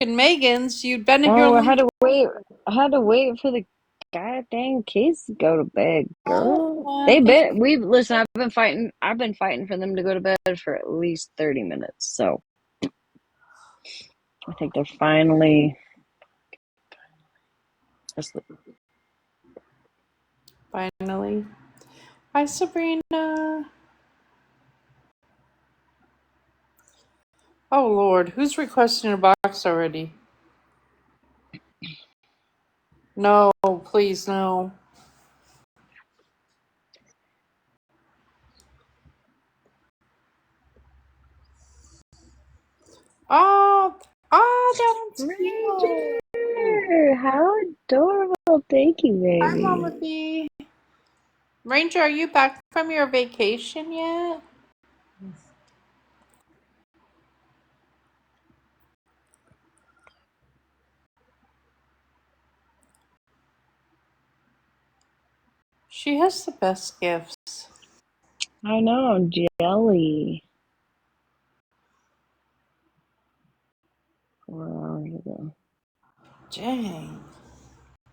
and Megan's, you'd been here Oh, I long. had to wait. I had to wait for the goddamn kids to go to bed, girl. Oh, They thank been we've listen. I've been fighting. I've been fighting for them to go to bed for at least 30 minutes. So I think they're finally asleep. finally. Hi, Sabrina. Oh, Lord. Who's requesting a box already? No, please, no. Oh, oh, that one's cute. Ranger, how adorable! Thank you, Hi, baby. Mama B. Ranger, are you back from your vacation yet? She has the best gifts. I know, jelly. 4 hours ago. Dang.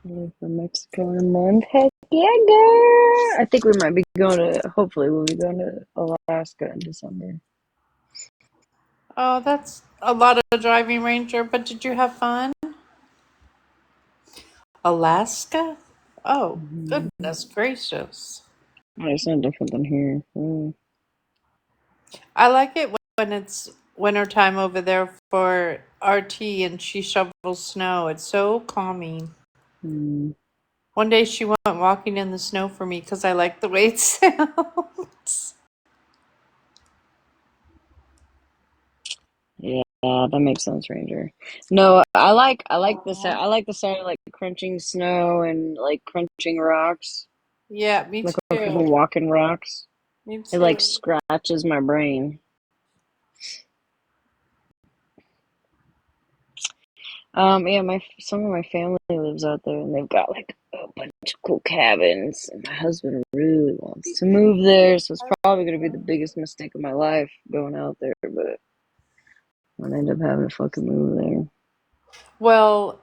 Leave for Mexico in a month. Heck yeah, girl! I think we might be going to. Hopefully, we'll be going to Alaska in December. Oh, that's a lot of driving, Ranger, but did you have fun? Alaska? Oh, Mm-hmm. goodness gracious. It's not different than here. Mm. I like it when it's wintertime over there for RT and she shovels snow. It's so calming. Mm. One day she went walking in the snow for me because I like the way it sounds. Yeah, that makes sense, Ranger. No, I like the Aw. sound. I like the sound of like crunching snow and like crunching rocks. Yeah, me Like when too. people walk in rocks, Me it like too. scratches my brain. Yeah, my some of my family lives out there, and they've got like a bunch of cool cabins. And my husband really wants to move there, so it's probably gonna be the biggest mistake of my life going out there. But I'm gonna end up having to fucking move there. Well,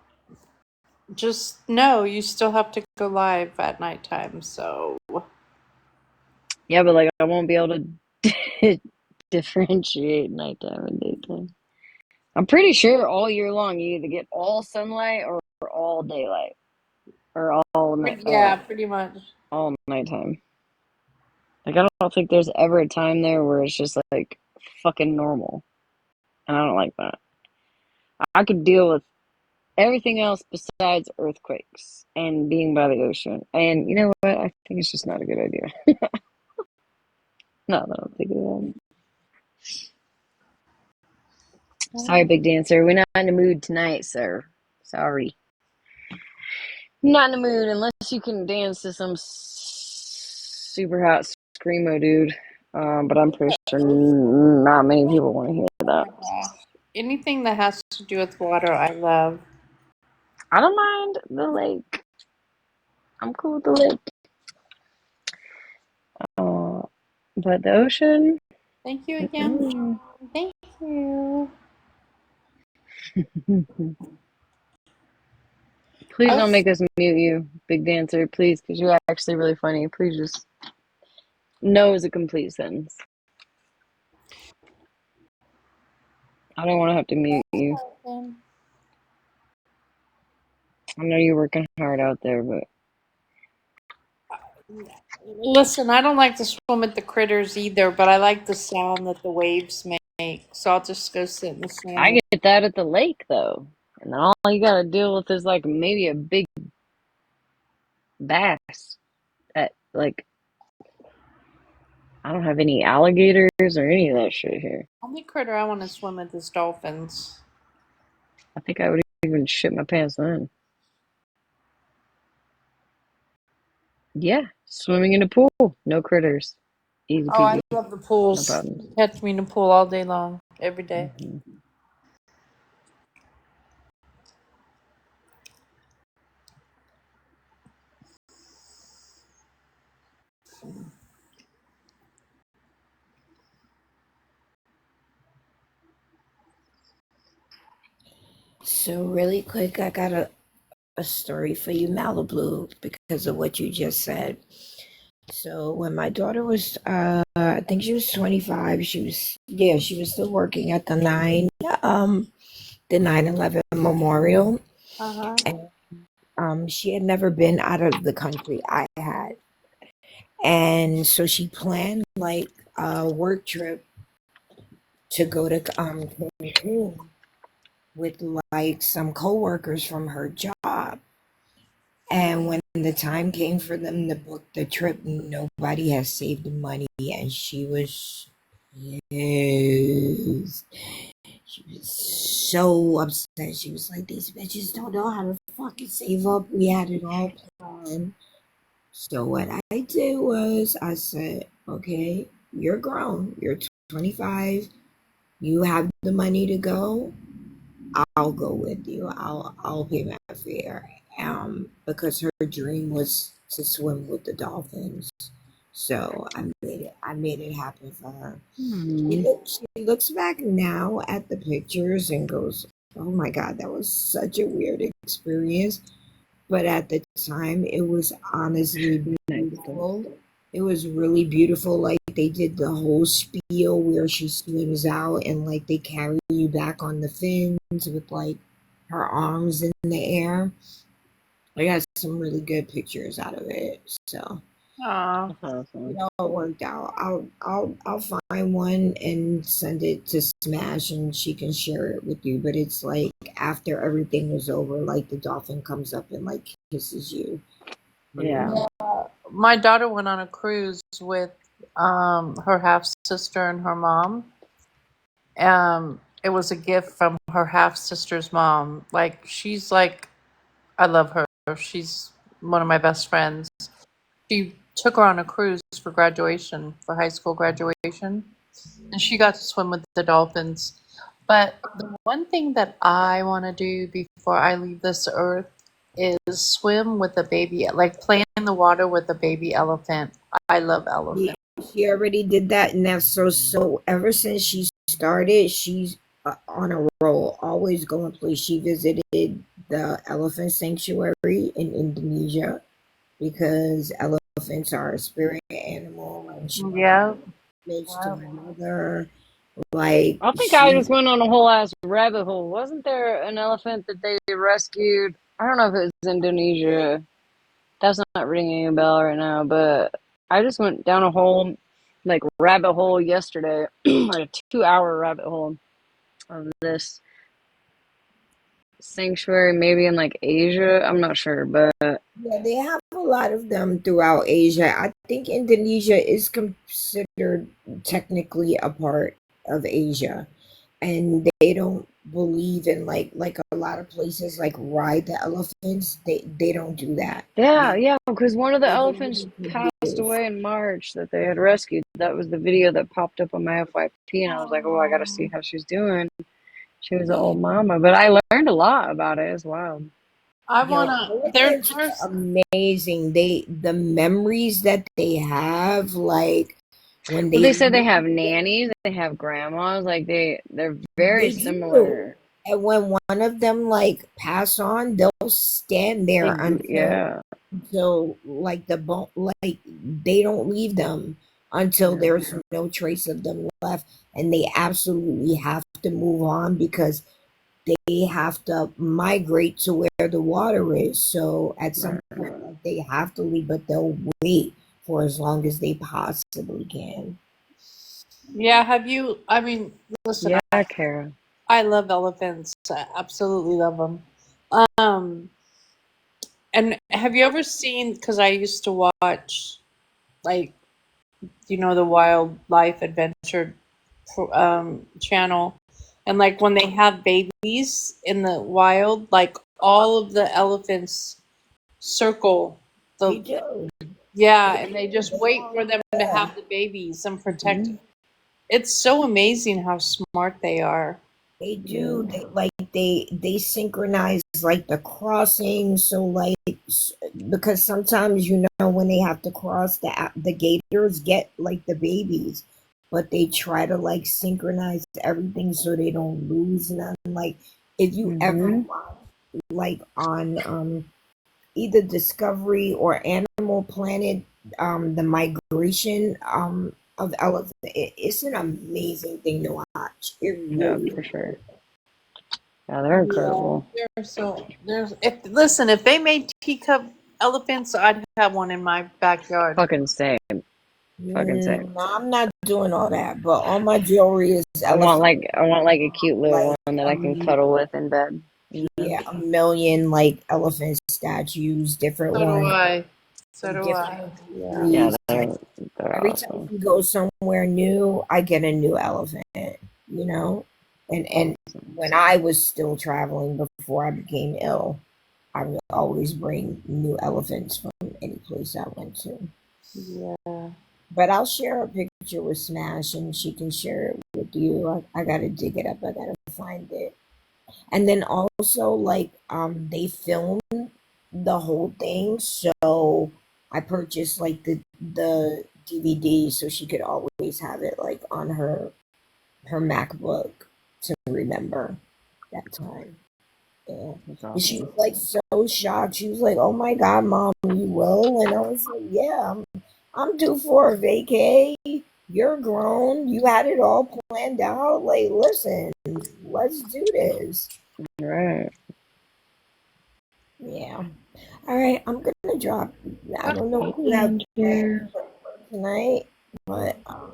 just know you still have to go live at nighttime, so Yeah, but like I won't be able to differentiate nighttime and daytime. I'm pretty sure all year long you either get all sunlight or all daylight or all night yeah, pretty much. all nighttime. Like I don't think there's ever a time there where it's just like fucking normal, and I don't like that. I could deal with everything else besides earthquakes and being by the ocean. And you know what? I think it's just not a good idea. No, I don't think of it. Sorry, big dancer. We're not in the mood tonight, sir. Sorry. Not in the mood unless you can dance to some super hot screamo, dude. But I'm pretty sure not many people want to hear that. Anything that has to do with water, I love. I don't mind the lake. I'm cool with the lake. Uh, but the ocean, Thank you again. mm-mm. Thank you. Please I don't was make us mute you, big dancer. Please, because you're actually really funny. Please just no is a complete sentence. I don't want to have to mute you. I know you're working hard out there, but listen. I don't like to swim with the critters either, but I like the sound that the waves make. So I'll just go sit in the sand. I get that at the lake though. And then all you gotta deal with is like maybe a big bass. At like I don't have any alligators or any of that shit here. Only critter I want to swim with is dolphins. I think I would even shit my pants then. Yeah, swimming in a pool, no critters, easy Oh, I peasy, love the no pools. problems. Catch me in the pool all day long, every day. Hmm. So really quick, I got a story for you, Malibu, because of what you just said. So when my daughter was, I think she was 25. She was still working at the 9/11 memorial, Uh-huh. and she had never been out of the country. I had, and so she planned like a work trip to go to Cancun with like some coworkers from her job. And when the time came for them to book the trip, nobody had saved the money, and she was pissed. She was so upset. She was like, "These bitches don't know how to fucking save up. We had it all planned." So what I did was I said, "Okay, you're grown. You're 25. You have the money to go. I'll go with you. I'll pay my fare." Because her dream was to swim with the dolphins. So I made it happen for her. Hmm. She looks back now at the pictures and goes, "Oh my God, that was such a weird experience." But at the time, it was honestly Nice stuff. beautiful. It was really beautiful. Like they did the whole spiel where she swims out and like they carry you back on the fins with like her arms in the air. I got some really good pictures out of it. So Aw. That's awesome. it all worked out. I'll find one and send it to Smash and she can share it with you. But it's like after everything was over, like the dolphin comes up and like kisses you. Yeah. My daughter went on a cruise with her half sister and her mom. It was a gift from her half sister's mom. Like she's like I love her. She's one of my best friends. She took her on a cruise for graduation, for high school graduation, and she got to swim with the dolphins. But the one thing that I want to do before I leave this earth is swim with a baby, like play in the water with a baby elephant. I love She, elephants. she already did that, and that's so. Ever since she started, she's on a roll. Always going place. She visited the elephant sanctuary in Indonesia because elephants are a spirit animal, and she went on Yeah. a village to my mother. Like I think I she, just went on a whole ass rabbit hole. Wasn't there an elephant that they rescued? I don't know if it was Indonesia. That's not ringing a bell right now, but I just went down a whole like rabbit hole yesterday, like a 2 hour rabbit hole of this sanctuary, maybe in like Asia. I'm not sure, but yeah, they have a lot of them throughout Asia. I think Indonesia is considered technically a part of Asia, and they don't believe in like a lot of places like ride the elephants. They don't do that. yeah, They yeah, because one of the they believe elephants in passed forgive. away in March that they had rescued. That was the video that popped up on my FYP, and I was like, oh, I gotta see how she's doing. She was an Yeah. old mama, but I learned a lot about it. It's wild. I Yo, wanna. elephants There's are amazing. The memories that they have, like when Well, they they said they leave, have nannies, they have grandmas, like they're very they do. similar. And when one of them like pass on, they'll stand there Yeah, until like the bone, like they don't leave them until yeah, there's no trace of them left, and they absolutely have to move on because they have to migrate to where the water is. So at some right. point, like, they have to leave, but they'll wait for as long as they possibly can. yeah. Have you? I mean, listen. Yeah, Kara. I love elephants. I absolutely love them. Um, and have you ever seen? Because I used to watch, like, the Wildlife Adventure channel, and like when they have babies in the wild, like all of the elephants circle They the do. yeah, They and they do. just wait for them to Yeah. have the babies and protect. Hmm. It's so amazing how smart they are. They Yeah. do. They synchronize like the crossing. So like because sometimes when they have to cross the gators get like the babies, but they try to like synchronize everything so they don't lose none. Like If you ever Mm-hmm. watch, like on either Discovery or Animal Planet, the migration of elephants, it's an amazing thing to watch. It Yeah, really for sure. Yeah, they're Yeah, incredible. if they made teacup elephants, I'd have one in my backyard. Fucking same. Fucking same. No, I'm not doing all that, but all my jewelry is elephant. I want like a cute little Like one that I can cuddle with in bed. You know? yeah, a million like elephant statues, different So do ones, I. So from do different I. Yeah. Yeah, countries. Like they're every time awesome. we go somewhere new, I get a new elephant. You know, and Awesome. when I was still traveling before I became ill, I would always bring new elephants from any place I went to. Yeah. But I'll share a picture with Smash, and she can share it with you. I gotta dig it up. I gotta find it. And then also like they film the whole thing, so I purchased like the DVD so she could always have it like on her MacBook to remember that time. Yeah. That's And she awesome. was like so shocked. She was like, "Oh my God, mom, you will?" And I was like, "Yeah, I'm due for a vacay. You're grown. You had it all planned out. Like, listen, let's do this." Right. Yeah. All right, I'm gonna drop. I don't know Hey, what you have planned Andrew. for tonight, but I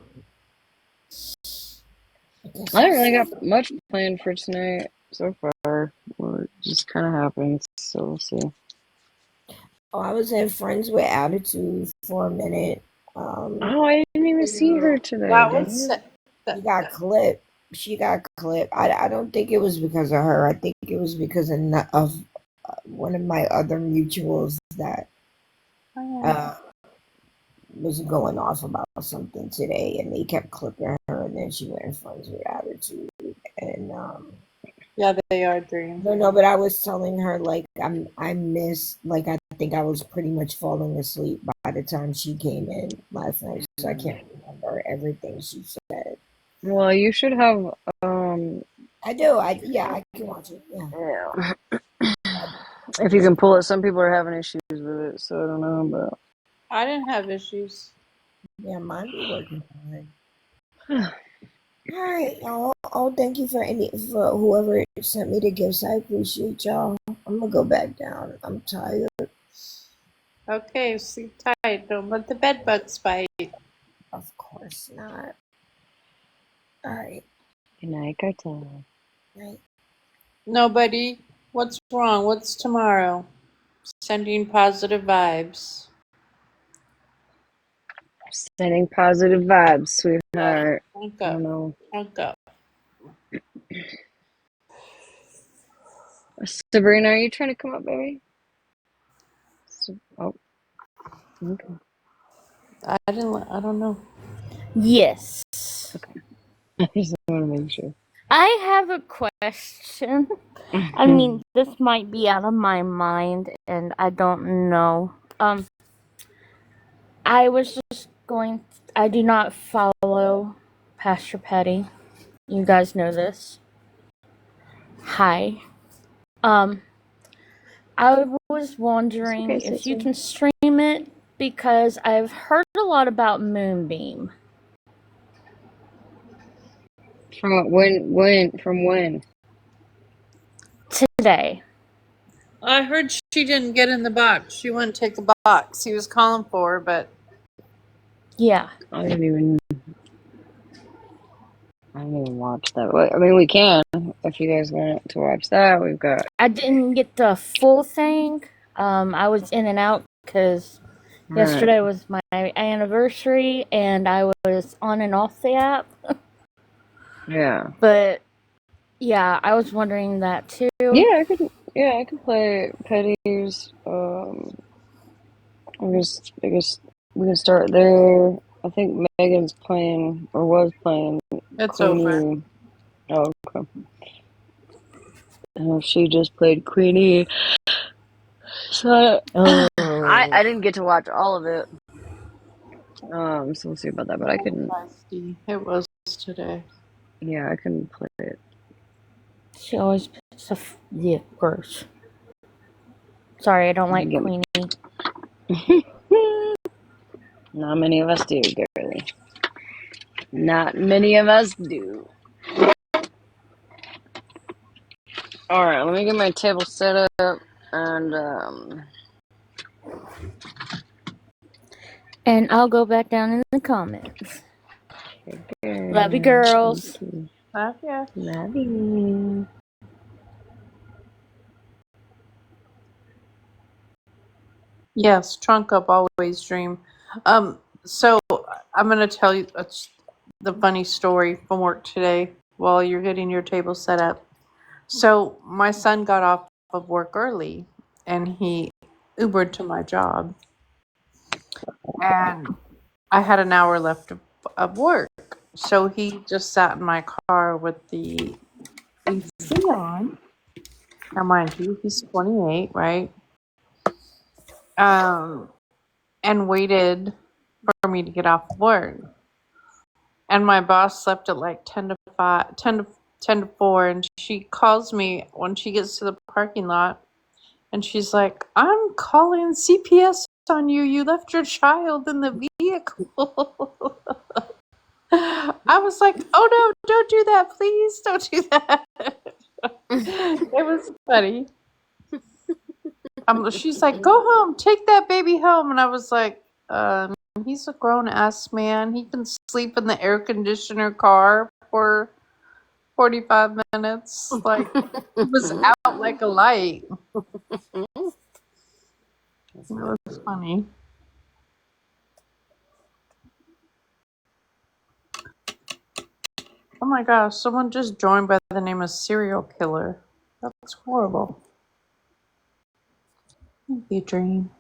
guess I I'll don't really see. got much planned for tonight so far. Well, it just kind of happens, so we'll see. Oh, I was in Friends with Attitude for a minute. Um, Oh, I didn't even see her today, That dang was it. she got clipped. She got clipped. I don't think it was because of her. I think it was because of one of my other mutuals that uh, was going off about something today, and they kept clipping her, and then she went in Friends with Attitude, and yeah, they are dreams. no, no, but I was telling her like I missed like I think I was pretty much falling asleep by the time she came in last night, so I can't remember everything she said. Well, you should have, um, I do. I can watch it. Yeah. yeah. If you can pull it. Some people are having issues with it, so I don't know, but I didn't have issues. Yeah, mine be working fine. All right, y'all. Oh, thank you for whoever sent me the gifts. I appreciate y'all. I'm gonna go back down. I'm tired. Okay, sleep tight. Don't let the bed bugs bite. Of course not. All right. good night, Cartel. Night. Nobody. What's wrong? What's tomorrow? Sending positive vibes. Sending positive vibes, Yeah. sweetheart. Drunk I up. don't know. Drunk up. Sabrina, are you trying to come up, baby? Oh, okay. I didn't. I don't know. Yes. I just want to make sure. I have a question. I mean, this might be out of my mind and I don't know. I was just going I do not follow Pastor Petty. You guys know this. Hi. Um I was It's okay, wondering if you sister. can stream it because I've heard a lot about Moonbeam From when? From when? today. I heard she didn't get in the box. She wouldn't take the box. He was calling for her, but Yeah. I didn't even. I didn't even watch that. I mean, we can if you guys want to watch that. We've got. I didn't get the full thing. I was in and out because Right. yesterday was my anniversary and I was on and off the app. Yeah. But yeah, I was wondering that too. Yeah, I could. Yeah, I could play Petty's. I guess we can start there. I think Megan's playing or was playing it's over. Queenie. Oh, okay. She just played Queenie. So Oh. I didn't get to watch all of it. So we'll see about that. But I can. Feisty. It was today. Yeah, I can play it. She always So, yeah, gross. Sorry, I don't like Get- Queenie. Not many of us do, girly. Not many of us do. Alright, let me get my table set up and And I'll go back down in the comments. Love you, girls. Love ya. Love you. Yes, trunk up, always dream. So I'm gonna tell you the funny story from work today while you're getting your table set up. So my son got off of work early and he Ubered to my job, and I had an hour left of work. So he just sat in my car with the AC on. Now, mind you, he's 28, right? And waited for me to get off work. And my boss left at like 10 to 5, 10 to 4, and she calls me when she gets to the parking lot, and she's like, "I'm calling CPS on you. You left your child in the vehicle." I was like, "Oh no, don't do that, please. Don't do that." It was funny. She's like, "Go home, take that baby home," and I was like, he's a grown ass man. He can sleep in the air conditioner car for 45 minutes. Like, he was out like a light. It was funny. Oh my gosh, someone just joined by the name of Serial Killer. That's horrible. Thank you, Dream.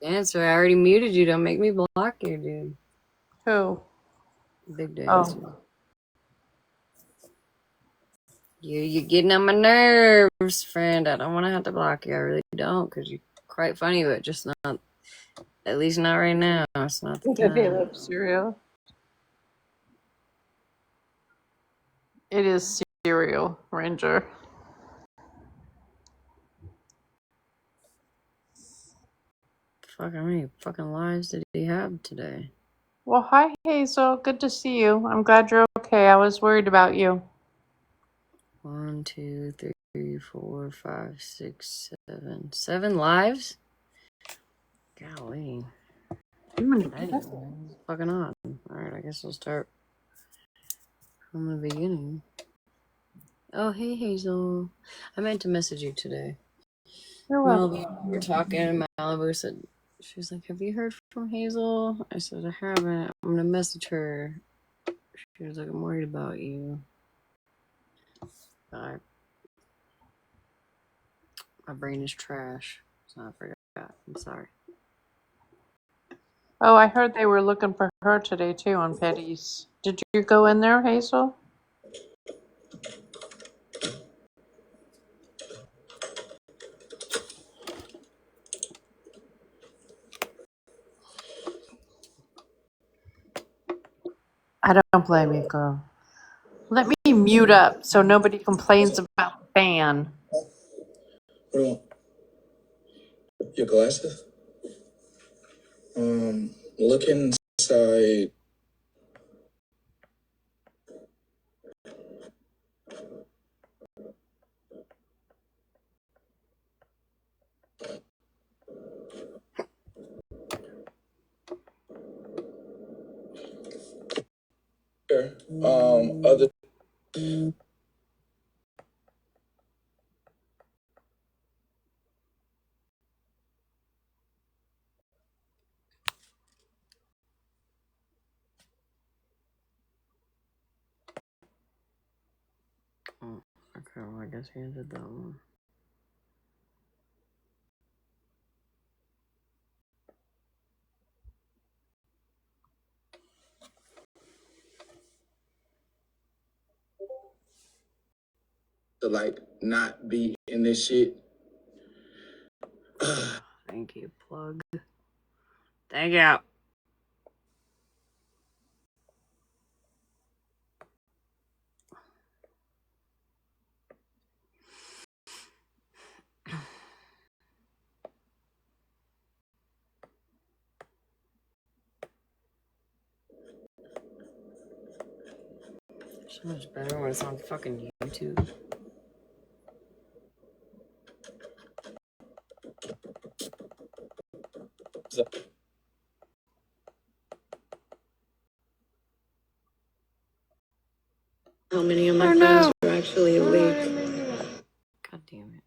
Answer, I already muted you. Don't make me block you, dude. Who? Big day. Oh. You're getting on my nerves, friend. I don't want to have to block you. I really don't, because you're quite funny, but just not, at least not right now. It's not the I time. love cereal. It is Cereal Ranger. Fuck, how many fucking lives did he have today? Well, hi, Hazel. Good to see you. I'm glad you're okay. I was worried about you. 1, 2, 3, 4, 5, 6, 7. 7 lives? Golly. That's fucking odd. Alright, I guess we'll start from the beginning. Oh, hey, Hazel. I meant to message you today. You're welcome. Malibu, we were talking, and Malibu said, she was like, "Have you heard from Hazel?" I said, "I haven't. I'm gonna message her." She was like, "I'm worried about you." My brain is trash, so I forgot. I'm sorry. Oh, I heard they were looking for her today, too, on Petty's. Did you go in there, Hazel? I don't blame you, girl. Let me mute up so nobody complains about the fan. What your glasses? Look inside. Here. Other. Oh, okay, well, I guess he ended that one. To like not be in this shit. Thank you, plug. Thank you. So much better when it's on fucking YouTube. How many of my friends are actually awake? God damn it.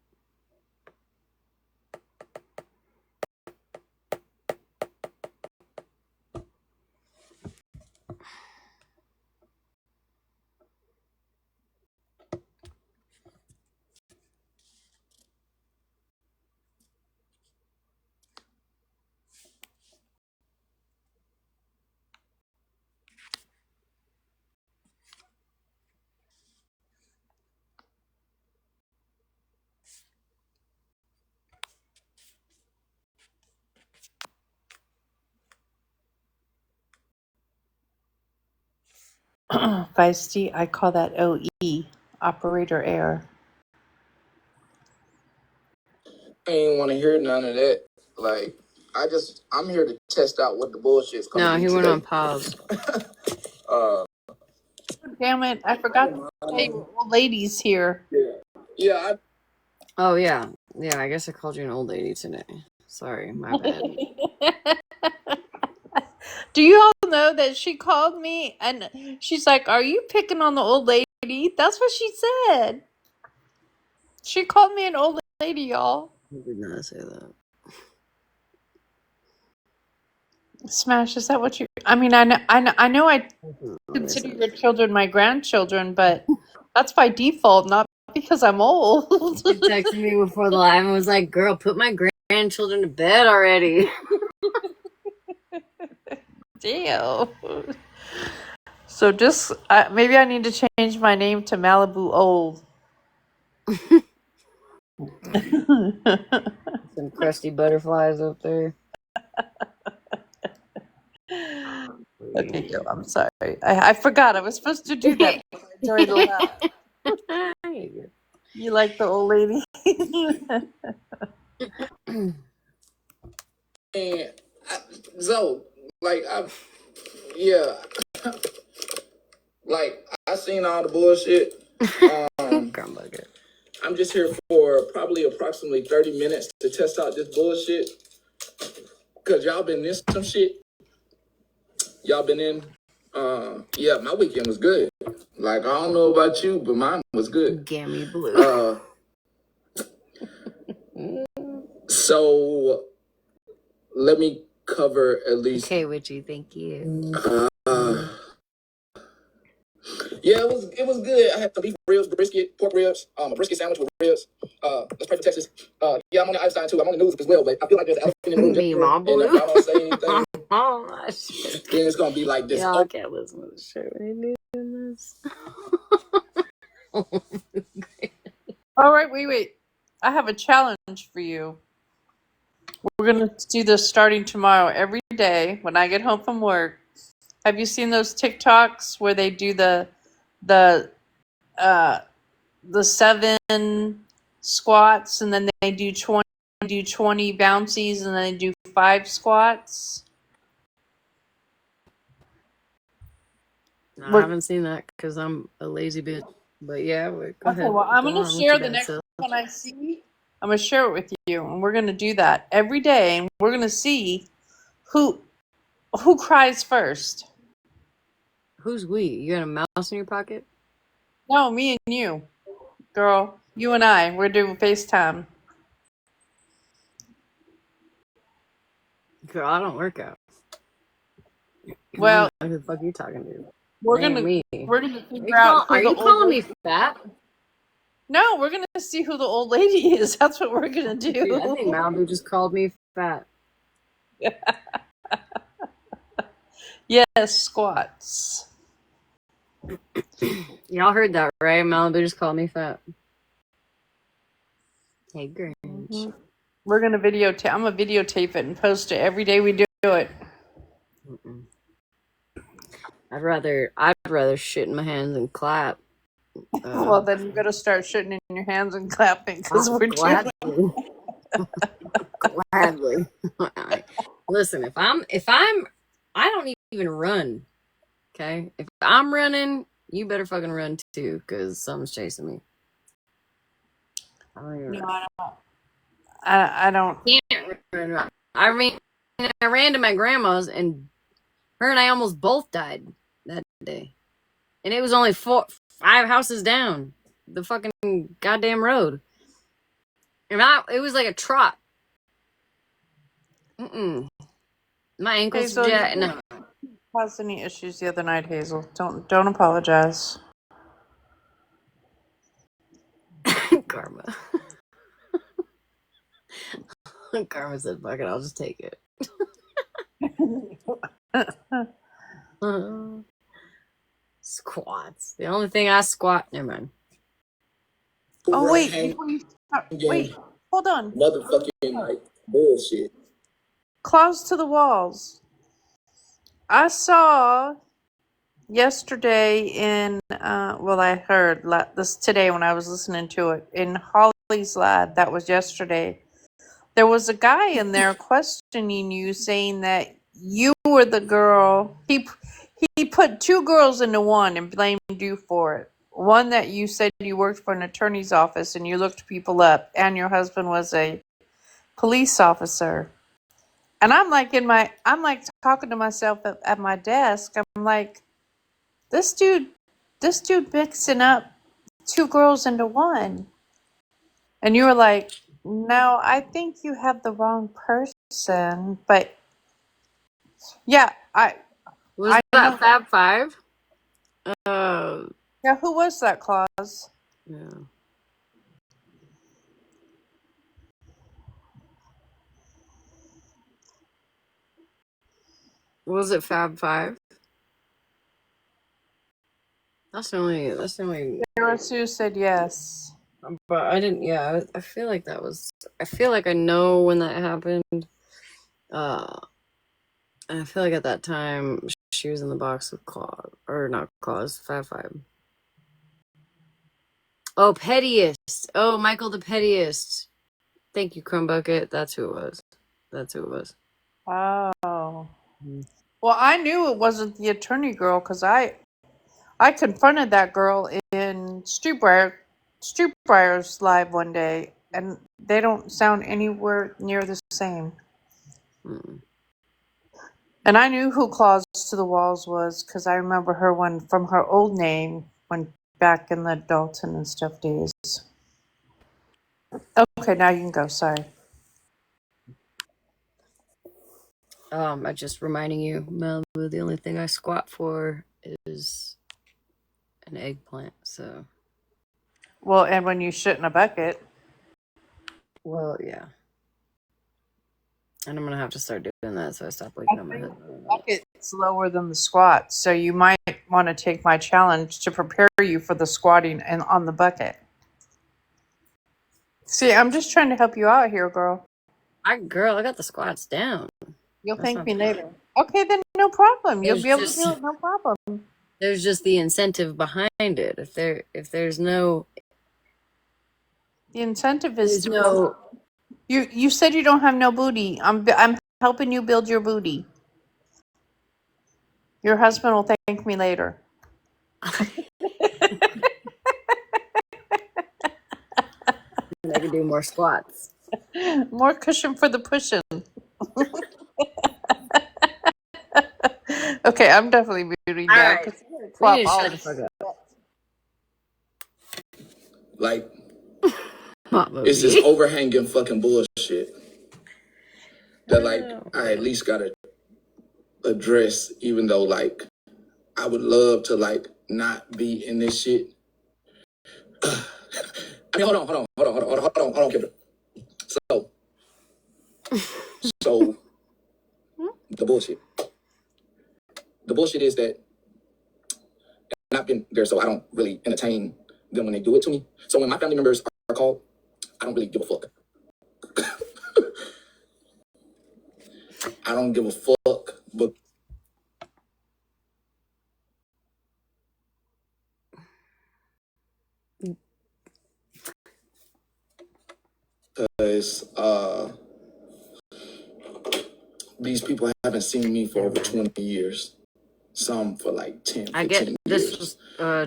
Feisty, I call that OE, operator error. I ain't want to hear none of that. Like, I'm here to test out what the bullshit's gonna No, be he went today. on pause. Damn it, I forgot to say old ladies here. Yeah. Oh, yeah. Yeah, I guess I called you an old lady today. Sorry, my bad. Do you all know that she called me and she's like, "Are you picking on the old lady?" That's what she said. She called me an old lady, y'all. I did not say that. Smash, is that what you? I mean, I know. I consider your children my grandchildren, but that's by default, not because I'm old. She texted me before the live and was like, "Girl, put my grandchildren to bed already." Damn. So just maybe I need to change my name to Malibu Old. Some crusty butterflies up there. Okay, yo, I'm sorry. I forgot I was supposed to do that before I joined the lab. You like the old lady? And so, like, yeah, like I seen all the bullshit. I'm just here for probably approximately 30 minutes to test out this bullshit. Cause y'all been in some shit. Y'all been in. Yeah, my weekend was good. Like, I don't know about you, but mine was good. Gammy blue. So let me cover at least. Okay, Witchy, thank you. Yeah, it was good. I had some beef ribs, brisket, pork ribs, a brisket sandwich with ribs. Let's pray for Texas. Yeah, I'm on the Einstein too. I'm on the news as well, but I feel like there's an elephant in the room. Me, my And if y'all don't say anything, oh, shit. then it's gonna be like this. Y'all can't listen to the show when you're doing this. All right, wait. I have a challenge for you. We're going to do this starting tomorrow every day when I get home from work. Have you seen those TikToks where they do the 7 squats and then they do 20 bouncies and then they do 5 squats? No, I haven't seen that because I'm a lazy bitch. But yeah, go ahead. Well, I'm going to share the next one I see. I'm going to share it with you, and we're going to do that every day, and we're going to see who cries first. Who's we? You got a mouse in your pocket? No, me and you, girl. You and I. We're doing FaceTime. Girl, I don't work out. Well, who the fuck are you talking to? we're gonna figure out. Are you calling me fat? No, we're gonna see who the old lady is. That's what we're gonna do. Dude, I think Malibu just called me fat. Yes, squats. Y'all heard that, right? Malibu just called me fat. Hey, Grinch. Mm-hmm. We're gonna videotape. I'm gonna videotape it and post it every day we do it. Mm-mm. I'd rather shit in my hands and clap. Well, then you gotta start shitting in your hands and clapping because we're gladly. doing. Gladly. Listen, if I'm, I don't even run. Okay, if I'm running, You better fucking run too, because something's chasing me. No, I don't. I don't. Can't run. I mean, I ran to my grandma's, and her and I almost both died that day. And it was only 5 houses down the fucking goddamn road. And it was like a trot. My ankles Hazel, you didn't cause any issues the other night, Hazel. Don't apologize. Karma. Karma said, fuck it, I'll just take it. Squats. The only thing I squat. Never mind. Oh, wait. Before you start, wait. Hold on. Motherfucking like bullshit. Claws to the walls. I saw yesterday in, I heard this today when I was listening to it in Holly's Lad. That was yesterday. There was a guy in there questioning you, saying that you were the girl. He put 2 girls into one and blamed you for it. One that you said you worked for an attorney's office and you looked people up, and your husband was a police officer. And I'm like talking to myself at my desk. I'm like, this dude mixing up 2 girls into one. And you were like, no, I think you have the wrong person. But yeah, Was that Fab Five? Yeah, who was that, Claus? Yeah. Was it Fab Five? That's the only. Sarah Sue said yes. But I didn't. Yeah, I feel like that was. I feel like I know when that happened. And I feel like at that time she was in the box with Fab Five. Oh, Pettiest. Oh, Michael the Pettiest. Thank you, Crumb Bucket. That's who it was. Oh. Well, I knew it wasn't the attorney girl because I confronted that girl in Street Briar's live one day, and they don't sound anywhere near the same. And I knew who Claus to the Walls was because I remember her from her old name when back in the Dalton and stuff days. Okay, now you can go. Sorry. I'm just reminding you, Malibu, the only thing I squat for is an eggplant, so. Well, and when you shit in a bucket. Well, yeah. And I'm going to have to start doing that so I stop waking up my head. The bucket's lower than the squat, so you might want to take my challenge to prepare you for the squatting and on the bucket. See, I'm just trying to help you out here, girl. I got the squats down. You'll thank me later. Okay, then no problem. You'll be able to do it, no problem. There's just the incentive behind it. If there's no, the incentive is no. You said you don't have no booty. I'm helping you build your booty. Your husband will thank me later. I can do more squats. More cushion for the pushing. Okay, I'm definitely muting now. Right. We need to shut the fuck up. Like, it's this overhanging fucking bullshit that, like, I at least gotta address, even though, like, I would love to, like, not be in this shit. I mean, hold on, Kendra. So, the bullshit. The bullshit is that, and I've been there, so I don't really entertain them when they do it to me. So when my family members are called, I don't really give a fuck. I don't give a fuck, but because these people haven't seen me for over 20 years. some for like 10, I 15 get this years. was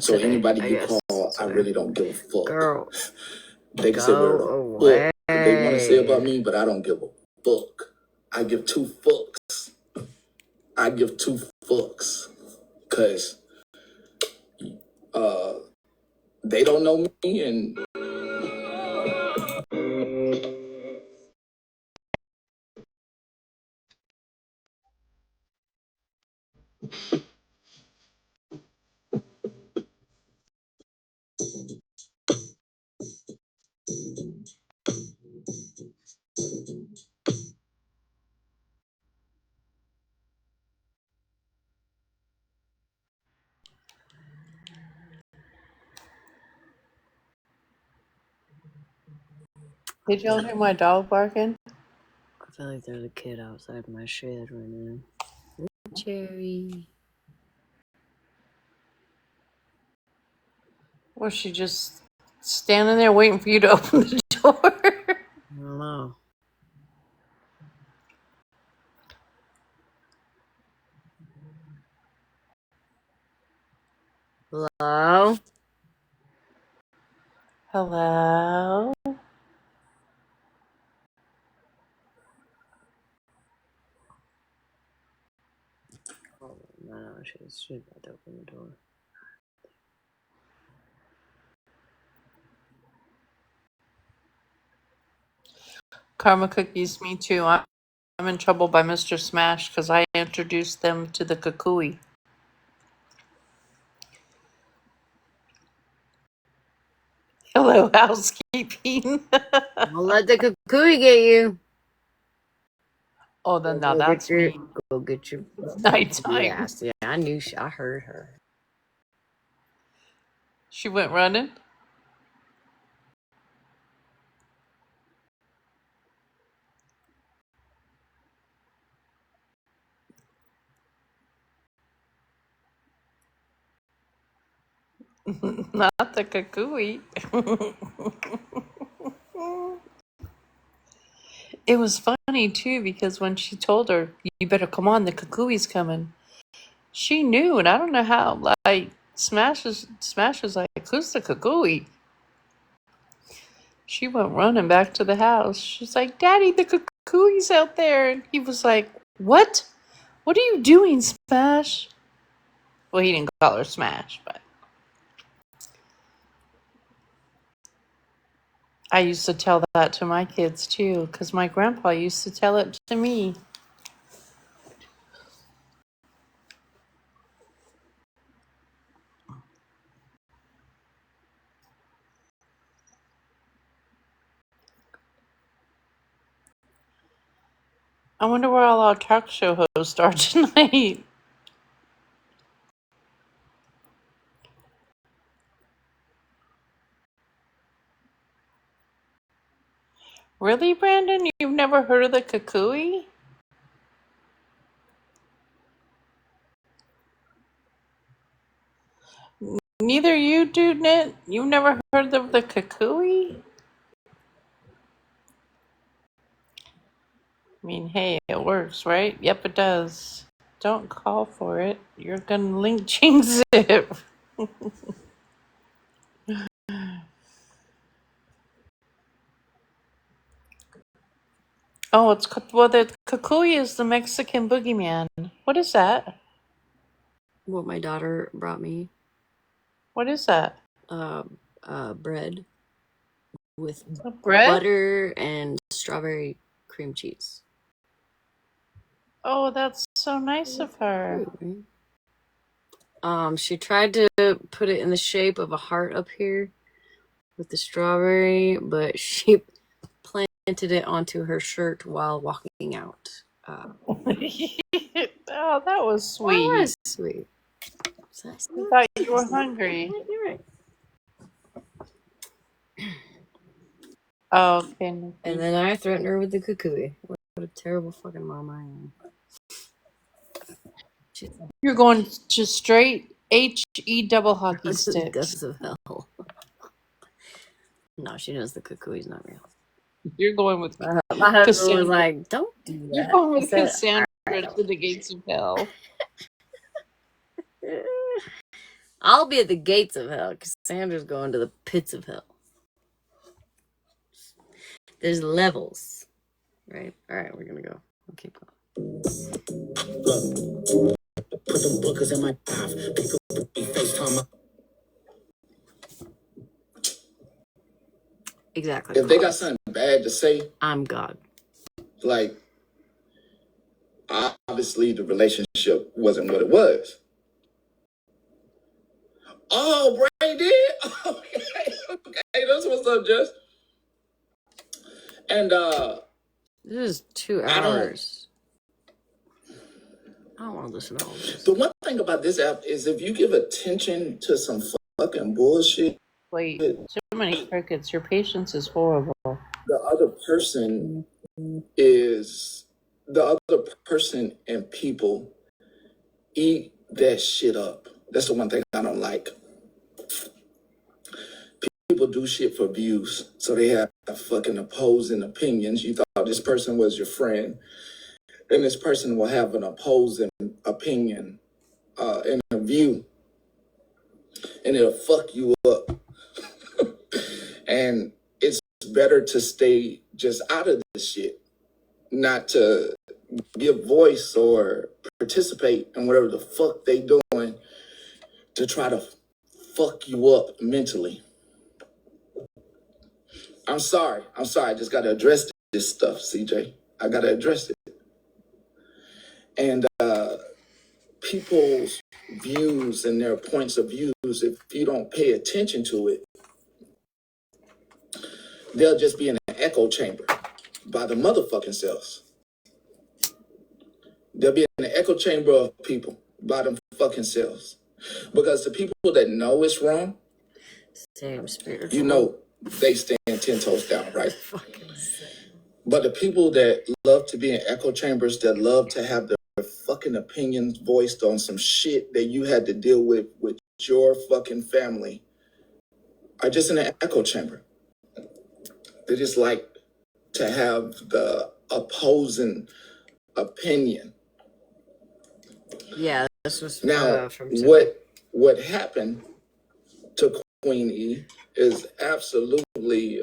So today, anybody I you guess. call, I really don't give a fuck. Girl, They can say whatever go the fuck they want to say about away. me, but I don't give a fuck. I give two fucks. I give two fucks. Cause they don't know me, and Did y'all hear my dog barking? I feel like there's a kid outside my shed right now. Cherry. Was she just standing there waiting for you to open the door? I don't know. Hello? Hello? Oh, no, she's about to open the door. Karma cookies, me too. I'm in trouble by Mr. Smash because I introduced them to the kukui. Hello, housekeeping. Don't let the kukui get you. Oh, then now that's me. Go get your It's nighttime. yes. Yeah, I knew I heard her. She went running. Not the kukui. It was funny too because when she told her, "You better come on, the kukui's coming," she knew, and I don't know how. Like Smash was like, "Who's the kukui?" She went running back to the house. She's like, "Daddy, the kukui's out there," and he was like, "What? What are you doing, Smash?" Well, he didn't call her Smash, but I used to tell that to my kids too, because my grandpa used to tell it to me. I wonder where all our talk show hosts are tonight. Really, Brandon? You've never heard of the kukui? Neither you do, Knit? You've never heard of the kukui? I mean, hey, it works, right? Yep, it does. Don't call for it. You're gonna link jinx it. Oh, well, the kukui is the Mexican boogeyman. What is that? What my daughter brought me, What is that? bread with Bread? butter and strawberry cream cheese. Oh, that's so nice of her. She tried to put it in the shape of a heart up here with the strawberry, but she planted it onto her shirt while walking out. Oh, that was sweet. That was sweet. I thought you were hungry. You're right. Oh, okay. And then I threatened her with the kukui. What a terrible fucking mom I am. You're going to straight HE double hockey This is sticks. guts of hell. No, she knows the kukui's not real. You're going with My husband Cassandra. was like, "Don't do that." You're going with I said, Cassandra "All right, to the gates of hell. I'll be at the gates of hell. Cassandra's going to the pits of hell. There's levels, right? All right, we're gonna go. We'll keep going. Look, put them bookers in my mouth. People FaceTime. Exactly. If they got something bad to say, I'm God. like, obviously the relationship wasn't what it was. Oh, Bray did? Okay, that's what's up, Jess. And this is 2 hours. I don't want to listen to all this. The one thing about this app is if you give attention to some fucking bullshit. Wait, so many crickets. Your patience is horrible. The other person and people eat that shit up. That's the one thing I don't like. People do shit for views, so they have fucking opposing opinions. You thought this person was your friend, and this person will have an opposing opinion and a view, and it'll fuck you up. And it's better to stay just out of this shit, not to give voice or participate in whatever the fuck they doing to try to fuck you up mentally. I'm sorry. I just got to address this stuff, CJ. I got to address it. And people's views and their points of views, if you don't pay attention to it, they'll just be in an echo chamber by the motherfucking selves. They'll be in an echo chamber of people by them fucking selves. Because the people that know it's wrong, same spiritual. you know, they stand 10 toes down, right? But the people that love to be in echo chambers, that love to have their fucking opinions voiced on some shit that you had to deal with your fucking family, are just in an echo chamber. They just like to have the opposing opinion. Yeah, this was now. From what happened to Queen E is absolutely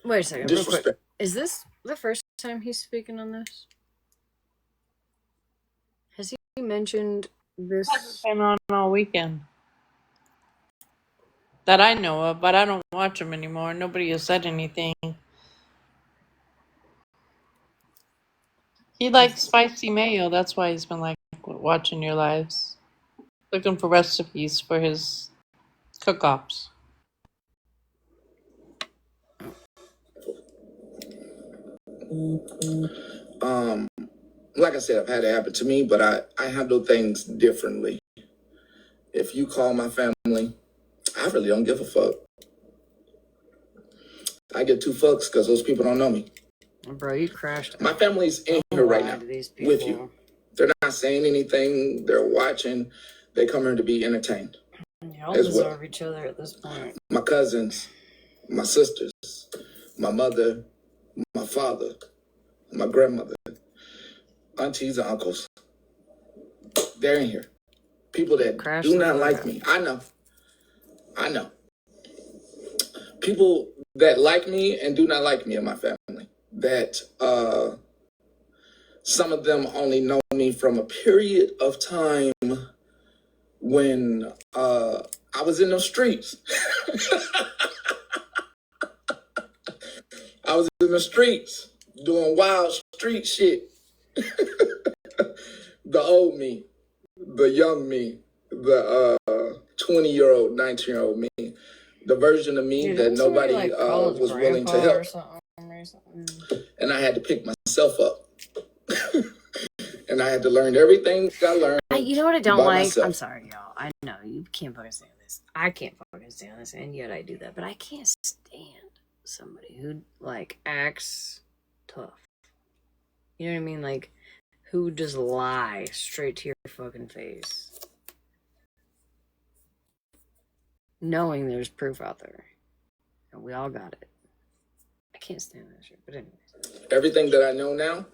wait a second, real quick. disrespect. Is this the first time he's speaking on this? Has he mentioned this? It's been on all weekend. That I know of, but I don't watch them anymore. Nobody has said anything. He likes spicy mayo. That's why he's been like watching your lives, looking for recipes for his cook-offs. Like I said, I've had it happen to me, but I handle things differently. If you call my family, I really don't give a fuck. I give 2 fucks because those people don't know me. Bro, you crashed. My family's in here right now with you. They're not saying anything. They're watching. They come here to be entertained. Y'all deserve each other at this point. My cousins, my sisters, my mother, my father, my grandmother, aunties and uncles. They're in here. People that do not like me. I know. People that like me and do not like me in my family. That some of them only know me from a period of time when I was in the streets. I was in the streets doing wild street shit. The old me, the young me, the 20-year-old, 19-year-old me, the version of me that nobody was willing to help. And I had to pick myself up. And I had to learn everything I learned. You know what I don't like? Myself. I'm sorry, y'all. I know you can't fucking stand this. I can't fucking stand this, and yet I do that. But I can't stand somebody who like acts tough. You know what I mean? Like, who just lie straight to your fucking face, knowing there's proof out there, and we all got it. I can't stand that shit. But anyway. Everything that I know now,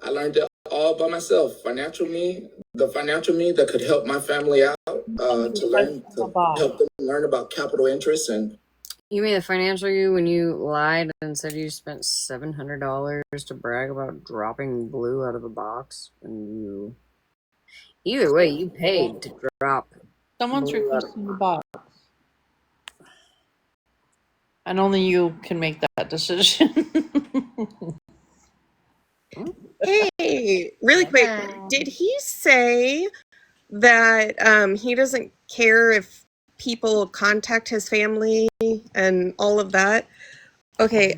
I learned it all by myself. The financial me that could help my family out, to help them learn about capital interest. And you mean the financial you when you lied and said you spent $700 to brag about dropping blue out of a box, and you either way you paid to drop. Someone's requesting the box. And only you can make that decision. Hey, really quick, did he say that he doesn't care if people contact his family and all of that? Okay,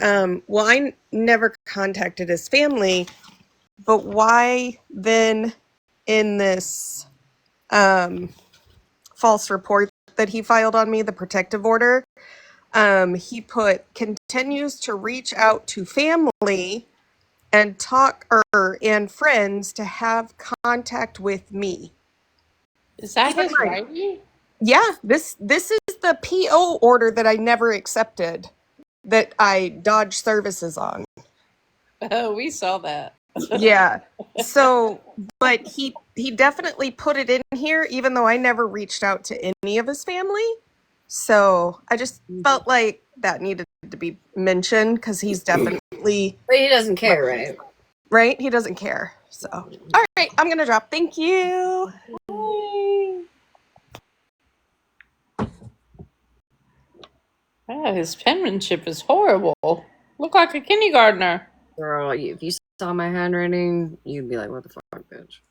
well, I never contacted his family, but why then in this false report that he filed on me, the protective order, he put continues to reach out to family and and friends to have contact with me. Is that his writing? Yeah, this is the PO order that I never accepted, that I dodged services on. Oh, we saw that. Yeah. So, but he definitely put it in here, even though I never reached out to any of his family. So I just felt like that needed to be mentioned because he's definitely. But he doesn't care, right? Right? He doesn't care. So, all right, I'm gonna drop. Thank you. Oh, his penmanship is horrible. Look like a kindergartner. Girl, if you saw my handwriting, you'd be like, "What the fuck, bitch?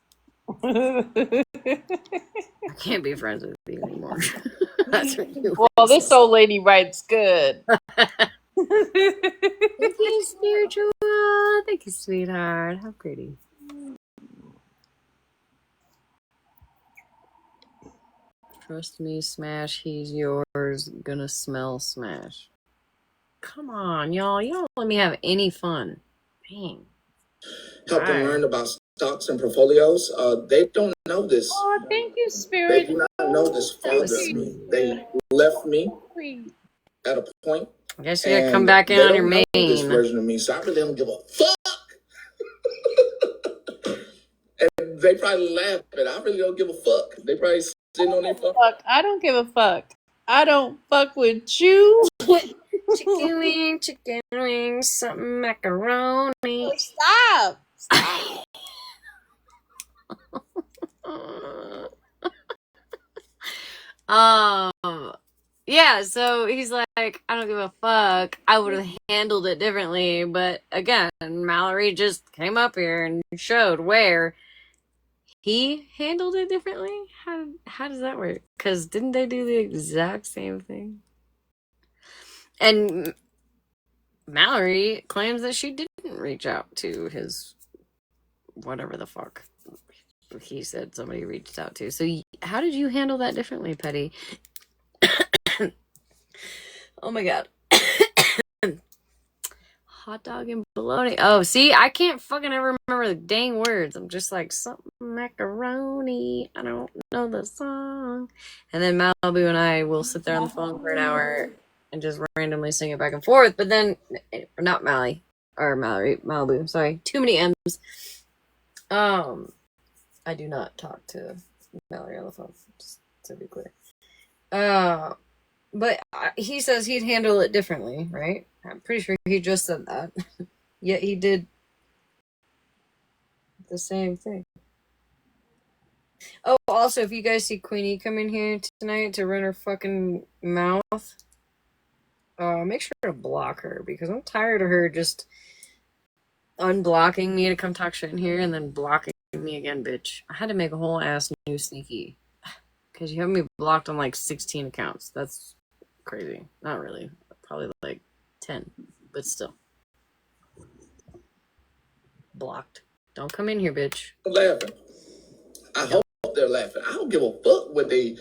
I can't be friends with you anymore." That's what you well, this old lady writes good. Thank you, spiritual. Thank you, sweetheart. How pretty. Trust me, Smash. He's yours. Gonna smell Smash. Come on, y'all. You don't let me have any fun. Dang. help them learn about stocks and portfolios. They don't know this. Oh, thank you, They Spirit. do not know this father of me. They left me at a point. I guess you gotta come back in on your main. This version of me, so I really don't give a fuck. And they probably laugh, but I really don't give a fuck. They probably sitting on their phone. I don't give a fuck. I don't fuck with you. Chicken wings, something macaroni. Stop. Yeah, so he's like, I don't give a fuck. I would have handled it differently, but again, Mallory just came up here and showed where he handled it differently. How does that work? Because didn't they do the exact same thing? And Mallory claims that she didn't reach out to his whatever the fuck he said somebody reached out to. So how did you handle that differently, Petty? Oh my god. Hot dog and bologna. Oh, see, I can't fucking ever remember the dang words. I'm just like, something macaroni. I don't know the song. And then Malibu and I will sit there on the phone for an hour and just randomly sing it back and forth. But then, not Mallory, Malibu. Sorry, too many M's. I do not talk to Mallory on the phone, just to be clear. But he says he'd handle it differently, right? I'm pretty sure he just said that. Yet he did the same thing. Oh, also, if you guys see Queenie come in here tonight to run her fucking mouth, make sure to block her, because I'm tired of her just unblocking me to come talk shit in here and then blocking me again, bitch. I had to make a whole ass new sneaky. Because you have me blocked on like 16 accounts. That's crazy. Not really. Probably like 10. But still. Blocked. Don't come in here, bitch. Laughing. I hope they're laughing. I don't give a fuck what they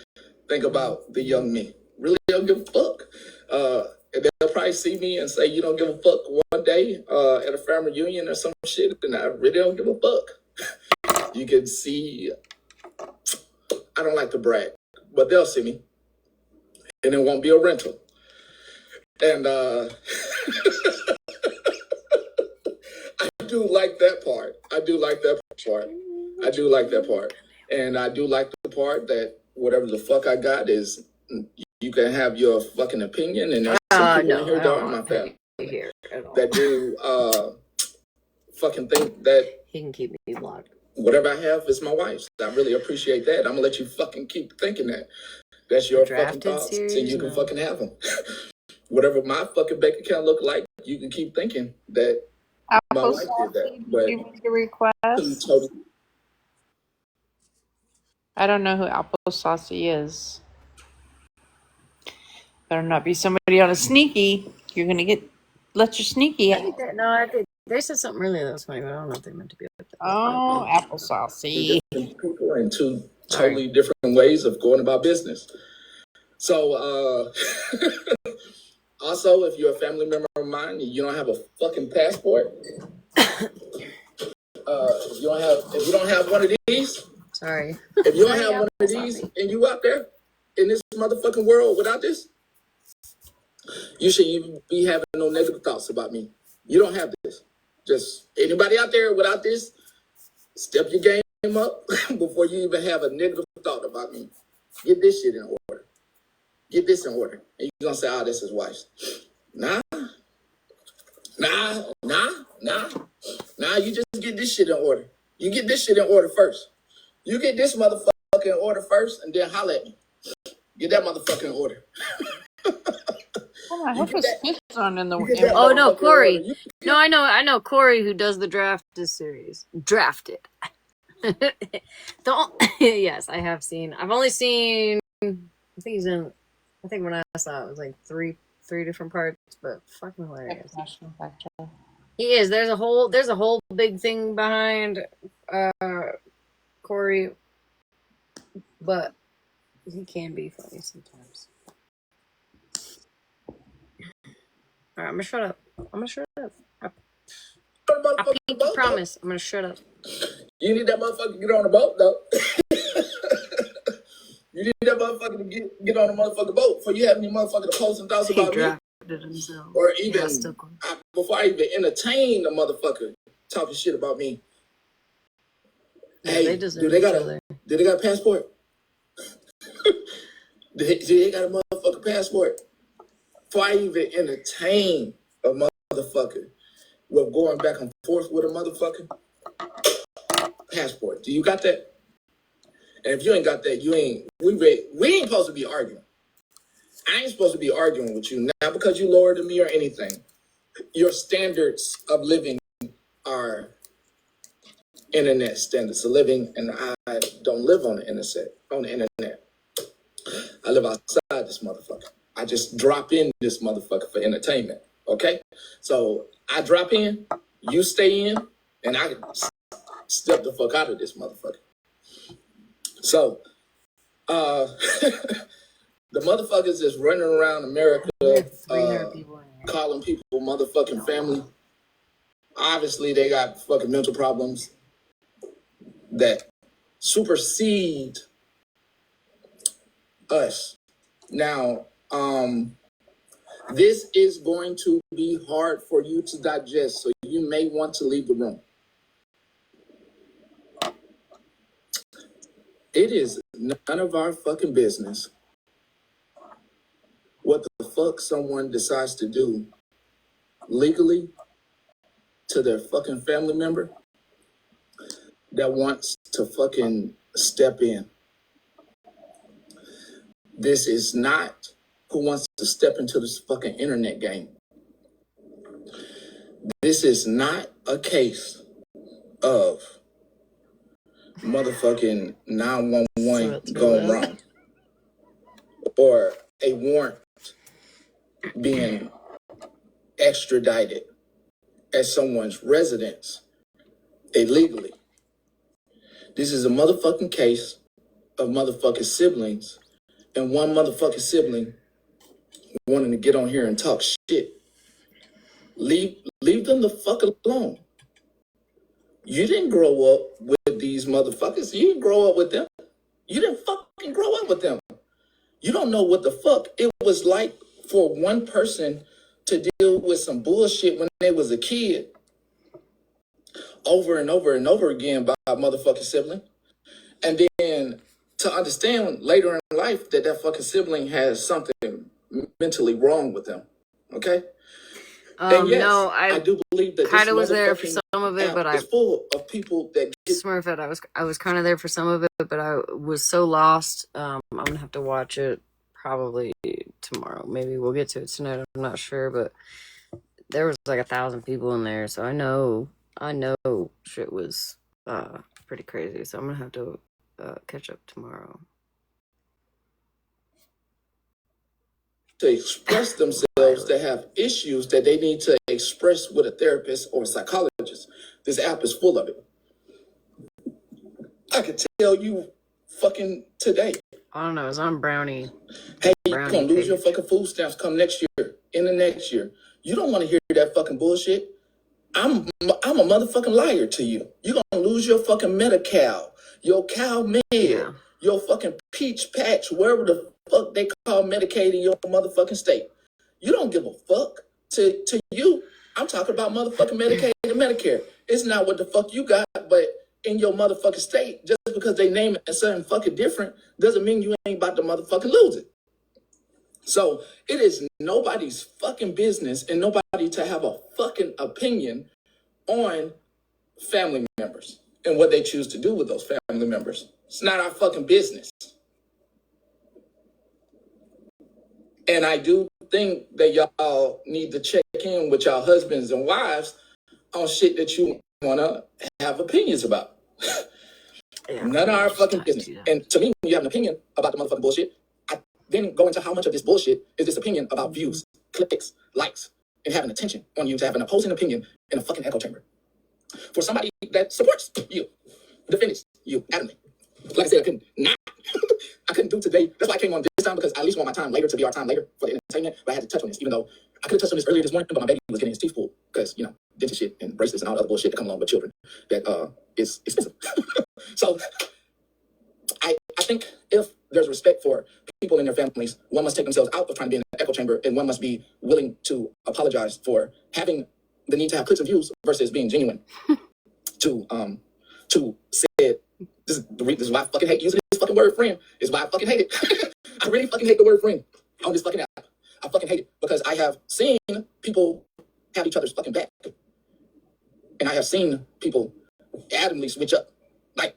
think about the young me. Really don't give a fuck. And they'll probably see me and say, you don't give a fuck one day at a family reunion or some shit, and I really don't give a fuck. You can see, I don't like to brag, but they'll see me. And it won't be a rental. And do like that part. I do like that part. And I do like the part that whatever the fuck I got is you can have your fucking opinion, and there's some people in here that are my family here at all. that do fucking think that He can keep me blocked. whatever I have is my wife's. I really appreciate that. I'm gonna let you fucking keep thinking that. That's your fucking thoughts, and you can fucking have them. Whatever my fucking bank account look like, you can keep thinking that my wife did that. But Give me the request. totally. I don't know who Applesauce is. Better not be somebody on a sneaky. You're gonna let your sneaky I out. think that, no, I think they said something earlier that was funny, but I don't know if they meant to be like that. Oh, Applesauce. Different people in two totally different ways of going about business. So, also, if you're a family member of mine and you don't have a fucking passport, if you don't have one of these, Sorry. if you don't have one of these and you out there in this motherfucking world without this, you should even be having no negative thoughts about me. You don't have this. Just anybody out there without this, step your game up before you even have a negative thought about me. Get this shit in order. Get this in order. And you're going to say, oh, this is wife's. Nah, you just get this shit in order. You get this shit in order first. You get this motherfucker in order first, and then holler at me. Get that motherfucker in order. Oh, I hope his kids aren't in the Oh no, Corey. No, I know Corey who does the draft series. Drafted. Don't. Yes, I have seen. I've only seen. I think when I saw it was like three different parts, but fucking hilarious. He is. There's a whole big thing behind Corey, but he can be funny sometimes. All right, I'm gonna shut up. I pinky promise. I'm gonna shut up. You need that motherfucker to get on the boat, though. You need that motherfucker to get on the motherfucking boat before you have any motherfucker to post some thoughts about me. Himself. Or even before I even entertain a motherfucker talking shit about me. Yeah, hey, do they got a passport? do they got a motherfucking passport? Before I even entertain a motherfucker with going back and forth with a motherfucker, passport. Do you got that? And if you ain't got that, we ain't supposed to be arguing. I ain't supposed to be arguing with you, not because you lower than me or anything. Your standards of living are internet standards of living, and I don't live on the internet. I live outside this motherfucker. I just drop in this motherfucker for entertainment. Okay? So I drop in, you stay in, and I step the fuck out of this motherfucker. So, the motherfuckers that's running around America, calling people motherfucking family. Obviously, they got fucking mental problems that supersede us. Now, this is going to be hard for you to digest, so you may want to leave the room. It is none of our fucking business what the fuck someone decides to do legally to their fucking family member that wants to fucking step in. This is not who wants to step into this fucking internet game. This is not a case of motherfucking 911 going wrong or a warrant being extradited at someone's residence illegally. This is a motherfucking case of motherfucking siblings and one motherfucking sibling wanting to get on here and talk shit. Leave them the fuck alone. You didn't grow up with these motherfuckers. You didn't grow up with them. You didn't fucking grow up with them. You don't know what the fuck it was like for one person to deal with some bullshit when they was a kid. over and over and over again by a motherfucking sibling. And then to understand later in life that that fucking sibling has something mentally wrong with them. Okay? And yes, No, I I do believe that this kind of was there for motherfucking some of it, but app I is full of people that get Smurfette. I was kind of there for some of it, but I was so lost. I'm gonna have to watch it probably tomorrow. Maybe we'll get to it tonight. I'm not sure, but there was like 1,000 people in there, so I know shit was pretty crazy. So I'm gonna have to catch up tomorrow. to express themselves that have issues that they need to express with a therapist or a psychologist. This app is full of it. I could tell you fucking today. I don't know. It's on Brownie. Hey, you're Brownie gonna lose your page. fucking food stamps come next year, in the next year. You don't want to hear that fucking bullshit. I'm a motherfucking liar to you. You're gonna lose your fucking Medi-Cal, your Cal Med, Yeah. your fucking Peach Patch, wherever the fuck they call Medicaid in your motherfucking state. You don't give a fuck. To you, I'm talking about motherfucking Medicaid and Medicare. It's not what the fuck you got, but in your motherfucking state, just because they name it something fucking different, doesn't mean you ain't about to motherfucking lose it. So it is nobody's fucking business and nobody to have a fucking opinion on family members and what they choose to do with those family members. It's not our fucking business. And I do think that y'all need to check in with y'all husbands and wives on shit that you want to have opinions about. Yeah, None of our just fucking talk business. to you. And to me, when you have an opinion about the motherfucking bullshit, I then go into how much of this bullshit is this opinion about views, clicks, likes, and having attention on you to have an opposing opinion in a fucking echo chamber. For somebody that supports you, defends you adamantly. Like I said, I couldn't do today. That's why I came on this time, because I at least want my time later to be our time later for the entertainment. But I had to touch on this, even though I could have touched on this earlier this morning, but my baby was getting his teeth pulled because, dentist shit and braces and all the other bullshit that come along with children that is expensive. So I think if there's respect for people in their families, one must take themselves out of trying to be in an echo chamber, and one must be willing to apologize for having the need to have clicks and views versus being genuine. To say this is why I fucking hate using this fucking word friend. Is why I fucking hate it. I really fucking hate the word friend on this fucking app. I fucking hate it because I have seen people have each other's fucking back, and I have seen people adamantly switch up. Like,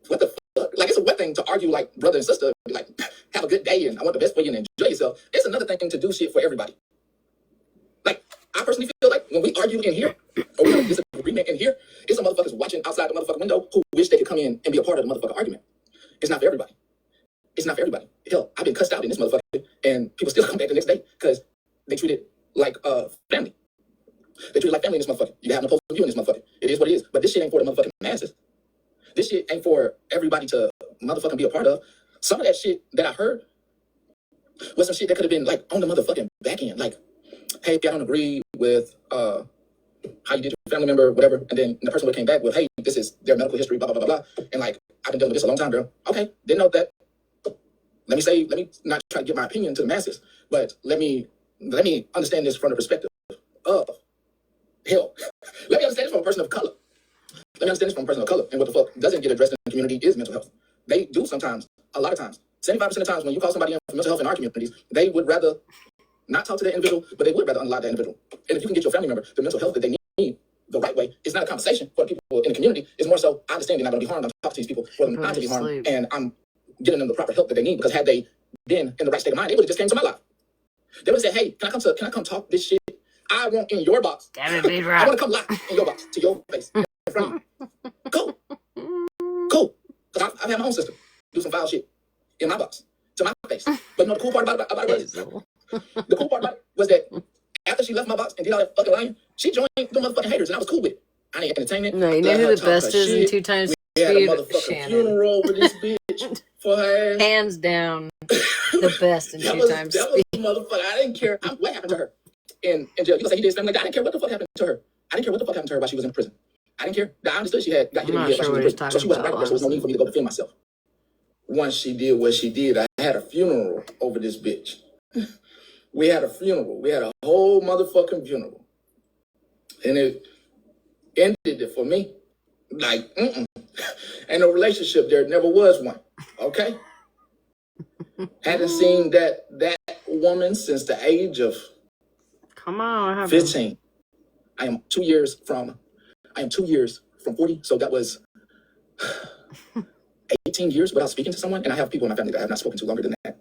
what the fuck? Like, it's a one thing to argue like brother and sister, like, have a good day and I want the best for you and enjoy yourself. It's another thing to do shit for everybody. Like, I personally feel like when we argue in here, or we have a disagreement in here, it's some motherfuckers watching outside the motherfucking window who wish they could come in and be a part of the motherfucking argument. It's not for everybody. It's not for everybody. Hell, I've been cussed out in this motherfucker, and people still come back the next day because they treat it like family. They treat it like family in this motherfucker. You have an opposing view in this motherfucker. It is what it is. But this shit ain't for the motherfucking masses. This shit ain't for everybody to motherfucking be a part of. Some of that shit that I heard was some shit that could have been like on the motherfucking back end. Like, hey, I don't agree with how you did your family member, whatever. And then the person would have came back with, hey, this is their medical history, blah, blah, blah, blah. And like, I've been dealing with this a long time, girl. Okay, didn't know that. Let me not try to get my opinion to the masses, but let me understand this from the perspective of hell. Let me understand this from a person of color. Let me understand this from a person of color. And what the fuck doesn't get addressed in the community is mental health. They do sometimes, a lot of times. 75% of the times when you call somebody in for mental health in our communities, they would rather not talk to that individual, but they would rather unalive that individual. And if you can get your family member the mental health that they need the right way, it's not a conversation for the people in the community. It's more so, I understand they're not going to be harmed. I'm talking to these people for them not to be harmed. And I'm getting them the proper help that they need, because had they been in the right state of mind, they would have just came to my life. They would have said, hey, can I come talk this shit? I want in your box. Damn it, Big I Rock. want to come live in your box, to your face, in front of you. Cool. Because I've had my own sister do some foul shit in my box, to my face. But the cool part about it was, the cool part about it was that after she left my box and did all that fucking lying, she joined the motherfucking haters, and I was cool with it. I didn't entertain it. No, you know who the best is in 2 times We had a speed? motherfucking Shannon. funeral over this bitch for her ass. Hands down, the best in 2 times That speed. was motherfucker. I didn't care what happened to her in jail. You gonna say he did something like that? I didn't care what the fuck happened to her. I didn't care what the fuck happened to her while she was in prison. I didn't care. I understood she had got hit in the head while she was in prison, so she wasn't right there. So there was no need for me to go defend myself. Once she did what she did, I had a funeral over this bitch. We had a funeral. We had a whole motherfucking funeral, and ended it for me. Like, ain't no relationship there. Never was one. Okay? Hadn't seen that woman since the age of Come on, 15. I am 2 years from 40. So that was 18 years without speaking to someone. And I have people in my family that I have not spoken to longer than that.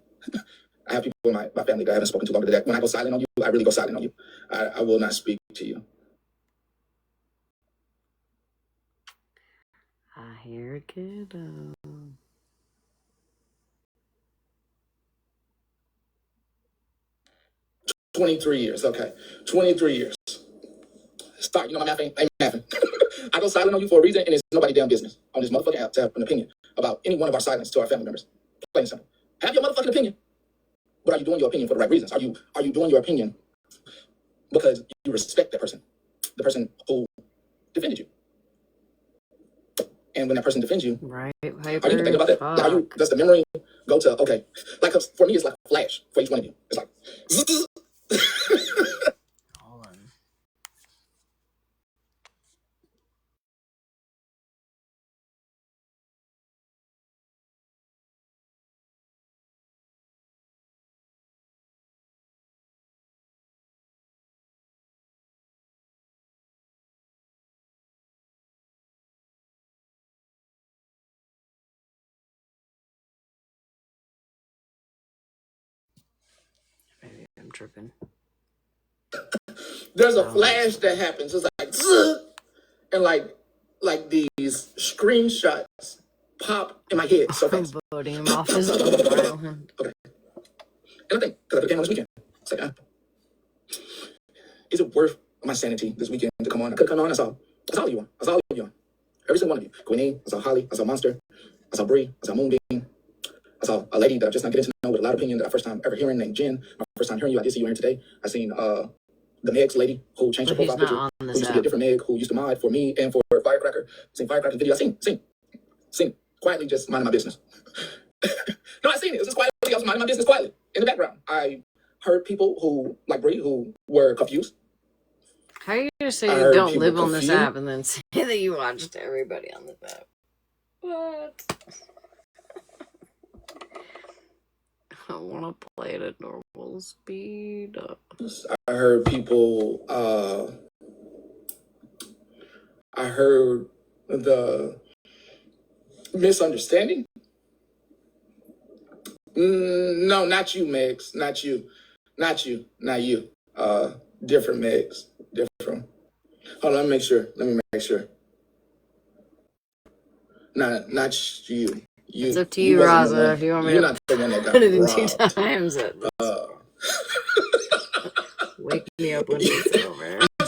I have people in my family that I haven't spoken to longer than that. When I go silent on you, I really go silent on you. I will not speak to you. I hear a kiddo. 23 years. Okay. 23 years. Start. You know my math ain't mathing. I go silent on you for a reason, and it's nobody's damn business on this motherfucking app to have an opinion about any one of our silence to our family members. Plain and simple. Have your motherfucking opinion. But are you doing your opinion for the right reasons? Are you doing your opinion because you respect that person? The person who defended you. And when that person defends you, Right, are you thinking about that? Like, does the memory go to, okay, like, cause for me, it's like a flash for each one of you. It's like, Hold on. Maybe I'm tripping. there's a flash that happens. It's like, zzz, and like these screenshots pop in my head so fast. Voting him off his island. Okay. And I think, because I came on this weekend, it's like, is it worth my sanity this weekend to come on? I could come on, I saw all of you on. I saw all of you on. Every single one of you. Queenie, I saw Holly, I saw Monster, I saw Bree, I saw Moonbeam, I saw a lady that I'm just not getting to know with a loud opinion that I first time ever hearing named Jen. My first time hearing you, I did see you here today. I seen the Meg's lady who changed her profile picture, who used to be a different Meg, who used to mod for me and for Firecracker. Seen Firecracker's video. I seen quietly just minding my business. No, I seen it. It was just quietly. I was minding my business quietly in the background. I heard people who, like Bree, who were confused. How are you gonna say you don't live on this app and then say that you watched everybody on this app? What? I want to play it at normal speed. I heard people. I heard the misunderstanding. No, not you, Megs. Not you. Not you. Different Megs. Different. Hold on, let me make sure. Not you. It's up to you, Raza. If you want me to not the one that got put it in robbed. 2 times. Wake me up when it's over. I'm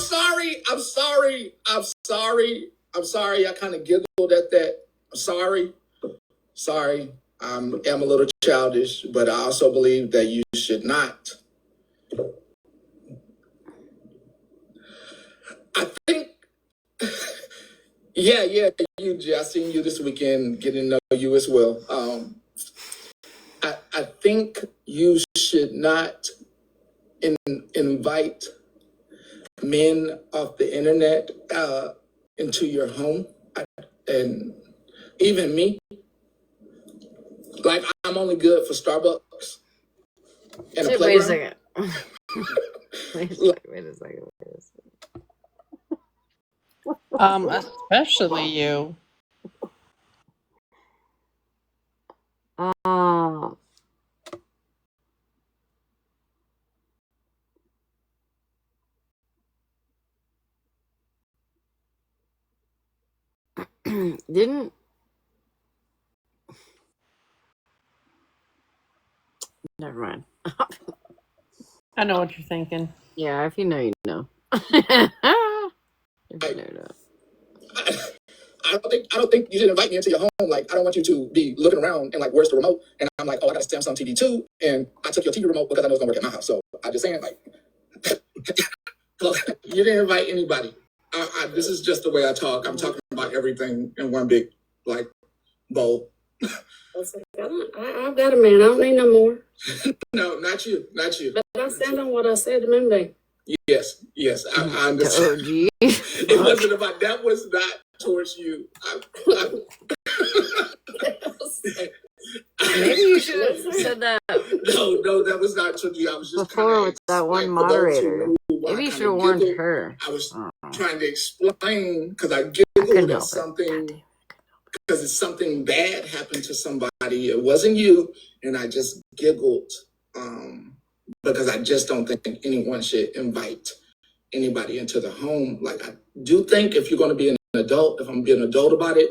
sorry. I kind of giggled at that. I'm sorry. I am a little childish, but I also believe that you should not. I think, yeah, you, Jay. I seen you this weekend, getting to know you as well. I think you should not invite men off the internet into your home, and even me. Like, I'm only good for Starbucks and a playground. Wait a second. Wait a second. Especially you. Didn't. Never mind. I know what you're thinking. Yeah, if you know, you know. If you know that. I don't think you should invite me into your home. Like, I don't want you to be looking around and like, where's the remote? And I'm like, oh, I got a Samsung TV too, and I took your TV remote because I know it's gonna work at my house. So I'm just saying, like, look, you didn't invite anybody. This is just the way I talk. I'm talking about everything in one big like bowl. I've got a man. I don't need no more. No, not you. But I stand on what I said to Moonbeam. Yes, I The understand. OG. It wasn't about that. Was not towards you. Maybe you should have said that No, that was not towards you. I was just before with that one like, for those who moderator. knew why Maybe I you kind should have of warned giggled. her. I was I don't know. trying to explain because I I couldn't giggled at help it. something because it's something bad happened to somebody. It wasn't you, and I just giggled because I just don't think anyone should invite anybody into the home. Like, I do think if you're going to be an adult, if I'm being an adult about it,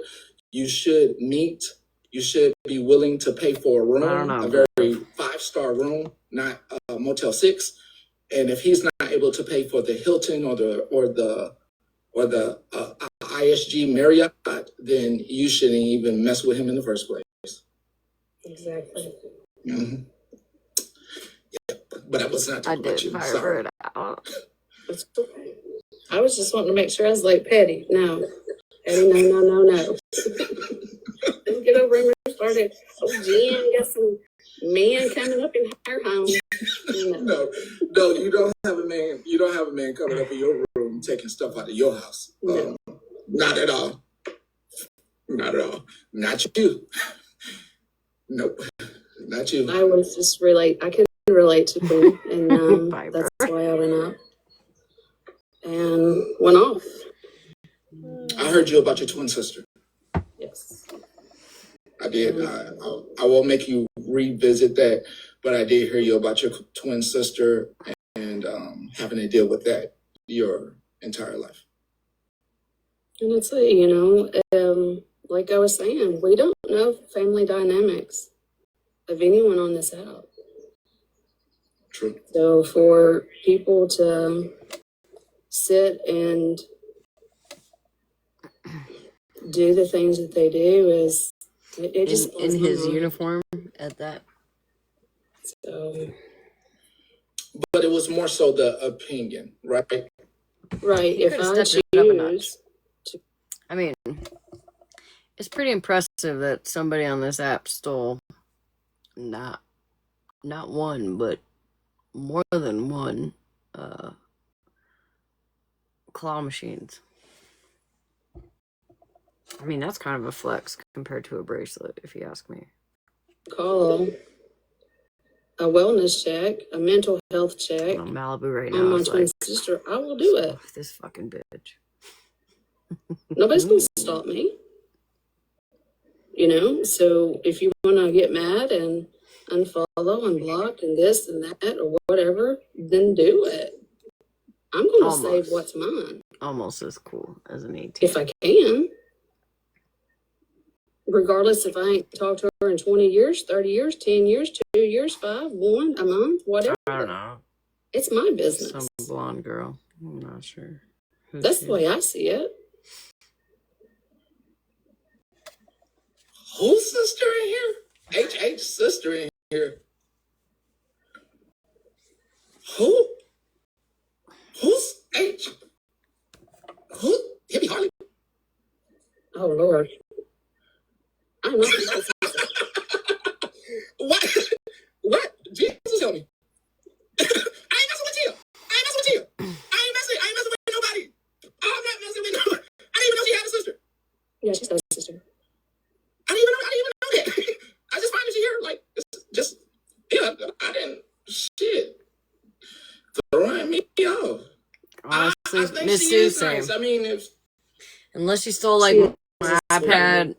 you should meet. You should be willing to pay for a I don't room, know, a bro. very 5-star room, not a Motel 6. And if he's not able to pay for the Hilton or the ISG Marriott, then you shouldn't even mess with him in the first place. Exactly. Mm-hmm. Yeah, but I was not I talking about did you. fire Sorry. it out. It's okay. I was just wanting to make sure. I was like, Petty, no. Petty, no. Don't get over and started. Oh, Jen got some man coming up in her home. No, you don't have a man. You don't have a man coming up in your room taking stuff out of your house. No. Not at all. Not at all. Not you. Nope. Not you. I was just I couldn't relate to him, and that's why I went up and went off. I heard you about your twin sister. Yes. I did. I won't make you revisit that, but I did hear you about your twin sister and having to deal with that your entire life. And it's like I was saying, we don't know family dynamics of anyone on this app. True. So for people to sit and do the things that they do is it just in his uniform at that. So, but it was more so the opinion, right? Right. He If I choose to, I mean, it's pretty impressive that somebody on this app stole not one, but more than one claw machines. I mean, that's kind of a flex compared to a bracelet, if you ask me. call a wellness check, a mental health check I'm on Malibu right now. on my twin sister, I will do it. This fucking bitch. Nobody's going to stop me. So if you want to get mad and unfollow and block and this and that or whatever, then do it. I'm going to save what's mine. Almost as cool as an 18. If I can. Regardless if I ain't talked to her in 20 years, 30 years, 10 years, 2 years, 5, 1, a month, whatever. I don't know. It's my business. Some blonde girl. I'm not sure. That's the way I see it. Whose sister in here? HH sister in here. Who? Who's H? Who? Hippie Harley? Oh, Lord. I'm not. What? Jesus, tell me. I ain't messing with you. I ain't messing with nobody. I'm not messing with nobody. I didn't even know she had a sister. Yeah, she's got a sister. I didn't even know that. I just find that she here, like, just, yeah, I didn't, shit. Throwing me off. Honestly, Miss Sue, same. Nice. I mean, unless she stole, like, my iPad,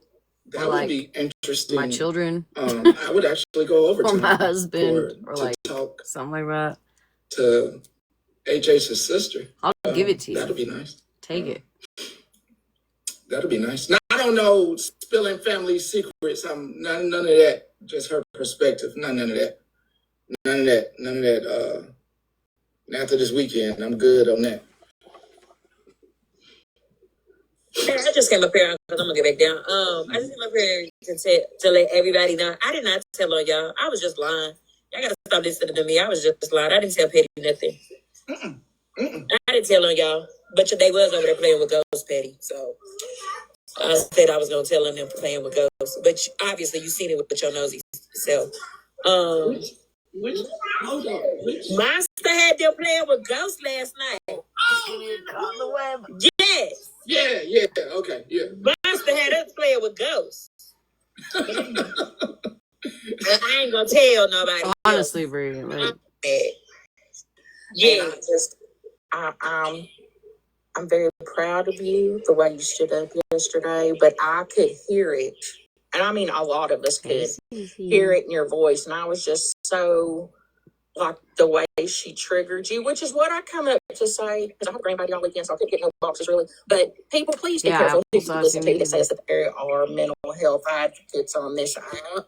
that or, would like, be interesting. my children, I would actually go over or to my husband, or, to like, talk something like that. To HH's sister. I'll give it to you. That'd be nice. Take it. That'd be nice. Now, I don't know spilling family secrets. None of that. Just her perspective. None of that. None of that. After this weekend, I'm good on that. I just came up here because I'm gonna get back down. I just came up here to let everybody know. I did not tell on y'all. I was just lying. Y'all gotta stop listening to me. I was just lying. I didn't tell Petty nothing. I didn't tell on y'all, but they was over there playing with Ghost, Petty. So I said I was gonna tell on them playing with Ghost. But obviously you seen it with your nosy self. Which, hold on. Which? Monster had them playing with ghosts last night. Yes. Yeah. Okay, yeah. Monster had us playing with ghosts. I ain't gonna tell nobody. Honestly, Bree, like, yeah. I'm very proud of you the way you stood up yesterday, but I could hear it, and I mean a lot of us could hear it in your voice, and I was just so like the way she triggered you, which is what I come up to say because I have grandbaby all weekend, so I couldn't get no boxes really. But people, please be careful who you listen to that says that there are mental health advocates on this app.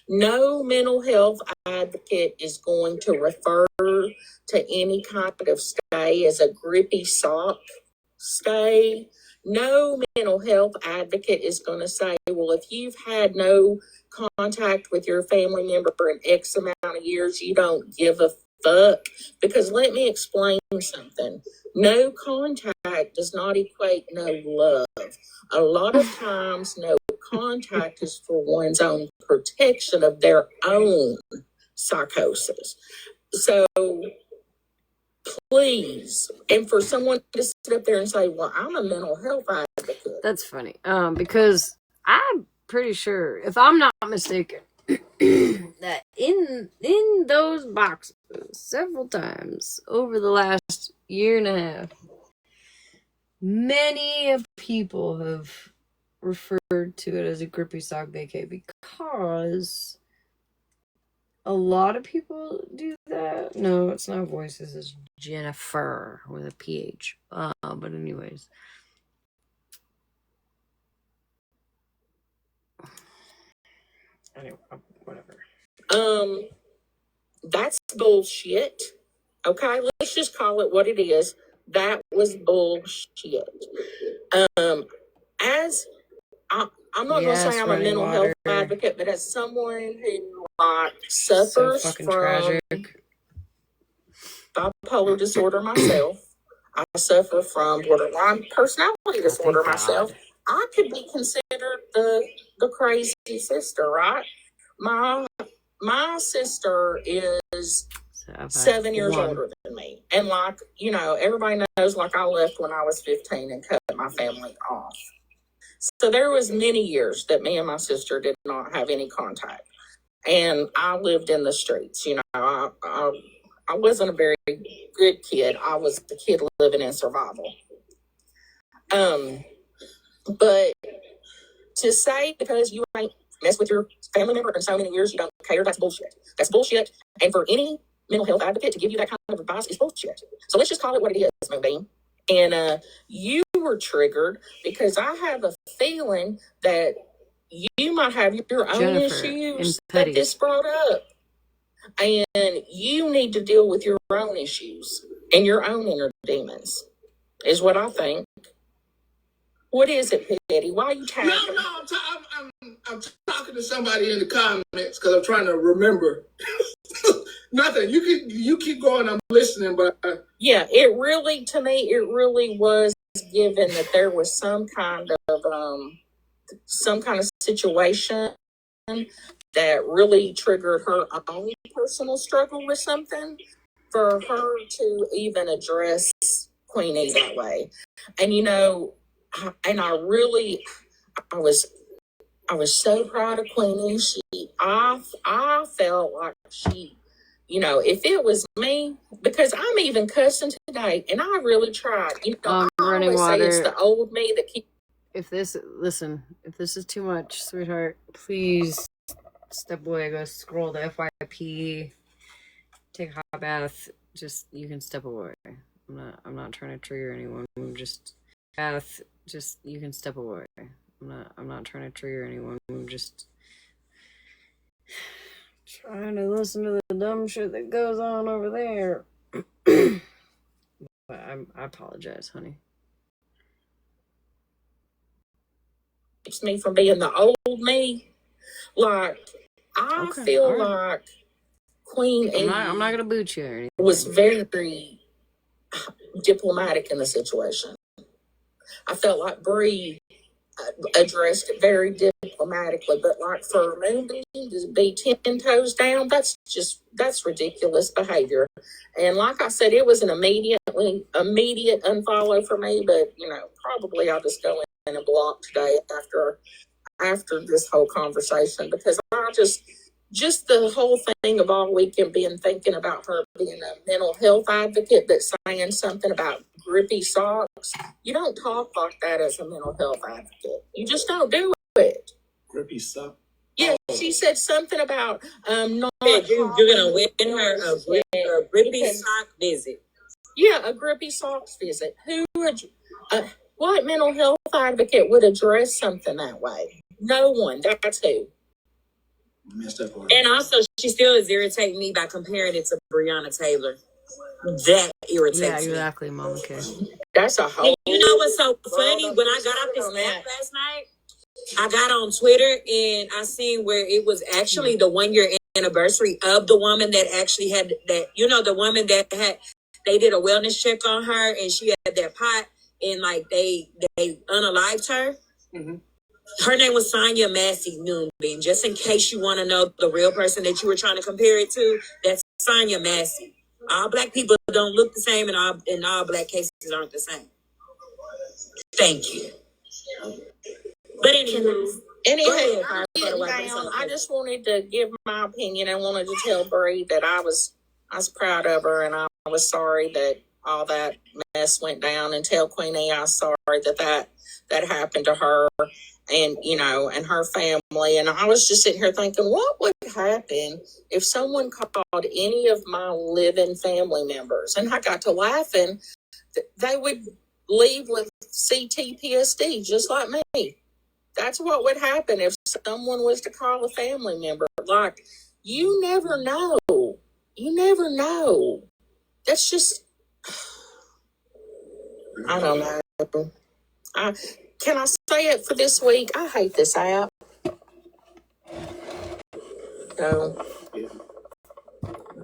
No mental health advocate is going to refer to any kind of stay as a grippy sock stay. No mental health advocate is going to say, well, if you've had no contact with your family member for an X amount of years, you don't give a fuck. Because let me explain something. No contact does not equate no love. A lot of times, no contact is for one's own protection of their own psychosis. So please, and for someone to sit up there and say, well, I'm a mental health advocate. that's funny. Because I'm pretty sure, if I'm not mistaken, that in those boxes several times over the last year and a half, many people have referred to it as a grippy sock vacay because a lot of people do that. No, it's not voices, it's Jennifer with a PH. But anyways. Anyway, whatever. That's bullshit. Okay, let's just call it what it is. That was bullshit. As I'm not gonna say I'm a mental health advocate, but as someone who suffers fucking from tragic. bipolar disorder myself, I suffer from borderline personality disorder myself. I could be considered the crazy sister, right? My sister is 7 years older than me. And like, you know, everybody knows like I left when I was 15 and cut my family off. So there was many years that me and my sister did not have any contact. And I lived in the streets. You know, I wasn't a very good kid. I was the kid living in survival. But to say because you ain't messed with your family member in so many years you don't care, that's bullshit. That's bullshit. And for any mental health advocate to give you that kind of advice is bullshit. So let's just call it what it is, Moonbeam. And you were triggered because I have a feeling that you might have your own issues that this brought up. And you need to deal with your own issues and your own inner demons, is what I think. What is it, Petty? Why are you tapping? No, I'm talking to somebody in the comments because I'm trying to remember. Nothing. You keep going. I'm listening, but yeah, it really, to me, it really was given that there was some kind of situation that really triggered her own personal struggle with something for her to even address Queenie that way. And you know, and I was so proud of Queenie. I felt like she, you know, if it was me, because I'm even cussing today, and I really tried. You know, I always say it's the old me that keeps. If this is too much, sweetheart, please step away. Go scroll to FYP. Take a hot bath. Just, you can step away. I'm not trying to trigger anyone. You can step away. I'm not trying to trigger anyone. I'm just trying to listen to the dumb shit that goes on over there. But I apologize, honey. Keeps me from being the old me. Like, I feel like Queen I'm not gonna boot you or anything. Was very diplomatic in the situation. I felt like Bree addressed it very diplomatically. But like for Moonbeam to be 10 toes down, that's ridiculous behavior. And like I said, it was an immediate unfollow for me. But probably I'll just go in and block today after this whole conversation, because I just the whole thing of all weekend being thinking about her being a mental health advocate that's saying something about grippy socks. You don't talk like that as a mental health advocate. You just don't do it. Grippy sock. Yeah, she said something about not. You're gonna win her a grippy sock visit. Yeah, a grippy socks visit. What mental health advocate would address something that way? No one. That's who. And also, she still is irritating me by comparing it to Breonna Taylor. That irritates me. exactly, Mama K. That's a whole. You know what's so funny? When I got off this app last night, I got on Twitter and I seen where it was actually the 1 year anniversary of the woman that actually had that. The woman that they did a wellness check on her and she had that pot and like they unalived her. Mm-hmm. Her name was Sonia Massey Moonbeam. Just in case you want to know the real person that you were trying to compare it to, that's Sonia Massey. All black people don't look the same, and all black cases aren't the same. Thank you. But anyway, I just wanted to give my opinion. I wanted to tell Bree that I was proud of her, and I was sorry that all that mess went down, and tell Queenie I was sorry that happened to her. And, and her family. And I was just sitting here thinking, what would happen if someone called any of my living family members? And I got to laughing. They would leave with CTPSD, just like me. That's what would happen if someone was to call a family member. Like, you never know. You never know. That's just, I don't know. Can I say it for this week? I hate this app. So,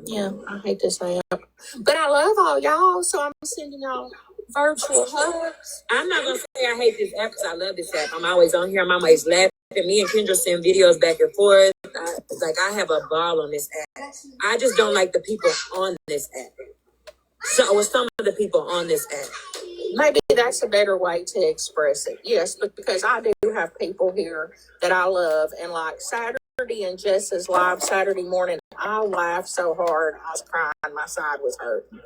yeah, I hate this app. But I love all y'all, so I'm sending y'all virtual hugs. I'm not going to say I hate this app because I love this app. I'm always on here. I'm always laughing. Me and Kendra send videos back and forth. I have a ball on this app. I just don't like the people on this app. So, with some of the people on this app. Maybe that's a better way to express it. Yes, but because I do have people here that I love, and like Saturday and Jess's live Saturday morning, I laughed so hard I was crying. My side was hurting.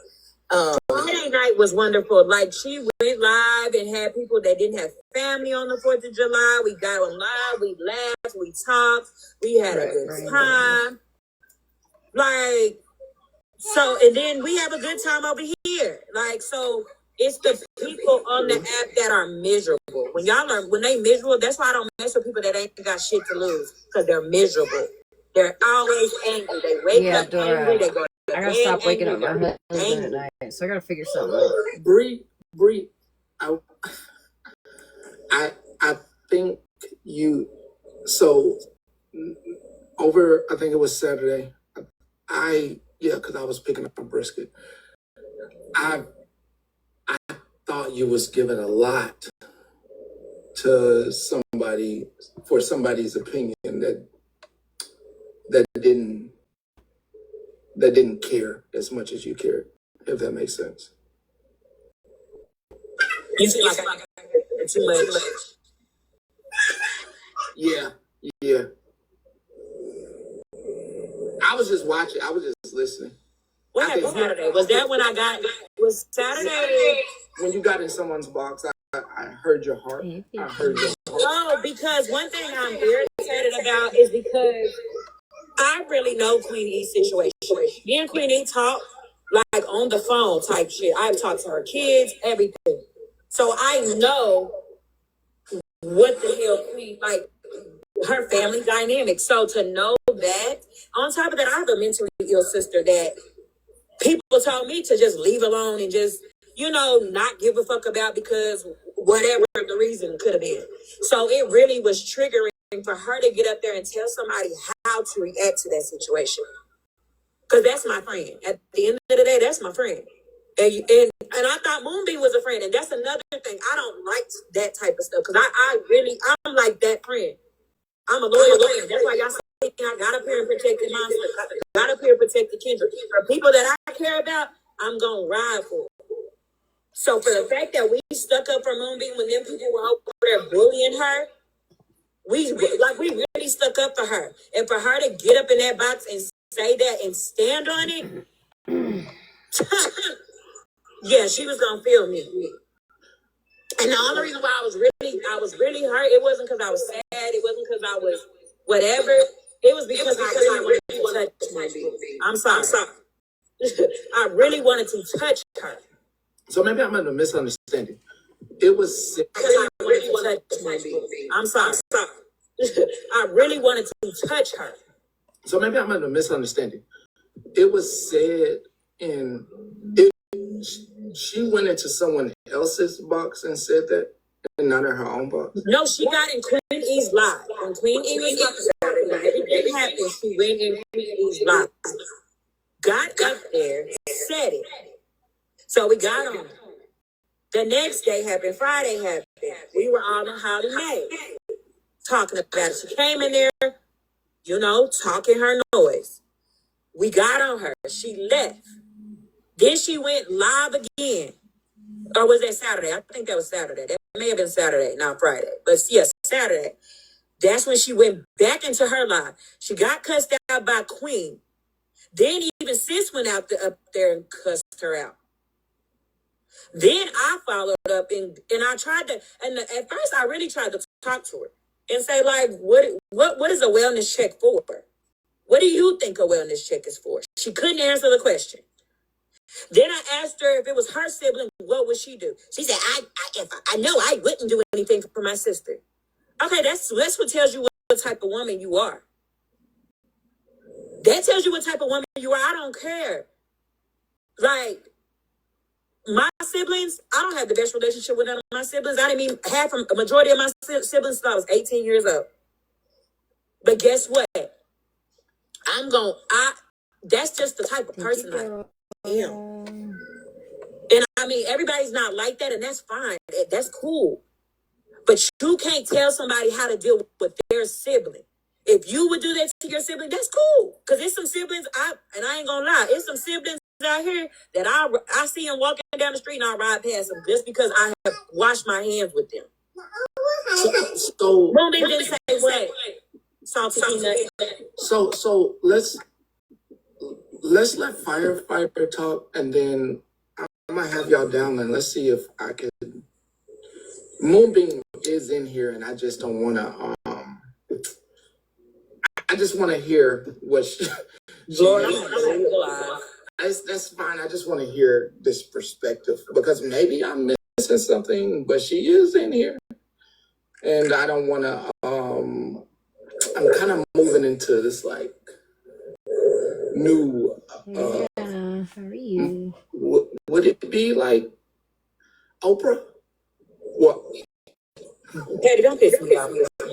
Friday night was wonderful. Like, she went live and had people that didn't have family on the 4th of July. We got on live. We laughed. We talked. We had a good time. Like, so, and then we have a good time over here. Like, so it's the people on the app that are miserable. When they miserable, that's why I don't mess with people that ain't got shit to lose, because they're miserable. They're always angry. They wake up angry. They go to I gotta stop waking up my husband at night, so I gotta figure something out. Bree, I think over, I think it was Saturday, because I was picking up a brisket. I thought you was giving a lot to somebody for somebody's opinion that didn't care as much as you cared, if that makes sense. You feel like I too much. Yeah. I was just watching. I was just listening. What happened Saturday? Was that when I got? Was Saturday when you got in someone's box? I heard your heart. I heard your heart. No, because one thing I'm irritated about is because I really know Queen E's situation. Me and Queen E talk like on the phone type shit. I've talked to her kids, everything. So I know what the hell Queen, like her family dynamic. So to know that, on top of that, I have a mentally ill sister that people told me to just leave alone and just, not give a fuck about, because whatever the reason could have been. So it really was triggering for her to get up there and tell somebody how to react to that situation. Because that's my friend. At the end of the day, that's my friend. And I thought Moonbeam was a friend, and that's another thing. I don't like that type of stuff because I'm like that friend. I'm a loyal friend. That's why y'all say I got up here and protected my sister. I got up here and protected Kendra. For people that I care about, I'm gonna ride for. So for the fact that we stuck up for Moonbeam when them people were over there bullying her, we really stuck up for her. And for her to get up in that box and say that and stand on it, yeah, she was gonna feel me. And the only reason why I was really hurt, it wasn't because I was sad, it wasn't because I was whatever. It was because I really wanted to touch my baby. I'm sorry. I really wanted to touch her. So maybe I'm in a misunderstanding. It was said, Because I really wanted to touch my baby. I'm sorry. I really wanted to touch her. so maybe I'm in a misunderstanding. It was said she went into someone else's box and said that, and not in her own box. No, she got in Queen E's live. When Queen E was talking about it, when everything happened, she went in Queen E's live. Got up there, said it. So we got on. The next day happened, Friday happened. We were all in Holly May talking about it. She came in there, talking her noise. We got on her. She left. Then she went live again. Or was that Saturday? I think that was Saturday. That may have been Saturday, not Friday. But yes, Saturday. That's when she went back into her live. She got cussed out by Queen. Then even Sis went up there and cussed her out. Then I followed up and I tried to, and at first I really tried to talk to her and say, like, what is a wellness check for? What do you think a wellness check is for? She couldn't answer the question. Then I asked her if it was her sibling, what would she do? She said, if I know I wouldn't do anything for my sister. Okay, that's what tells you what type of woman you are. That tells you what type of woman you are. I don't care. Like, my siblings, I don't have the best relationship with none of my siblings. I didn't even have a majority of my siblings until I was 18 years old. But guess what? That's just the type of person I am. And I mean, everybody's not like that, and that's fine. That's cool. But you can't tell somebody how to deal with their sibling. If you would do that to your sibling, that's cool. Because there's some siblings, and I ain't gonna lie, it's some siblings out here that I see them walking down the street and I ride past them just because I have washed my hands with them. So Mom didn't say what? Salty peanut. So let's let Firefighter talk, and then I'm gonna have y'all down and let's see if I can. Moonbeam is in here, and I just don't want to. I just want to hear what she. Lord, that's fine. I just want to hear this perspective because maybe I'm missing something, but she is in here, and I don't want to. I'm kind of moving into this like new. Yeah, how are you? Would it be like Oprah? What? Patty, don't piss me off. I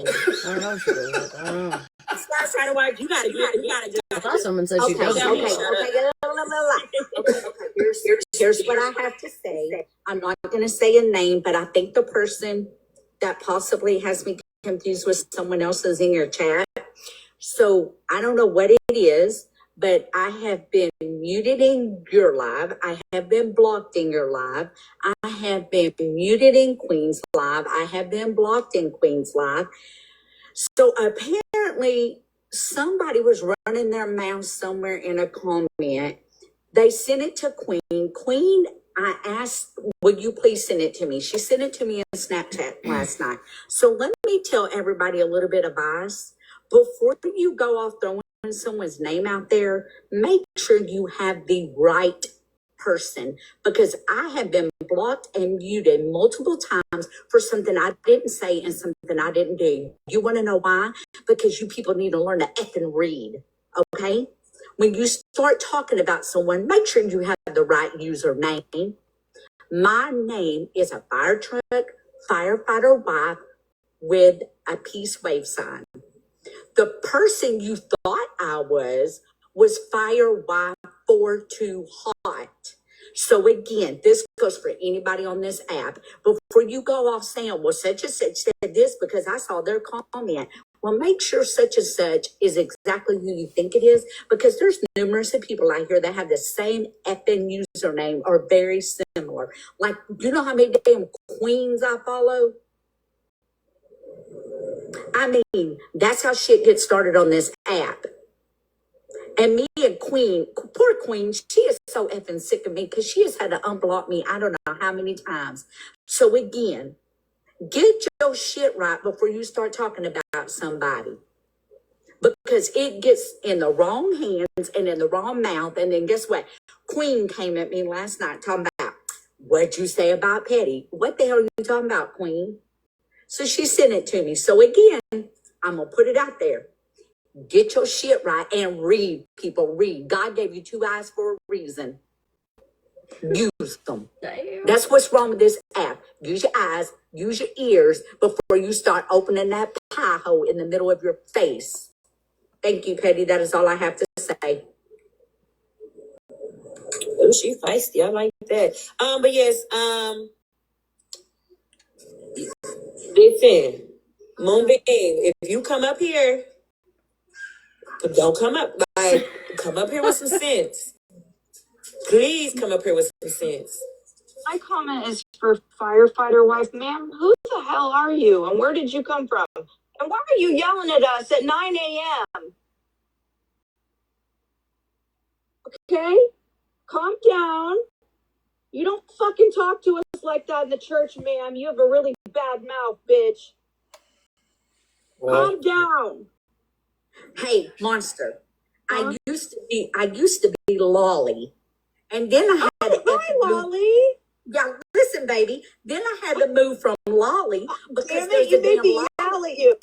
don't know if she does. I don't know. Start trying to work. You gotta do. I thought someone said she Okay, does. Here's what I have to say. I'm not going to say a name, but I think the person that possibly has me confused with someone else is in your chat. So I don't know what it is, but I have been muted in your live. I have been blocked in your live. I have been muted in Queen's live. I have been blocked in Queen's live. So apparently somebody was running their mouth somewhere in a comment. They sent it to Queen. Queen, I asked, would you please send it to me? She sent it to me in Snapchat last night. So let me tell everybody a little bit of advice. Before you go off throwing someone's name out there, make sure you have the right person, because I have been blocked and muted multiple times for something I didn't say and something I didn't do. You want to know why? Because you people need to learn to effing read, okay? When you start talking about someone, make sure you have the right username. My name is a fire truck firefighter wife with a peace wave sign. The person you thought I was Fire Wife 4 Too Hot. So again, this goes for anybody on this app. Before you go off saying, well, such and such said this because I saw their comment. Well, make sure such and such is exactly who you think it is, because there's numerous of people out here that have the same effing username or very similar. Like, you know how many damn queens I follow? I mean, that's how shit gets started on this app. And me and Queen, poor Queen, she is so effing sick of me because she has had to unblock me I don't know how many times. So again, get your shit right before you start talking about somebody. Because it gets in the wrong hands and in the wrong mouth. And then guess what? Queen came at me last night talking about, what'd you say about Petty? What the hell are you talking about, Queen? So she sent it to me. So again, I'm going to put it out there. Get your shit right and read, people. Read. God gave you 2 eyes for a reason. Use them. Damn. That's what's wrong with this app. Use your eyes, use your ears before you start opening that pie hole in the middle of your face. Thank you, Petty. That is all I have to say. Oh, she feisty. I like that. But yes, listen, Moonbeam, if you come up here, don't come up, like, come up here with some sense. Please come up here with some sense. My comment is for firefighter wife. Ma'am, who the hell are you and where did you come from? And why are you yelling at us at 9 a.m.? Okay? Calm down. You don't fucking talk to us like that in the church, ma'am. You have a really bad mouth, bitch. Calm down. Hey, Monster. I used to be Lolly. And then I had to Hi, Lolly. Yeah, listen, baby. Then I had to move from Lolly because Damn there's it, you a made damn me Lolly. yell at you.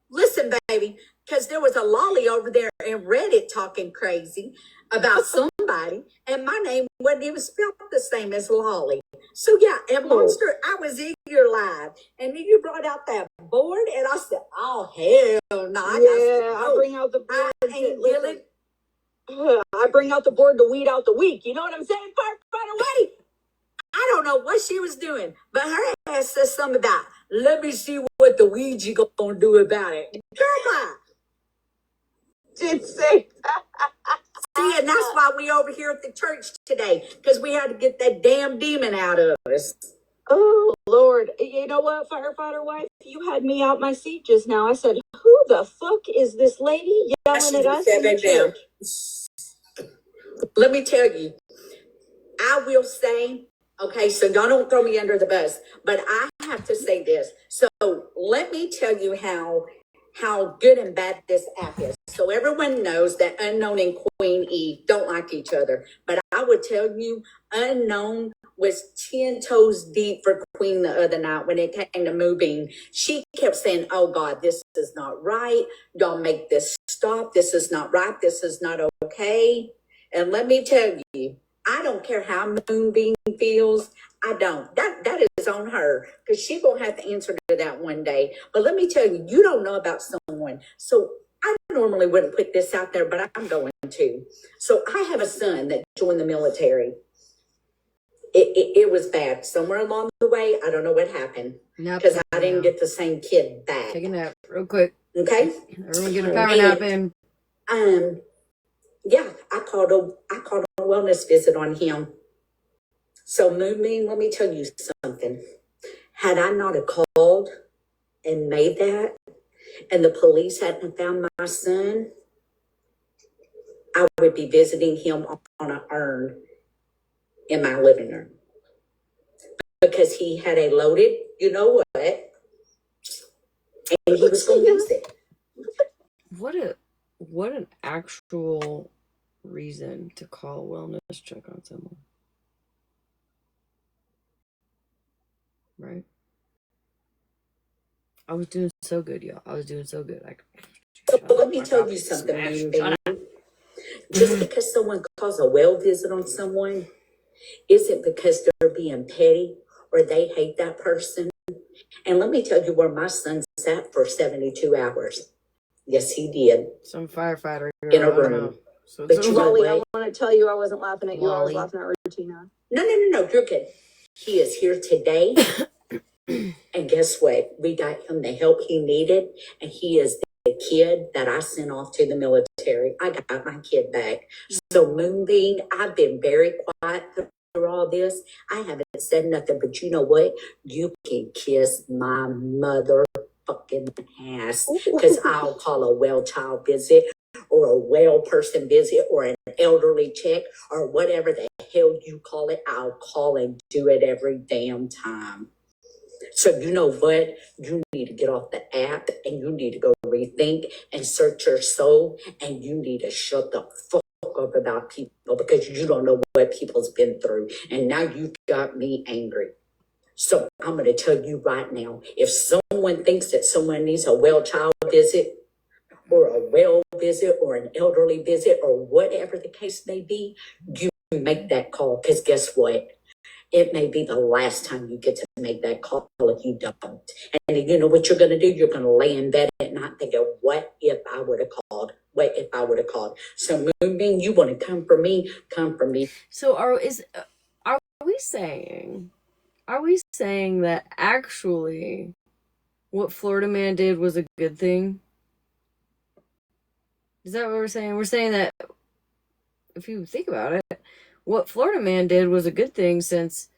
Listen, baby, because there was a Lolly over there in Reddit talking crazy about somebody, and my name wasn't even spelled the same as Lolly. So yeah, and Monster, I was in your live, and then you brought out that board, and I said, "Oh hell no!" I bring out the board. I ain't willing. I bring out the board to weed out the weak. You know what I'm saying? Firefighter Wait, I don't know what she was doing, but her ass says something about, let me see what the Ouija gonna do about it. Girl, did say that. see, and that's why we over here at the church today, because we had to get that damn demon out of us. Oh, Lord. You know what, firefighter wife? You had me out my seat just now. I said, who the fuck is this lady yelling at us in the church? Let me tell you, I will say, okay, so y'all don't throw me under the bus, but I have to say this. So let me tell you how good and bad this app is. So everyone knows that Unknown and Queen E don't like each other. But I would tell you, Unknown was 10 toes deep for Queen the other night when it came to moving. She kept saying, oh God, this is not right. Y'all make this stop. This is not right. This is not okay. And let me tell you, I don't care how Moonbeam feels. I don't. That is on her, because she gonna have to answer to that one day. But let me tell you, you don't know about someone. So I normally wouldn't put this out there, but I'm going to. So I have a son that joined the military. It was bad. Somewhere along the way, I don't know what happened, because I didn't get the same kid back. Take a nap real quick. Okay? Everyone get a power nap in. Yeah, I called a wellness visit on him. So Moonbeam, let me tell you something. Had I not have called and made that, and the police hadn't found my son, I would be visiting him on an urn in my living room. Because he had a loaded, you know what, and he was going to use it. What an actual reason to call a wellness check on someone. Right? I was doing so good, y'all. I was doing so good. So let me tell you something, Moonbeam. Just because someone calls a well visit on someone isn't because they're being petty or they hate that person. And let me tell you where my son sat for 72 hours. Yes, he did. Some firefighter in a room. So it's But you over. know Lolly, I what? want to tell you I wasn't laughing at you. I was Lolly. laughing at Regina. No, you're good. He is here today. And guess what? We got him the help he needed. And he is the kid that I sent off to the military. I got my kid back. So Moonbeam, I've been very quiet through all this. I haven't said nothing, but you know what? You can kiss my motherfucking ass. Because I'll call a well child visit or a well person visit or an elderly check or whatever the hell you call it. I'll call and do it every damn time. So you know what? You need to get off the app and you need to go rethink and search your soul and you need to shut the fuck up about people because you don't know what people's been through. And now you got me angry. So I'm going to tell you right now, if someone thinks that someone needs a well child visit or a well visit or an elderly visit or whatever the case may be, you make that call because guess what? It may be the last time you get to make that call if you don't. And you know what you're going to do? You're going to lay in bed at night thinking, what if I would have called? What if I would have called? So Moonbeam, you want to come for me? Come for me. So are we saying that actually what Florida Man did was a good thing? Is that what we're saying? We're saying that if you think about it, what Florida Man did was a good thing since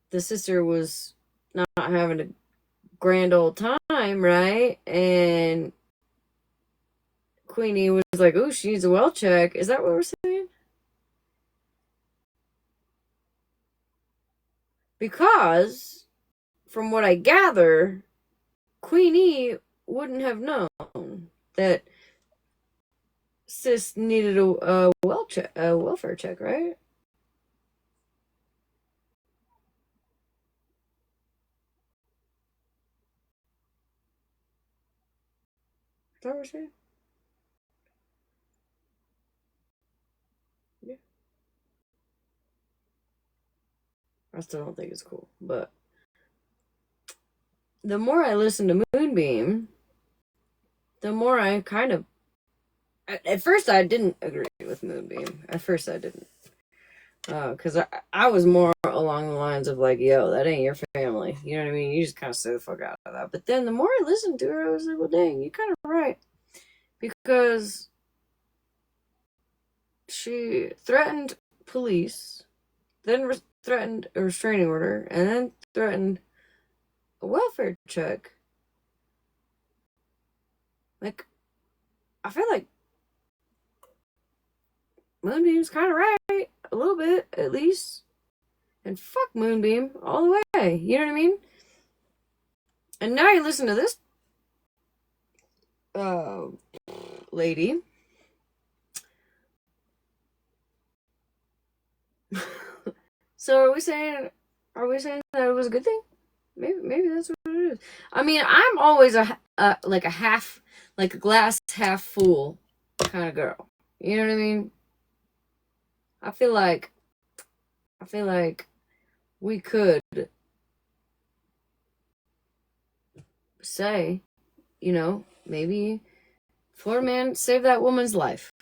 the sister was not having a grand old time, right? And Queenie was like, oh, she needs a well check. Is that what we're saying? Because, from what I gather, Queenie wouldn't have known that sis needed a welfare check, right? Is that what we're saying? Yeah. I still don't think it's cool, but the more I listen to Moonbeam, the more I kind of... At first, I didn't agree with Moonbeam. At first, I didn't. Because I was more along the lines of like, yo, that ain't your family. You know what I mean? You just kind of stay the fuck out of that. But then the more I listened to her, I was like, well, dang, you're kind of right. Because she threatened police, then threatened a restraining order, and then threatened a welfare check. Like, I feel like Moonbeam's kind of right. A little bit, at least. And fuck Moonbeam all the way. You know what I mean? And now you listen to this lady. So are we saying that it was a good thing? Maybe that's what it is. I mean, I'm always a glass half full kind of girl. You know what I mean? I feel like we could say, you know, maybe Florida Man saved that woman's life.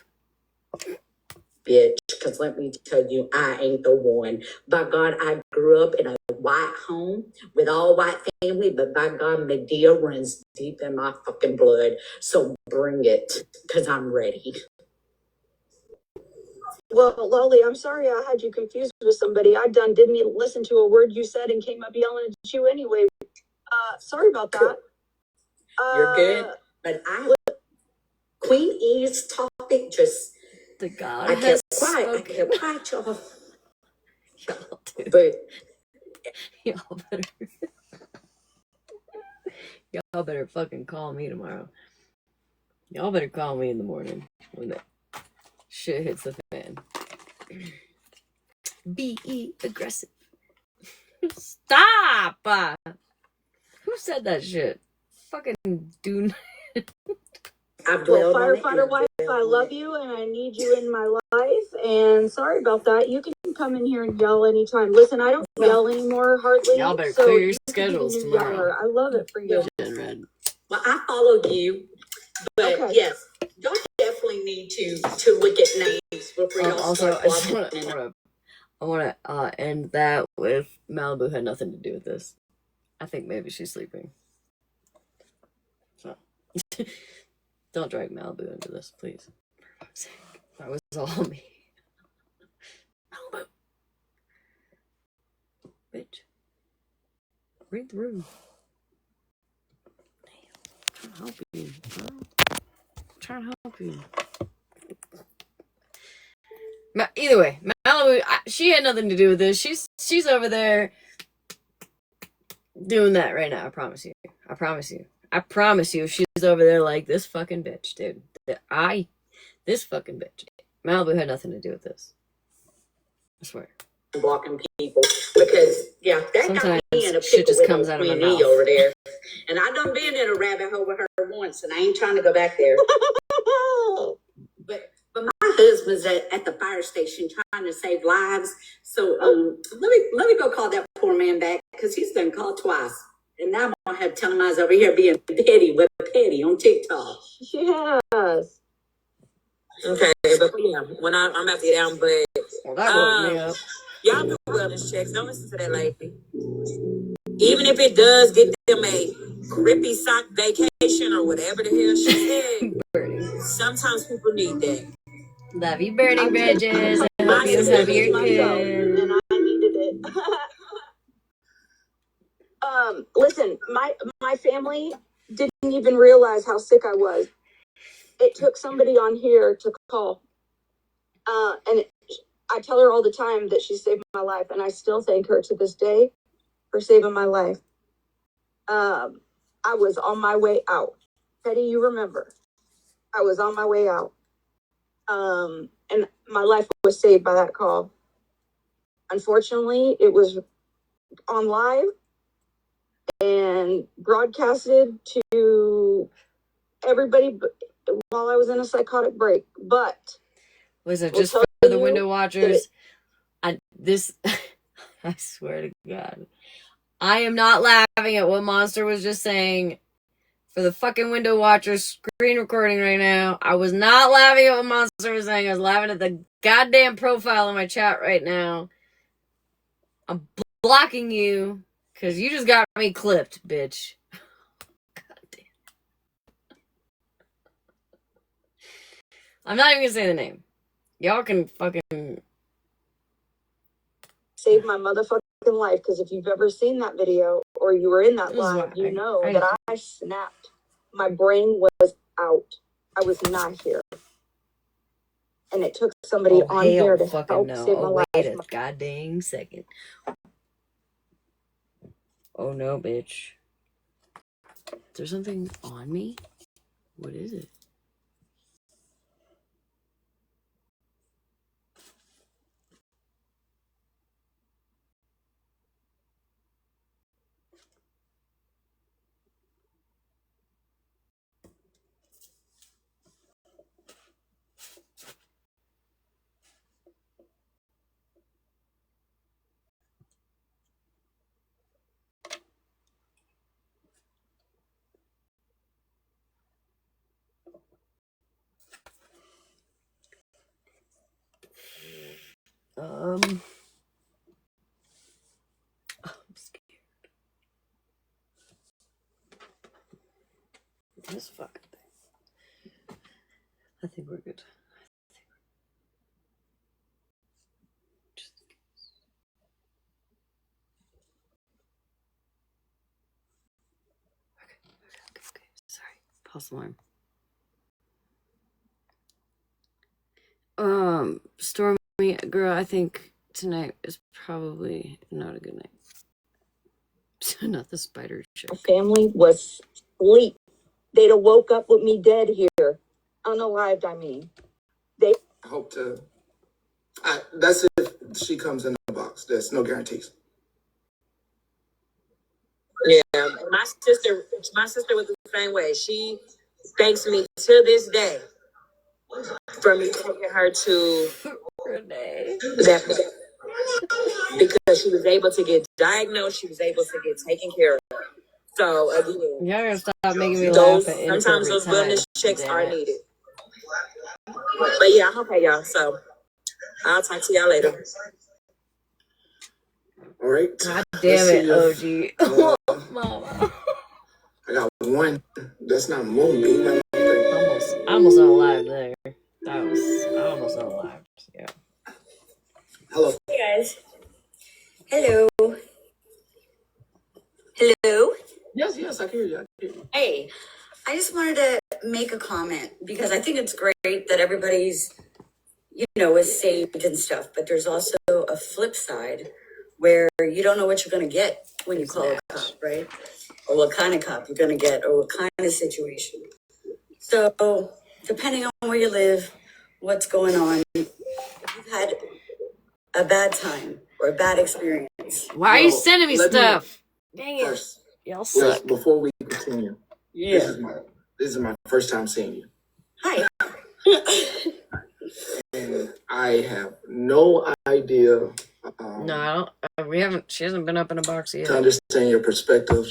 Bitch, because let me tell you, I ain't the one. By God, I grew up in a white home with all white family, but by God, Medea runs deep in my fucking blood. So bring it, because I'm ready. Well, Lolly, I'm sorry I had you confused with somebody. I didn't even listen to a word you said and came up yelling at you anyway. Sorry about that. You're good, but Queen E's topic just... The God I kept quiet, y'all. But y'all better fucking call me tomorrow. Y'all better call me in the morning when that shit hits the fan. Be aggressive. Stop! Who said that shit? Fucking dude. Well, firefighter wife, I love you and I need you in my life. And sorry about that. You can come in here and yell anytime. Listen, I don't yell anymore hardly. Y'all better so clear your schedules tomorrow. Yeller. I love it for you. well, I follow you, but okay. Yes, y'all definitely definitely need to look at names before y'all Also, start I just walking. I want to end that with Malibu had nothing to do with this. I think maybe she's sleeping. So, don't drag Malibu into this, please. For fuck's sake. That was all me. Malibu. Bitch. Read the room. Damn. I'm trying to help you. I'm trying to help you. Either way, Malibu, she had nothing to do with this. She's over there doing that right now. I promise you. I promise you. I promise you. She's over there like this fucking bitch, dude. This fucking bitch. Malibu had nothing to do with this. I swear. Blocking people because that Sometimes got me in a shit pickle just with comes out of my Queen E mouth. over there, and I done been in a rabbit hole with her once, and I ain't trying to go back there. But my husband's at the fire station trying to save lives. So let me go call that poor man back because he's been called twice, and now I'm gonna have to tell him I was over here being petty with Petty on TikTok. Yes. Okay, but yeah, when I'm at the down, but Well, that woke me up. y'all do wellness checks. Don't listen to that lady. Even if it does get them a grippy sock vacation or whatever the hell she said, sometimes people need that. Love you, burning bridges. I hope you have your kids. And I needed it. Listen, my family didn't even realize how sick I was. It took somebody on here to call. And I tell her all the time that she saved my life, and I still thank her to this day for saving my life. I was on my way out. Petty, you remember. I was on my way out. And my life was saved by that call. Unfortunately, it was on live and broadcasted to everybody while I was in a psychotic break. But Was it just for the window watchers? I swear to God. I am not laughing at what Monster was just saying. For the fucking window watchers screen recording right now. I was not laughing at what Monster was saying. I was laughing at the goddamn profile in my chat right now. I'm blocking you because you just got me clipped, bitch. God damn. I'm not even gonna say the name. Y'all can fucking save my motherfucking life, because if you've ever seen that video or you were in that live, you know that I snapped. My brain was out. I was not here. And it took somebody on here to help save my life. Wait a goddamn second. Oh no, bitch. Is there something on me? What is it? I'm scared. This fucking thing. I think we're good. Okay. Sorry. Pause alarm. Stormy, girl, I think tonight is probably not a good night. Not the spider chick. My family was asleep. They'd have woke up with me dead here. Unalived, I mean. I hope to. That's if she comes in the box. There's no guarantees. Yeah, my sister was the same way. She thanks me to this day for me taking her to that because she was able to get diagnosed. She was able to get taken care of. So again, y'all gotta stop making me laugh. Sometimes those wellness checks are needed. But yeah, okay, y'all. So I'll talk to y'all later. All right. God Let's damn see it, if, OG. Mama. I got one. That's not moving. I almost unalived there. I almost unalived. Yeah. Hello. Hey guys. Hello. Hello. Yes, I can hear you. I can hear you. Hey, I just wanted to make a comment because I think it's great that everybody's, is saved and stuff, but there's also a flip side where you don't know what you're going to get when you call a cop, right? Or what kind of cop you're going to get or what kind of situation. So, depending on where you live, what's going on, if you've had a bad time or a bad experience. Why are you sending me stuff? Dang it. First, Y'all suck. before we continue, this is my first time seeing you. Hi. And I have no idea No, I don't. We haven't. She hasn't been up in a box yet. to understand your perspective,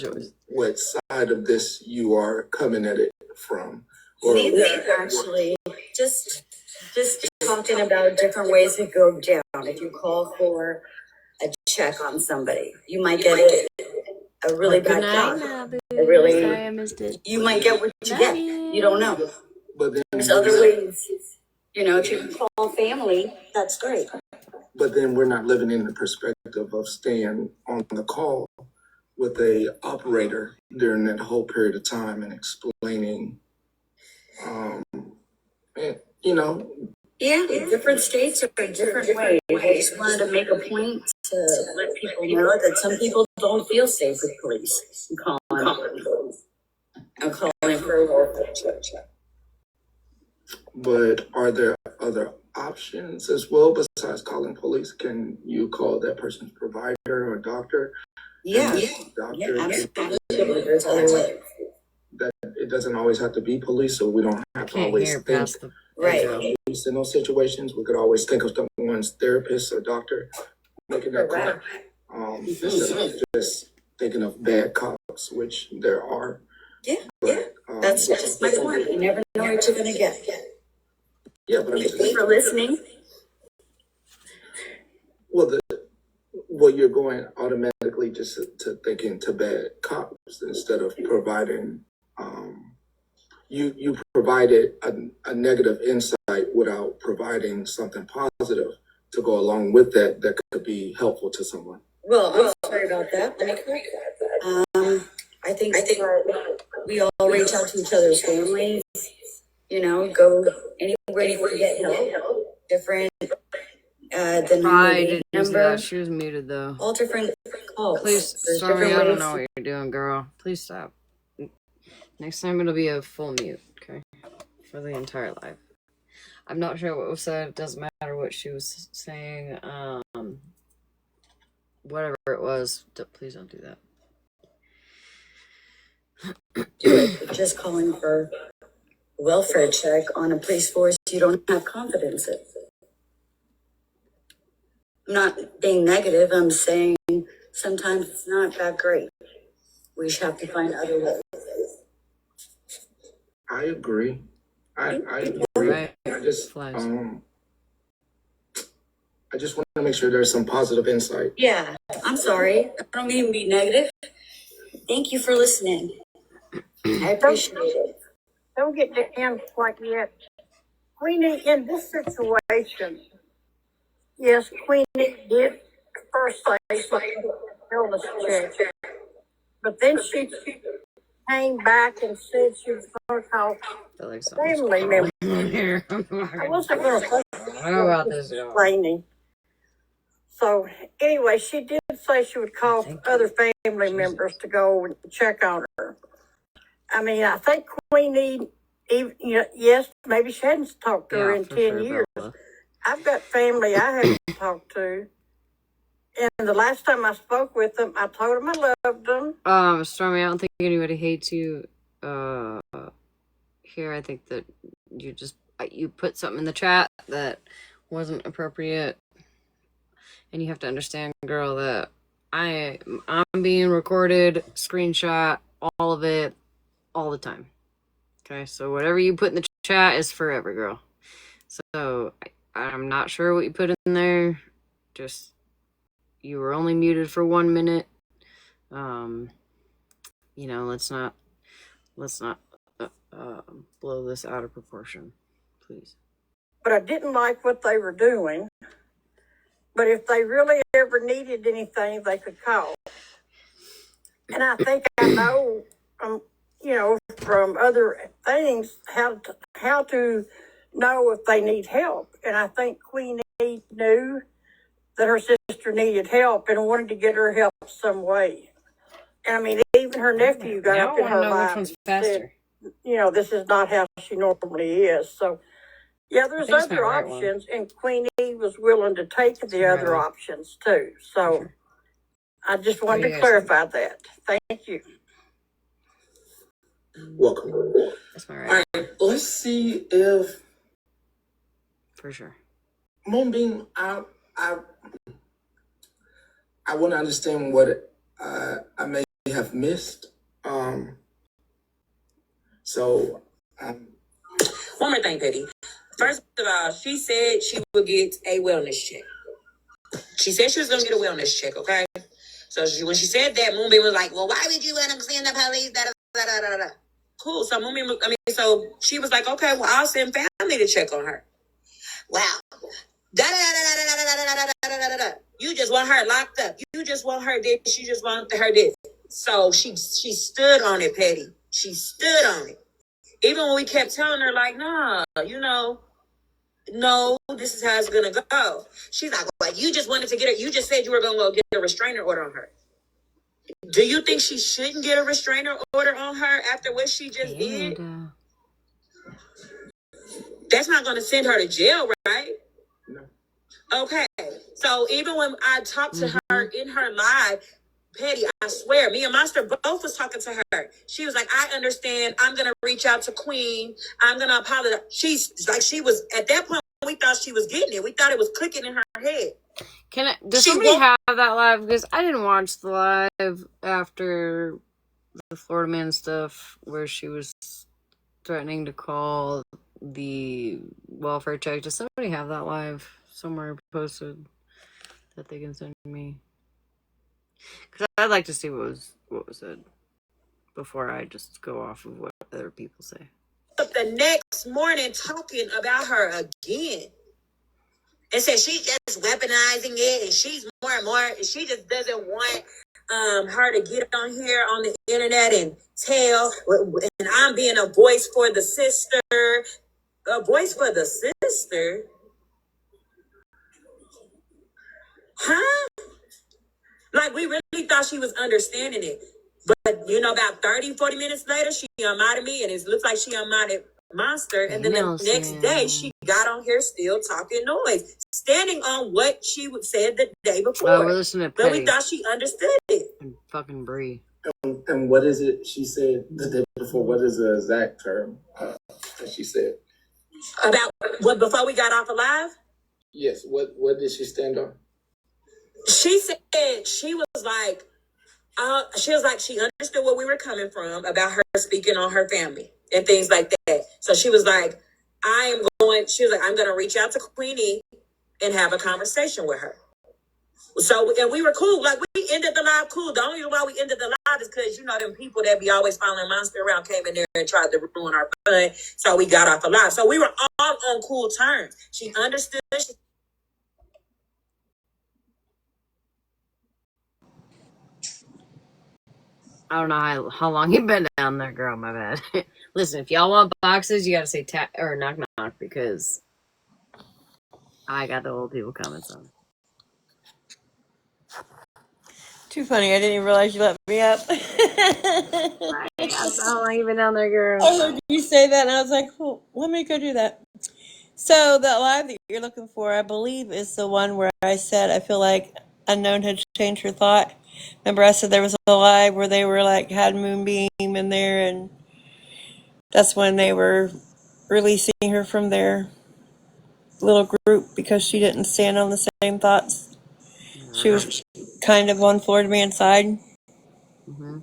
what side of this you are coming at it from. Neither, actually. Just talking about different ways to go down. If you call for a check on somebody, you might get a really bad job. Sorry, I missed it. You might get what you get. You don't know. But then There's other ways. If you can call family, that's great. But then we're not living in the perspective of staying on the call with a operator during that whole period of time and explaining, Yeah, different states are different ways. I just wanted to make a point to let people know that some people don't feel safe with police. I'm calling for a warfare check. But are there other options as well besides calling police? Can you call that person's provider or doctor? Yeah, absolutely. There's other ways. That it doesn't always have to be police, so we don't have to always think. Right. Police in those situations, we could always think of someone's therapist or doctor making that call. Instead of just thinking of bad cops, which there are. That's just my point. You never know what you're going to get. Yeah, but Thank you for listening. Well, you're going automatically just to thinking to bad cops instead of providing. You provided a negative insight without providing something positive to go along with that could be helpful to someone. Well, I'm sorry about that. Let me correct that. I think we all reach out to each other's families. Go anywhere you can get help. Different than I didn't number. use that. She was muted though. All different calls. Please, There's sorry, different I don't ways. know what you're doing, girl. Please stop. Next time it'll be a full mute, okay? For the entire live. I'm not sure what was said. It doesn't matter what she was saying. Whatever it was, please don't do that. Do it. Just calling for a welfare check on a police force you don't have confidence in. I'm not being negative. I'm saying sometimes it's not that great. We just have to find other ways. I agree. I agree. Right. I just want to make sure there's some positive insight. Yeah, I'm sorry. I don't mean to be negative. Thank you for listening. I appreciate it. Don't get down like that. Queenie, in this situation, yes, Queenie did first say illness check, but then she came back and said she was going to call family members. I wasn't going to How about this, y'all? explaining. So anyway, she did say she would call other family members to go and check on her. I mean, I think Queenie, even, yes, maybe she hadn't talked to her in 10 years. Bella. I've got family I haven't talked to. And the last time I spoke with them, I told them I loved them. Stormy, I don't think anybody hates you here. I think that you put something in the chat that wasn't appropriate. And you have to understand, girl, that I'm being recorded, screenshot, all of it, all the time. Okay, so whatever you put in the chat is forever, girl. So I'm not sure what you put in there. Just you were only muted for 1 minute. Let's not blow this out of proportion, please. But I didn't like what they were doing. But if they really ever needed anything, they could call. And I think I know, from other things how to know if they need help. And I think Queenie knew that her sister needed help and wanted to get her help some way. And I mean, even her nephew got Now up in I her wanna know which life one's and faster. said, this is not how she normally is. So, yeah, there's think it's my other right one. options, and Queenie was willing to take the right other one. options too. So, Sure. I just wanted What do to you guys clarify that. Thank you. Welcome. That's my All right one, right, let's see if for sure. Moonbeam. I want to understand what I may have missed. So. One more thing, Petty. First of all, she said she would get a wellness check. She said she was going to get a wellness check, okay? So when she said that, Moonbeam was like, well, why would you want to send the police? Da, da, da, da, da, da. Cool. So so she was like, okay, well, I'll send family to check on her. Wow. Da, da, da, da, da, da, da, da, da, da, da, da. You just want her locked up. You just want her this. You just want her this. So she stood on it, Petty. She stood on it. Even when we kept telling her, like, nah, no, this is how it's going to go. She's like, well, you just wanted to get her. You just said you were going to go get a restraining order on her. Do you think she shouldn't get a restraining order on her after what she just did? That's not going to send her to jail, right? No. Okay. So even when I talked to her in her live, Petty, I swear, me and Monster both was talking to her. She was like, I understand. I'm going to reach out to Queen. I'm going to apologize. She was, at that point, we thought she was getting it. We thought it was clicking in her head. Does somebody have that live? Because I didn't watch the live after the Florida Man stuff where she was threatening to call the welfare check. Does somebody have that live somewhere posted that they can send me? Because I'd like to see what was said before I just go off of what other people say. But the next morning talking about her again. And said she's just weaponizing it, and she's more and more. She just doesn't want her to get on here on the internet and tell. And I'm being a voice for the sister. A voice for the sister? Huh? Like, we really thought she was understanding it. But, about 30, 40 minutes later, she unmodded me, and it looks like she unmodded Monster. And then the next day, she got on here still talking noise, standing on what she said the day before. Oh, we're listening to Petty. But we thought she understood it. And fucking Bree. And what is it she said the day before? What is the exact term that she said? About what, before we got off alive? Yes. What did she stand on? She said she was like, she understood where we were coming from about her speaking on her family and things like that. So she was like, I'm going to reach out to Queenie and have a conversation with her. So, and we were cool. Like, we ended the live cool. The only reason why we ended the live is because, them people that be always following Monster around came in there and tried to ruin our fun. So we got off the live. So we were all on cool terms. She understood. I don't know how long you've been down there, girl. My bad. Listen, if y'all want boxes, you gotta say or knock knock because I got the old people coming. So Too funny. I didn't even realize you let me up. how long you been down there, girl? I heard you say that, and I was like, well, let me go do that. So the live that you're looking for, I believe, is the one where I said I feel like Unknown had changed her thought. Remember, I said there was a live where they were like had Moonbeam in there, and that's when they were releasing her from their little group because she didn't stand on the same thoughts. She was kind of on Florida Man's side. Mm-hmm.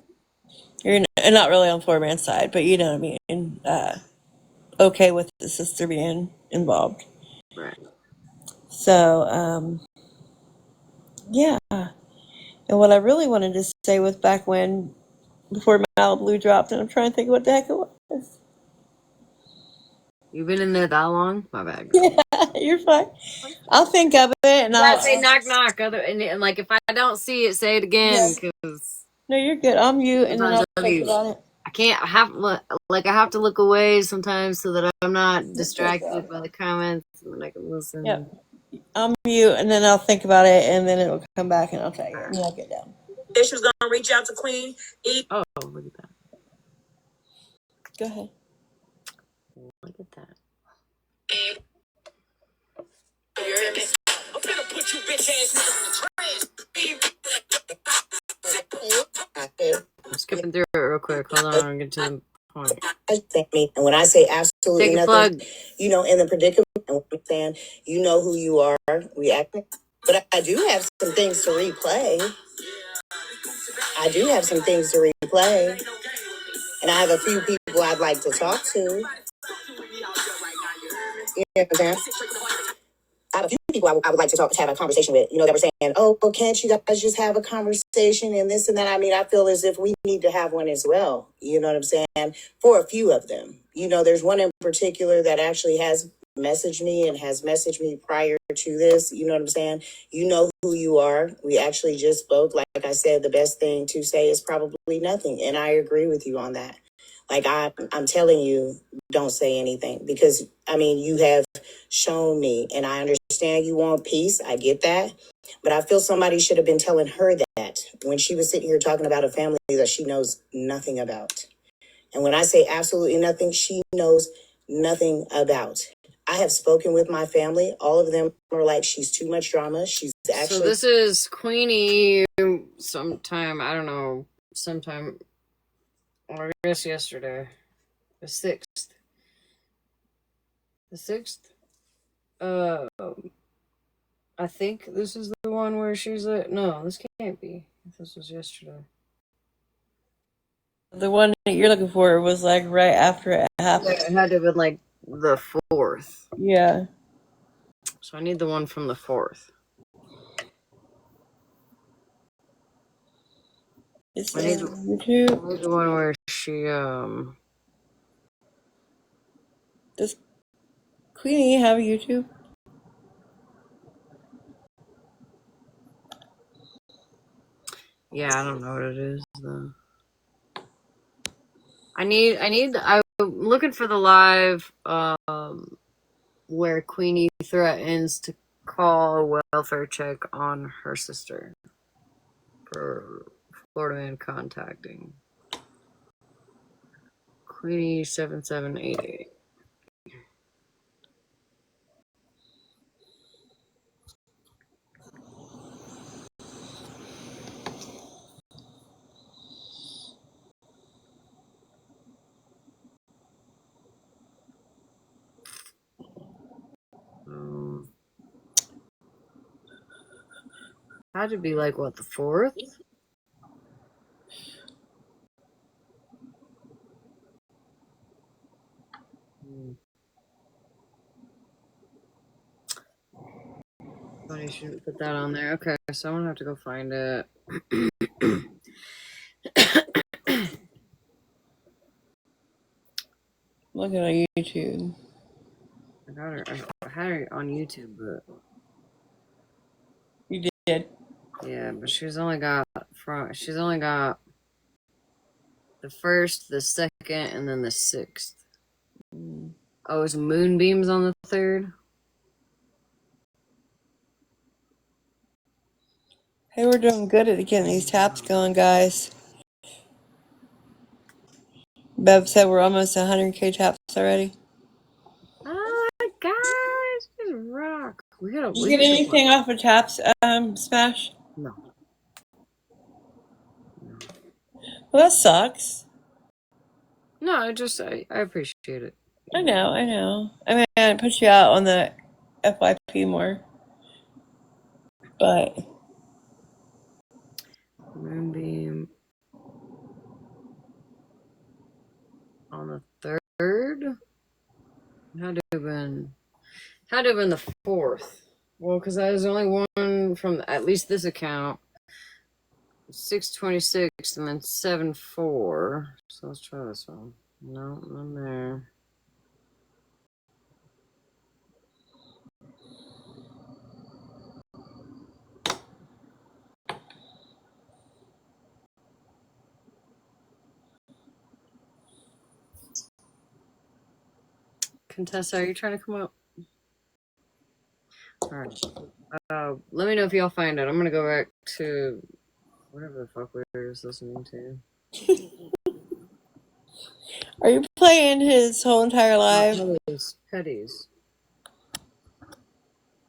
You're not really on Florida Man's side, but you know what I mean. Okay with the sister being involved. Right. So, yeah. And what I really wanted to say was back when, before Malibu dropped, and I'm trying to think what the heck it was. You've been in there that long? My bad, girl. Yeah, you're fine. I'll think of it, and Yeah, I'll say knock knock. And like if I don't see it, say it again. Because no, you're good. I'll mute, and then sometimes I'll think about it. I can't I have to look away sometimes so that I'm not distracted by the comments and then I can listen. Yep. I'll mute, and then I'll think about it, and then it'll come back, and I'll tell you. And I'll get down. She was gonna reach out to Queen E. Oh, look at that. Go ahead. Look at that. I'm gonna put you bitch ass I'm skipping through it real quick. Hold on, I'll get to the point. And when I say absolutely Take a nothing, plug. you know, in the predicament, and what I'm saying, you know who you are, reacting. But I do have some things to replay. I do have some things to replay. And I have a few people I'd like to talk to. You know what I'm saying? I have a few people I would like to have a conversation with, you know, that were saying, oh, can't you guys just have a conversation and this and that? I mean, I feel as if we need to have one as well. You know what I'm saying? For a few of them. You know, there's one in particular that actually has messaged me and has messaged me prior to this. You know what I'm saying? You know who you are. We actually just spoke. Like I said, the best thing to say is probably nothing. And I agree with you on that. Like I'm telling you, don't say anything because, I mean, you have shown me and I understand you want peace. I get that. But I feel somebody should have been telling her that when she was sitting here talking about a family that she knows nothing about. And when I say absolutely nothing, she knows nothing about. I have spoken with my family. All of them are like, she's too much drama. She's actually. So this is Queenie sometime, I don't know, sometime, I guess yesterday. The 6th. The 6th? I think this is the one where she's like, no, this can't be. This was yesterday. The one that you're looking for was like right after it happened. Yeah, it had to have been like the 4th. Yeah. So I need the one from the 4th. It's I need YouTube. the one where she Does Queenie have YouTube? yeah, I don't know what it is though. I'm looking for the live where Queenie threatens to call a welfare check on her sister for Florida man contacting. Queenie 7788. Had to be like what, the 4th? Funny, shouldn't put that on there. Okay, so I'm gonna have to go find it. Looking on YouTube. I had her on YouTube, but You did. yeah, but she's only got the 1st, the 2nd, and then the 6th. Oh, it's Moonbeams on the 3rd. Hey, we're doing good at getting these taps going, guys. Bev said we're almost 100K taps already. Oh my gosh, this rock. Did you get anything off of taps, Smash? No. Well, that sucks. No, I appreciate it. I know. I mean, it puts you out on the FYP more. But Moonbeam on the 3rd. Had to have been. Had to have been the 4th. Well, because there's only one from at least this account. 626 and then 74. So let's try this one. No, none there. Contessa, are you trying to come up? All right. Let me know if y'all find it. I'm gonna go back to whatever the fuck we were just listening to. Are you playing his whole entire live? Petties.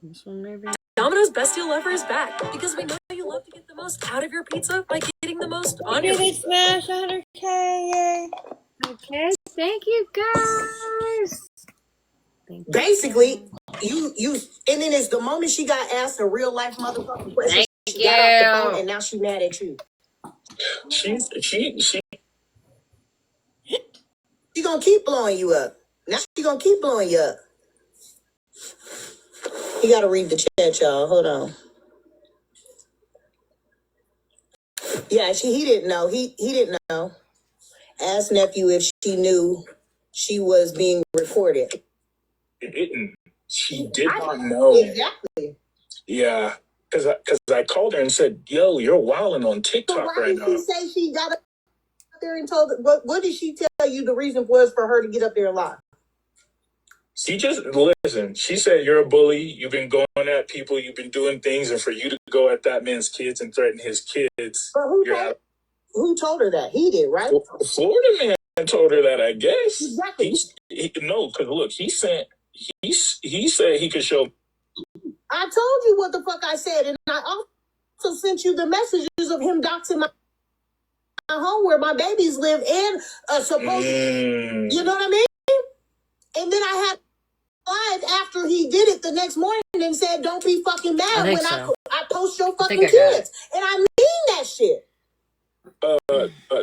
This one maybe? Domino's Best Deal Ever is back because we know you love to get the most out of your pizza by getting the most on your Did smash 100K? Yay! Okay, thank you guys. Basically, you and then it's the moment she got asked a real life motherfucking question, she got off the phone and now she mad at you. She gonna keep blowing you up. Now she gonna keep blowing you up. You gotta read the chat, y'all. Hold on. Yeah, he didn't know. He didn't know. Asked nephew if she knew she was being recorded. It didn't. She did not know. Exactly. Yeah, because I called her and said, "Yo, you're wilding on TikTok So why right did she now." say she got up there and told? What did she tell you the reason was for her to get up there and lie? She just listen. She said, "You're a bully. You've been going at people. You've been doing things, and for you to go at that man's kids and threaten his kids." But who told her that? He did, right? Florida man told her that. I guess exactly. No, because look, he said he said he could show. I told you what the fuck I said, and I also sent you the messages of him doxing my home where my babies live and supposed. You know what I mean? And then I had live after he did it the next morning and said, "Don't be fucking mad when I post your fucking kids," and I mean that shit.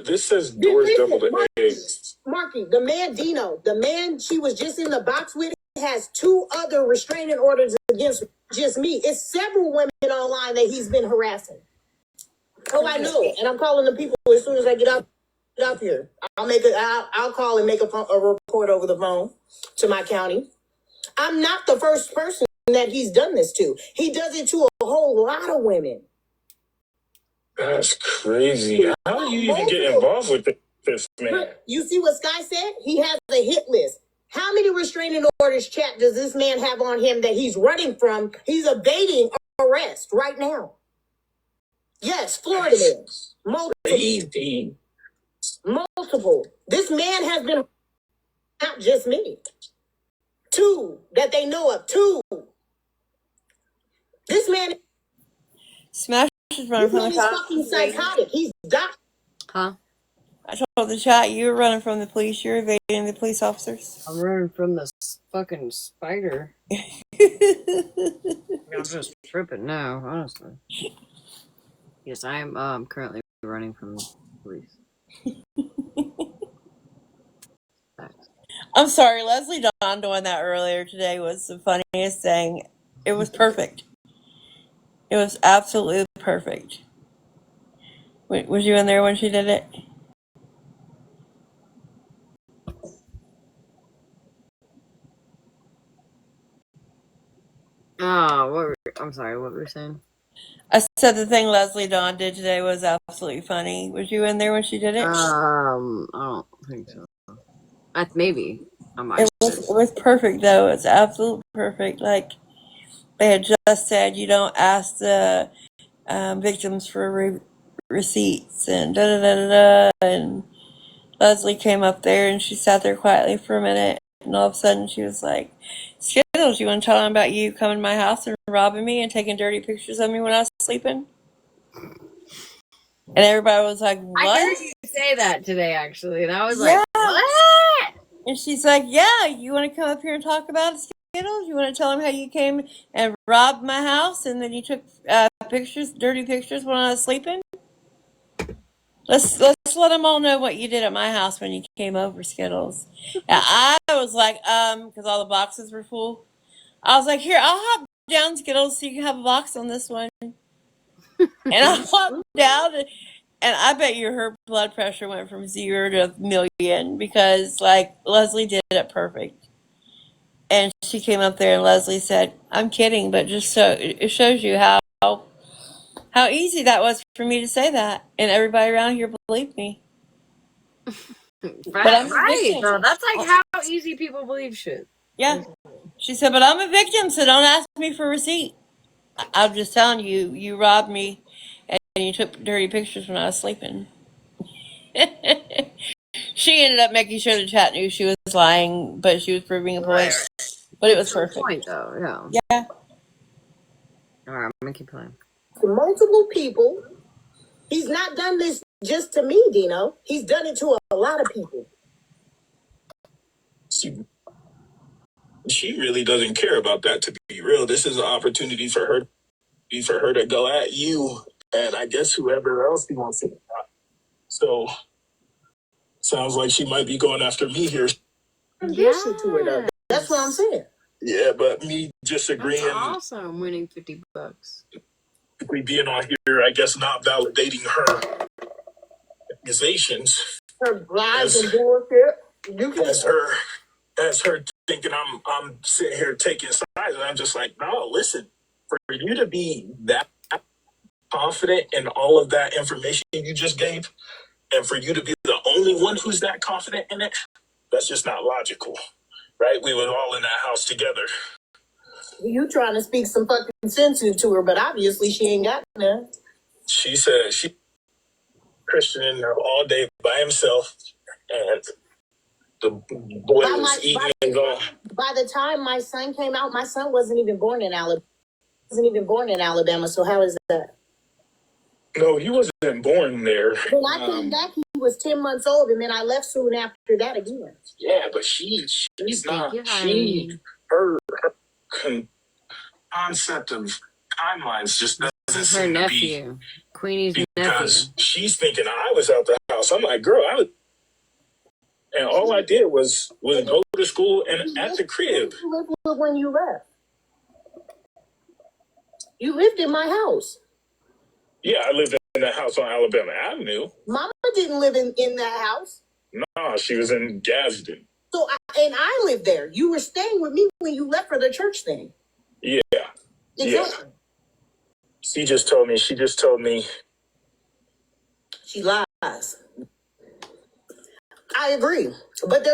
This says doors double the eggs. Marky, the man Dino, the man she was just in the box with, has 2 other restraining orders against just me. It's several women online that he's been harassing. Oh, I know, and I'm calling the people as soon as I get up here. I'll call and make a report over the phone to my county. I'm not the first person that he's done this to. He does it to a whole lot of women. That's crazy. How do you even get involved with this man? You see what Sky said? He has a hit list. How many restraining orders, chat, does this man have on him that he's running from? He's evading arrest right now. Yes, Florida man. Multiple. This man has been, not just me. 2 that they know of. 2. This man. Smash is running from the He's fucking psychotic. He's got. Huh? I told the chat you were running from the police. You're evading the police officers. I'm running from the fucking spider. I'm just tripping now, honestly. Yes, I am currently running from the police. I'm sorry, Leslie Dawn doing that earlier today was the funniest thing. It was perfect. It was absolutely perfect. Was you in there when she did it? Oh, I'm sorry, what were you saying? I said the thing Leslie Dawn did today was absolutely funny. Was you in there when she did it? I don't think so. Maybe. It was perfect, though. It's absolutely perfect. Like, they had just said you don't ask the victims for receipts and da-da-da-da-da, and Leslie came up there and she sat there quietly for a minute, and all of a sudden she was like, "Skittles, you want to tell them about you coming to my house and robbing me and taking dirty pictures of me when I was sleeping?" And everybody was like, "What?" I heard you say that today, actually, and I was like, "What?" And she's like, "Yeah, you want to come up here and talk about it, Skittles? You want to tell them how you came and robbed my house and then you took pictures, dirty pictures when I was sleeping? Let's let them all know what you did at my house when you came over, Skittles." And I was like, because all the boxes were full. I was like, here, I'll hop down, Skittles, so you can have a box on this one. And I hopped down, and I bet you her blood pressure went from 0 to a million because, like, Leslie did it perfect. And she came up there, and Leslie said, "I'm kidding, but just so it shows you how easy that was for me to say that, and everybody around here believed me." But I'm right, though. That's like how easy people believe shit. Yeah. She said, "But I'm a victim, so don't ask me for a receipt. I'm just telling you, you robbed me, and you took dirty pictures when I was sleeping." She ended up making sure the chat knew she was lying, but she was proving a point. But it was perfect. Point, though, yeah. All right, I'm gonna keep playing. To multiple people. He's not done this just to me, Dino. He's done it to a lot of people. She really doesn't care about that, to be real. This is an opportunity for her to go at you and I guess whoever else he wants to. So sounds like she might be going after me here. Yeah. To her, though. That's what I'm saying. Yeah, but me disagreeing. That's awesome, winning $50. We being on here, I guess, not validating her accusations. Her lies and bullshit. As her thinking I'm sitting here taking sides, and I'm just like, no, listen, for you to be that confident in all of that information you just gave, and for you to be the only one who's that confident in it, that's just not logical, right? We were all in that house together. You trying to speak some fucking sense into her, but obviously she ain't got none. She said she Christian in there all day by himself, and the boy was eating and going. By the time my son came out, my son wasn't even born in Alabama. So how is that? No, he wasn't born there. When I came back, he was 10 months old, and then I left soon after that again. Yeah, but she's not. Her concept of timelines just doesn't seem to be. Queenie's because nephew. She's thinking I was out the house. I'm like, girl, and all I did was go to school and at the crib. You lived with when you left. You lived in my house. Yeah, I lived in that house on Alabama Avenue. Mama didn't live in that house. No, she was in Gadsden. So I lived there. You were staying with me when you left for the church thing. Yeah. Exactly. Yeah. She just told me. She lies. I agree. But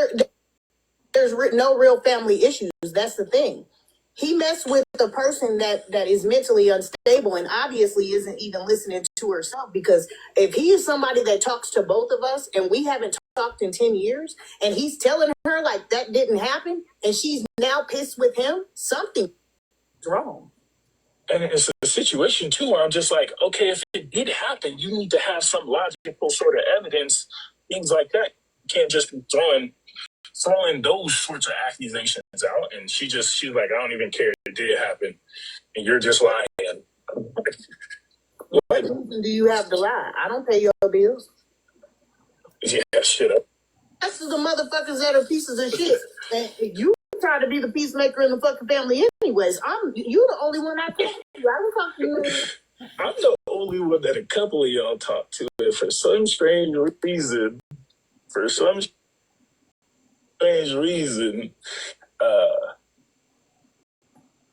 there's no real family issues. That's the thing. He messed with the person that is mentally unstable and obviously isn't even listening to herself, because if he is somebody that talks to both of us and we haven't talked in 10 years and he's telling her like that didn't happen and she's now pissed with him, something's wrong. And it's a situation, too, where I'm just like, okay, if it did happen, you need to have some logical sort of evidence, things like that. You can't just be throwing those sorts of accusations out. And she's like, I don't even care if it did happen. And you're just lying. What reason do you have to lie? I don't pay your bills. Yeah, shit up. That's the motherfuckers that are pieces of shit. And you try to be the peacemaker in the fucking family anyways. You the only one I talk to. I don't talk to you. I'm the only one that a couple of y'all talk to. And for some strange reason,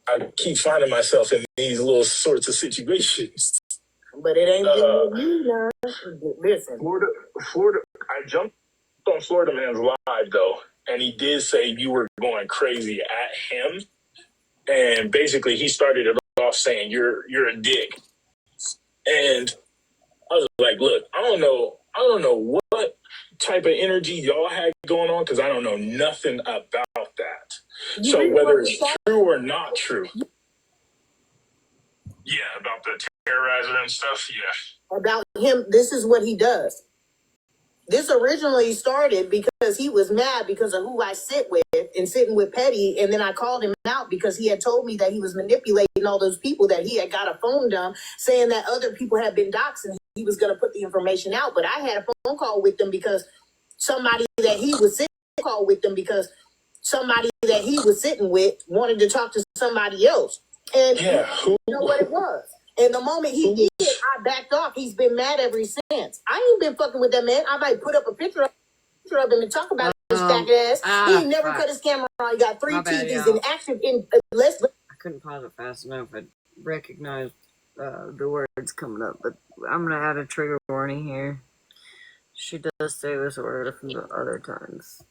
I keep finding myself in these little sorts of situations. But it ain't you now. Listen. Florida, I jumped on Florida Man's live, though, and he did say you were going crazy at him. And basically, he started it off saying, you're a dick. And I was like, look, I don't know what type of energy y'all had going on, because I don't know nothing about that. So whether it's true or not true. Yeah, about the terrorizer and stuff, yeah. About him, this is what he does. This originally started because he was mad because of who I sit with and sitting with Petty. And then I called him out because he had told me that he was manipulating all those people, that he had got a phone dump saying that other people had been doxxed and he was going to put the information out. But I had a phone call with them because somebody that he was sitting call with them because somebody that he was sitting with wanted to talk to somebody else. And yeah, you know what it was. And the moment he did, I backed off. He's been mad ever since. I ain't been fucking with that man. I might put up a picture of him and talk about his fat ass. He ain't never cut his camera on. He got 3 TVs in action in less. I couldn't pause it fast enough. I recognized the words coming up, but I'm gonna add a trigger warning here. She does say this word from the other times.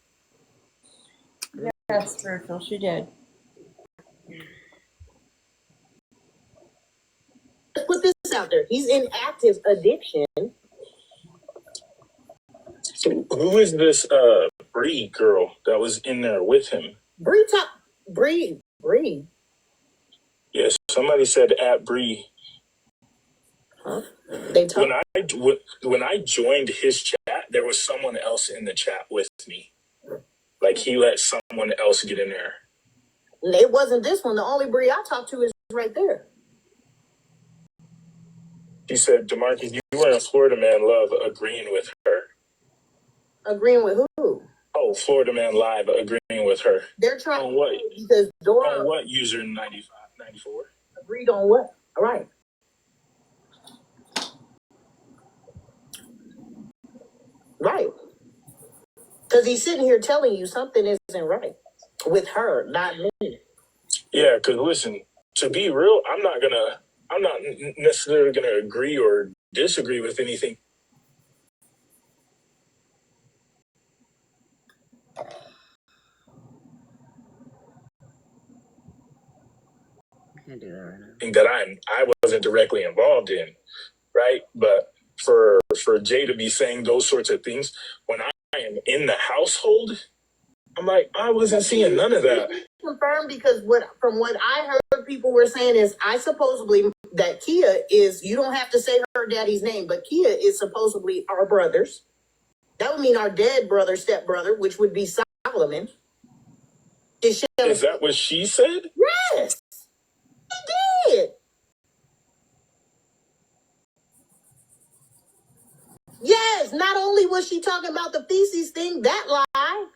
Yeah, that's true, Phil. She did. Let's put this out there. He's in active addiction. Who is this Bree girl that was in there with him? Bree. Yes, somebody said at Bree. Huh? They talk. When I joined his chat, there was someone else in the chat with me. Like he let someone else get in there. It wasn't this one. The only Bree I talked to is right there. He said, DeMarcus, you were in Florida Man Love agreeing with her. Agreeing with who? Oh, Florida Man Live agreeing with her. They're trying on what? Because Dora. On what user 94? Agreed on what? All right. Right. Because he's sitting here telling you something isn't right with her, not me. Yeah, because listen, to be real, I'm not necessarily gonna agree or disagree with anything. Can't do that right now. That I wasn't directly involved in, right? But for Jay to be saying those sorts of things when I am in the household, I'm like, I wasn't seeing none of that. Confirmed, because from what I heard people were saying is I supposedly that Kia is, you don't have to say her daddy's name, but Kia is supposedly our brothers. That would mean our dead brother, stepbrother, which would be Solomon. Is that what she said? Yes, he did. Yes, not only was she talking about the feces thing, that lie.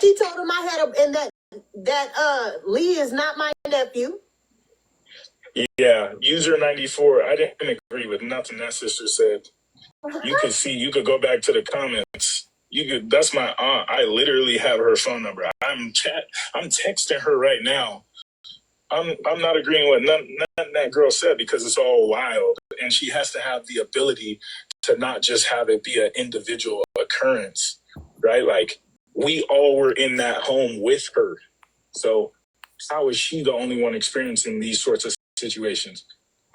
She told him I had and that Lee is not my nephew. Yeah, user 94. I didn't agree with nothing that sister said. You could go back to the comments. That's my aunt. I literally have her phone number. I'm texting her right now. I'm not agreeing with nothing that girl said because it's all wild. And she has to have the ability to not just have it be an individual occurrence, right? Like, we all were in that home with her. So how is she the only one experiencing these sorts of situations?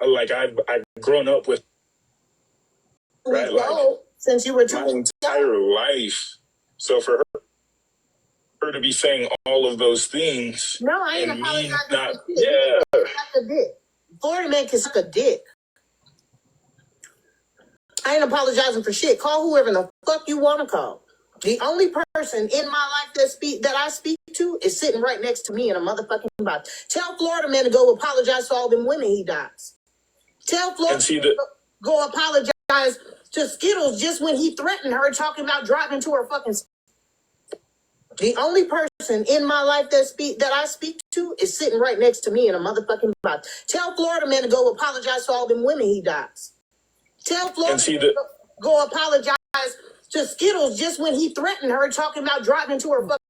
Like, I've grown up with, right? Like, since you were my entire life. So for her to be saying all of those things. No, I ain't and apologizing me not, for shit. yeah. Suck a dick. Florida man can suck a dick. I ain't apologizing for shit. Call whoever the fuck you want to call. The only person in my life that I speak to is sitting right next to me in a motherfucking box. Tell Florida man to go apologize to all them women he dies. Tell Florida man to go apologize to Skittles just when he threatened her, talking about driving to her fucking. The only person in my life that I speak to is sitting right next to me in a motherfucking box. Tell Florida man to go apologize to all them women he dies. Tell Florida man to go apologize to Skittles just when he threatened her, talking about driving to her fucking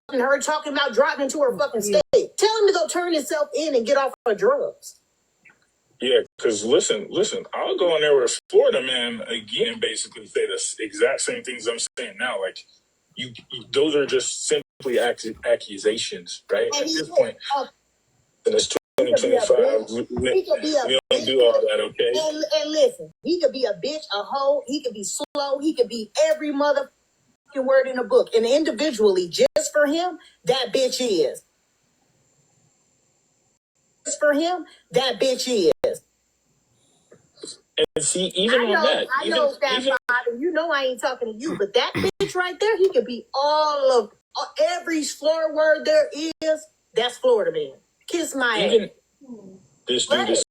state. Tell him to go turn himself in and get off her drugs. Yeah, because listen, I'll go in there with Florida man again and basically say the exact same things I'm saying now. Like, you those are just simply accusations, right? At this point, and it's 2025. We don't do all that, okay? And listen, he could be a bitch, a hoe, he could be slow, he could be every motherfucking word in a book. And individually, just for him, that bitch is. Just for him, that bitch is. And see, even on that, I know that, father. You know I ain't talking to you, but that bitch right there, he could be all of every slur word there is. That's Florida man. Kiss my ass. This dude is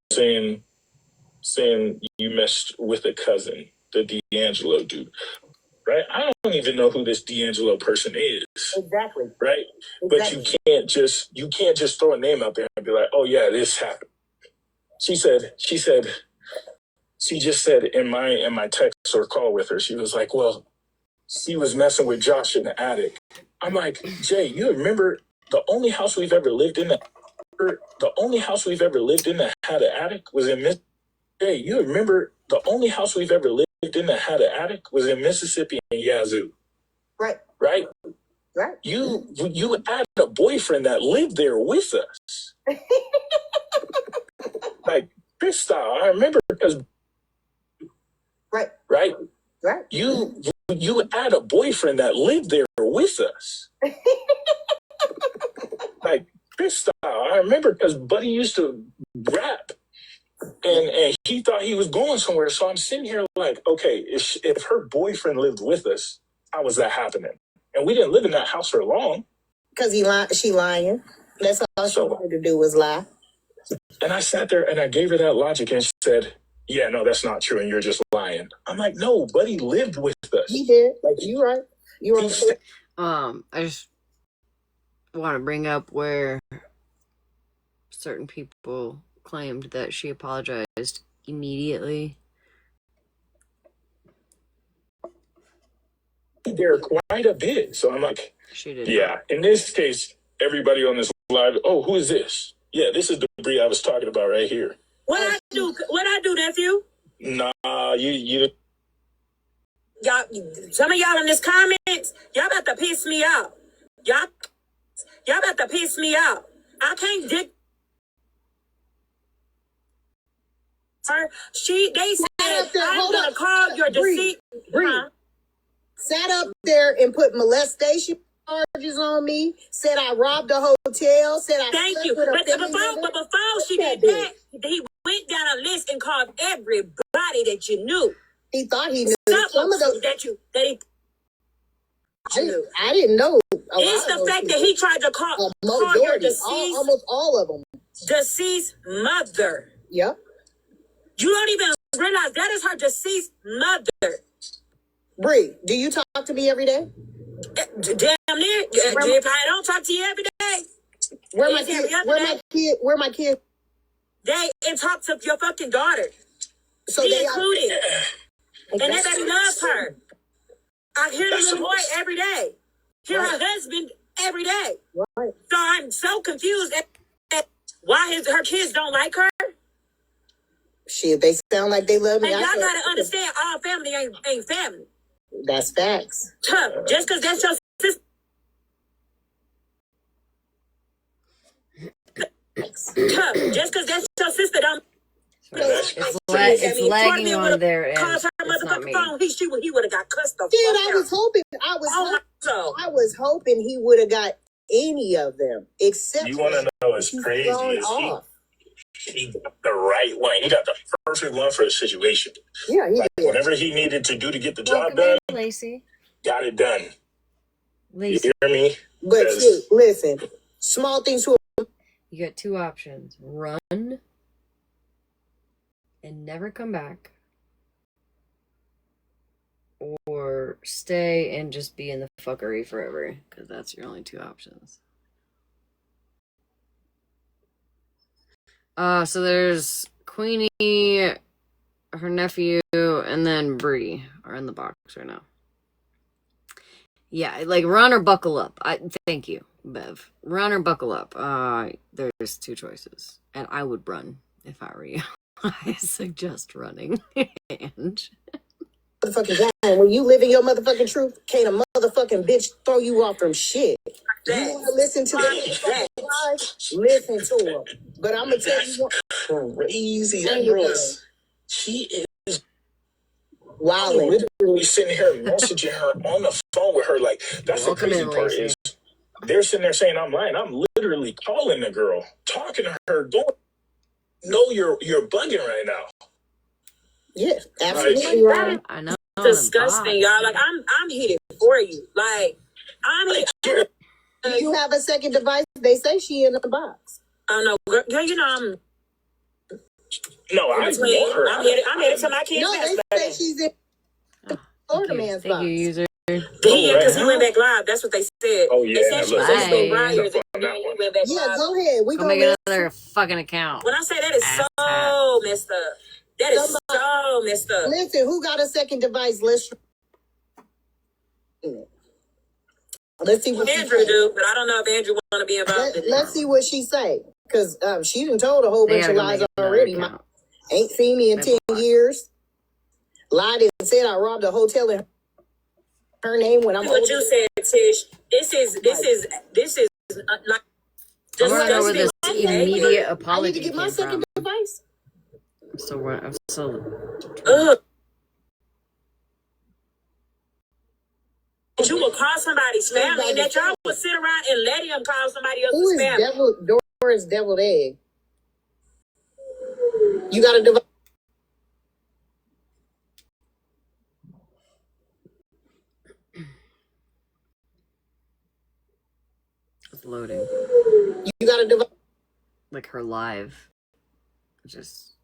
saying you messed with a cousin, the D'Angelo dude. right? I don't even know who this D'Angelo person is. Exactly. Right? But you can't just throw a name out there and be like, oh yeah, this happened. She just said in my text or call with her, she was like, well, she was messing with Josh in the attic. I'm like, Jay, you remember the only house we've ever lived in that had an attic was in Jay, you remember the only house we've ever lived in that had an attic was in Mississippi and Yazoo. Right. Right? Right. You had a boyfriend that lived there with us. Like Chris style. I remember because Right. You had a boyfriend that lived there with us. Like Chris style. I remember because Buddy used to rap. And he thought he was going somewhere. So I'm sitting here like, okay, if her boyfriend lived with us, how was that happening? And we didn't live in that house for long. Because she lying. That's all she wanted to do was lie. And I sat there and I gave her that logic and she said, yeah, no, that's not true. And you're just lying. I'm like, no, Buddy lived with us. He did. Like, you right. You right. I just want to bring up where certain people claimed that she apologized immediately. There quite a bit. So I'm like, she did. Yeah. In this case, everybody on this live, oh, who is this? Yeah, this is the Bree I was talking about right here. What I do, nephew? Nah, you Y'all, some of y'all in this comments, y'all about to piss me out. Y'all about to piss me out. I can't dig her. They said, I'm going to call your deceit. Sat up there and put molestation charges on me. Said I robbed a hotel. Said I Thank you. But before she did that, he went down a list and called everybody that you knew. He thought he knew some of those that he knew. I didn't know. It's the fact that he tried to call your deceased, almost all of them, deceased mother. Yep. You don't even realize that is her deceased mother. Bree, do you talk to me every day? Damn near. If I don't talk to you every day, where my kids? They and talk to your fucking daughter. So she they included. And everybody loves her. I hear the little boy every day. Hear her husband every day. Right. So I'm so confused at why her kids don't like her. Shit, they sound like they love me. And y'all gotta understand, all family ain't family. That's facts. Tough. Just because that's your sister. Tough. Just because that's your sister don't. It's lagging on there, and calls her motherfucking phone. He would have got cussed the fuck I was hoping he would have got any of them, except you want to know what's crazy is he got the right one. He got the perfect one for the situation. Yeah, he did. Whatever he needed to do to get the job done, Lacey. Got it done. Lacey. You hear me? But shit, listen, small things. You got two options: run and never come back, or stay and just be in the fuckery forever, because that's your only two options. So there's Queenie, her nephew, and then Bree are in the box right now. Yeah, like run or buckle up. Thank you, Bev. Run or buckle up. There's two choices, and I would run if I were you. I suggest running. And motherfucking time. When you live in your motherfucking truth, can't a motherfucking bitch throw you off from shit. You want to listen to them? Listen to them. But I'm gonna tell you what. Crazy. That girl is. She is. Wow. Literally sitting here messaging her on the phone with her. Like, that's the crazy part is they're sitting there saying I'm lying. I'm literally calling the girl, talking to her, going, no, you're bugging right now. Yeah, absolutely right. I know. Disgusting, y'all. Like I'm heated for you. Like I'm heated. Do you have a second device? They say she in the box. I know, girl. You know I'm. No, I want her. I'm headed to my kids' No, they say she's in the Florida man's Thank you, box. user. Yeah, because he went back live. That's what they said. Oh, yeah. They said she was Bye. listening Briars, and then he went back Yeah, live. go ahead. We Go gonna make listen. another fucking account. When I say that is Ass so messed up. That is Somebody- so messed up. Listen, who got a second device? Let's see what Andrew she say. do, but I don't know if Andrew want to be involved in it. Let's see what she say. Because she done told a whole They bunch of gotta go lies make another already. account. Ain't seen me in 10 years. Lied and said I robbed a hotel in her name when I'm What older. you said, Tish. This is like I want to know where this disgusting. immediate I need apology to get came my second from. device. I'm so. Ugh. You will call somebody's family, and that y'all would sit around and let him call somebody Who else's is family. Doris Deviled Egg? You got a device? It's loading. You got a device? Like her live. Just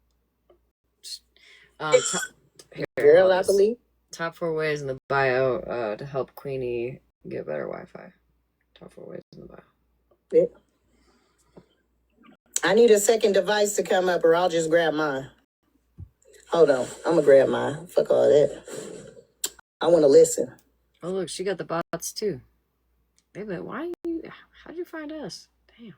Girl, I believe. Top 4 ways in the bio to help Queenie get better Wi-Fi. Top 4 ways in the bio. Yeah. I need a second device to come up, or I'll just grab mine. Hold on, I'm gonna grab mine. Fuck all that. I want to listen. Oh look, she got the bots too. Wait a minute, how'd you find us? Damn.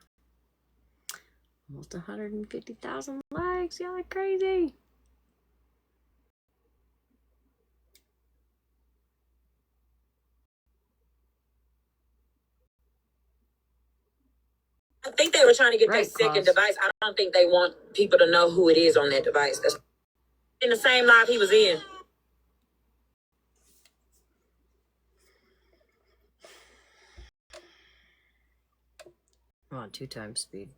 Almost 150,000 likes. Y'all are crazy. I think they were trying to get Right, that second Claus. device. I don't think they want people to know who it is on that device. That's in the same live he was in. I'm on 2 times speed.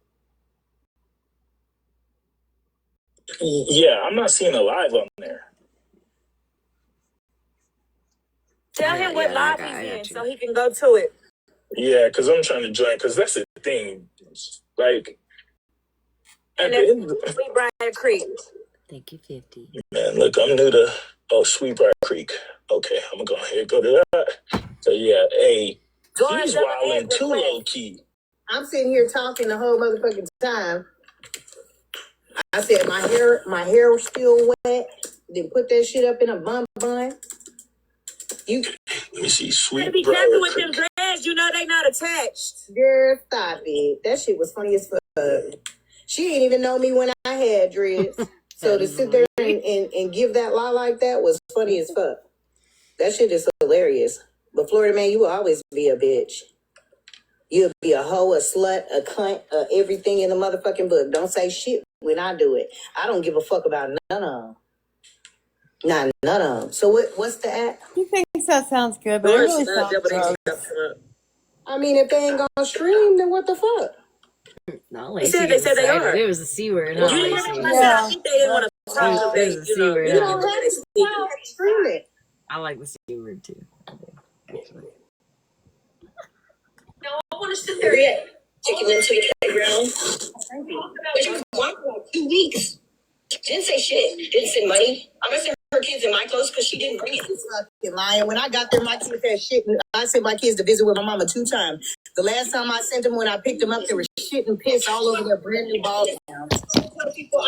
Yeah, I'm not seeing a live on there. Tell him what live I he's got in you. so he can go to it. Yeah, because I'm trying to join, because that's the thing. Like, at And the end of the, that's Sweet Briar Creek. Thank you, 50. man, look, I'm new to Sweetbriar Creek. Okay, I'm gonna go ahead go to that. So yeah, hey, he's wilding too low key. I'm sitting here talking the whole motherfucking time. I said my hair was still wet. Then put that shit up in a bun. Let me see, Be careful Sweetbriar with them Creek. dreads. You know they not attached. Girl, stop it. That shit was funny as fuck. She didn't even know me when I had dreads. So to sit there and give that lie like that was funny as fuck. That shit is hilarious. But Florida man, you will always be a bitch. You'll be a hoe, a slut, a cunt, everything in the motherfucking book. Don't say shit when I do it. I don't give a fuck about none of them. Not none of them. So what's the act? He thinks that sounds good, but it really sounds gross. I mean, if they ain't gonna stream, then what the fuck? No, They said they are. It was the C word. You didn't hear me when I said I think they didn't want to talk because It was the C word. You don't have to stream it. I like the C word too. Actually. No, I want to sit there yet. Take him into the playground. But you was gone for like 2 weeks. Didn't say shit. Didn't send money. I'm gonna send her kids in my clothes because she didn't bring it. Fucking lying. When I got there, my kids had shit. I sent my kids to visit with my mama 2 times. The last time I sent them, when I picked them up, there was shit and piss all over their brand new ball gowns. Tell people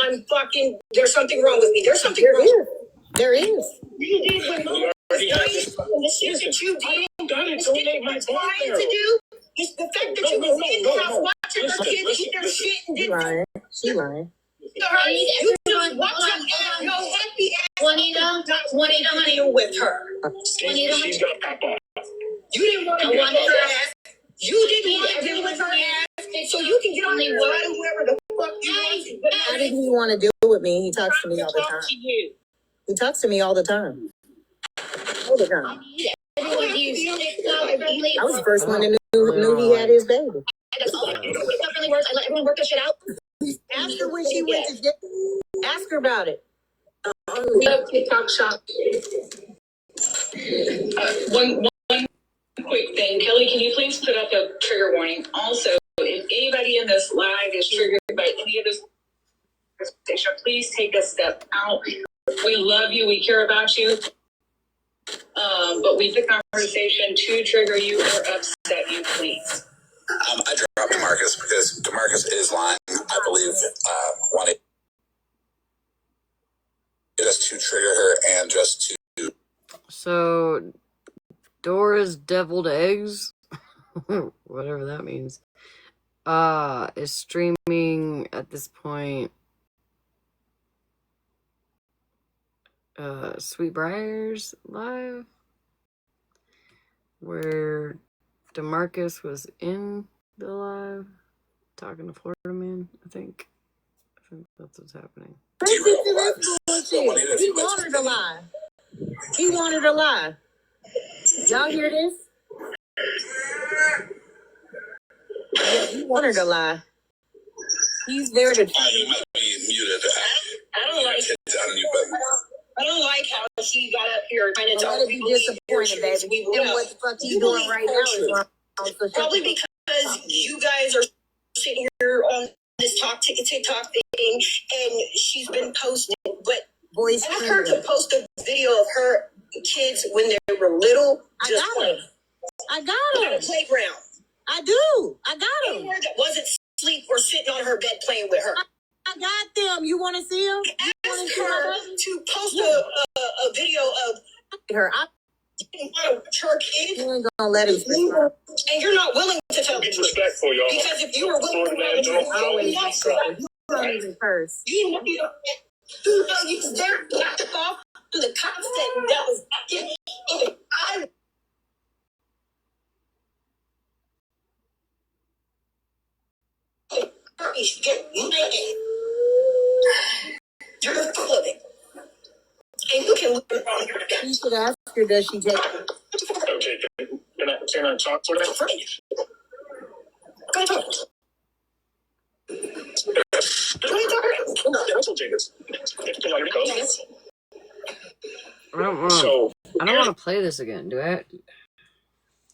there's something wrong with me. There's something wrong. There is. You did when mom was dying. And the shit that you did. The shit that you're trying to do. It's the fact that you was in the house watching her kids eat their shit and didn't. She lying. You just watch her ass go happy ass. Juanita, honey, you're with her. She's gonna pop off. You didn't want to deal with her ass. You didn't want to deal with her ass. So you can get on the word whoever the fuck you want. How did he want to deal with me? He talks to me all the time. He talks to me all the time. All the time. I was the first one that knew he had his baby. It's not really words. I let everyone work their shit out. Ask her when she went to jail. Ask her about it. TikTok shop. One quick thing. Kelly, can you please put up a trigger warning? Also, if anybody in this live is triggered by any of this conversation, please take a step out. We love you. We care about you. But we took conversation to trigger you or upset you, please. I dropped Demarcus because Demarcus is lying. I believe wanted just to trigger her and just to. So, Dora's deviled eggs, whatever that means, is streaming at this point. Sweetbriars live, where Demarcus was in the live talking to Florida Man. I think that's what's happening. Listen to this bullshit. He wanted to lie. He wanted to lie. Y'all hear this? Yeah, he wanted to lie. He's there to. You might be muted. I don't like. I don't like how she got up here trying to tell people be disappointed, baby. And what the fuck he's doing right now is wrong. So probably because you guys are sitting here on this TikTok thing, and she's been posting. But voice ask her to post a video of her kids when they were little. I got him. Playground. I do. I got him. Anywhere that wasn't sleep or sitting on her bed playing with her. I got them. You want to see them? Ask her to post a video of her. Her kids. You ain't gonna let him. And you're not willing to tell Be respectful, y'all. because if you were willing to tell the always respectful. You don't even curse. you they're knocked off to the cops that was I get mad. You're full of it. And you can look around your You should ask her, does she take it? Okay, can I talk to her? I don't want to play this again, do I?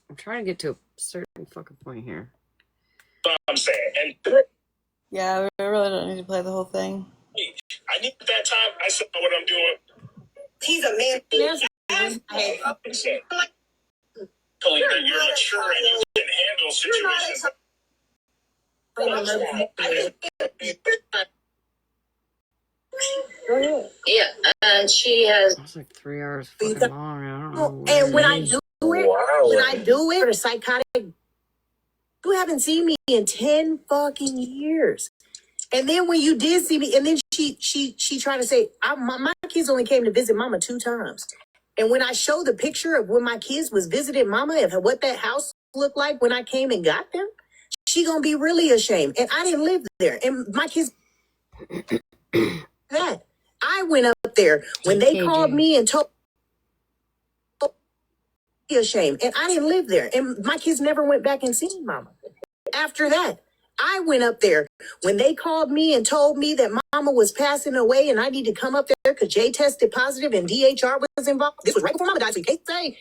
I'm trying to get to a certain fucking point here. I'm saying, and Yeah, we really don't need to play the whole thing. I need that time. I said what I'm doing. He's a man. I'm saying, telling that you're mature and you can handle situations. Yeah, and she has. It's like 3 hours fucking long. I don't know. And when I do it, a psychotic, you haven't seen me in 10 fucking years. And then when you did see me, and then she tried to say, my kids only came to visit mama 2 times. And when I showed the picture of when my kids was visiting mama and what that house looked like when I came and got them, she gonna be really ashamed. And I didn't live there. And my kids that. I went up there when they called me and told me ashamed. And I didn't live there. And my kids never went back and seen mama. After that, I went up there when they called me and told me that mama was passing away and I need to come up there because Jay tested positive and DHR was involved. This was right before mama died, so you can't say.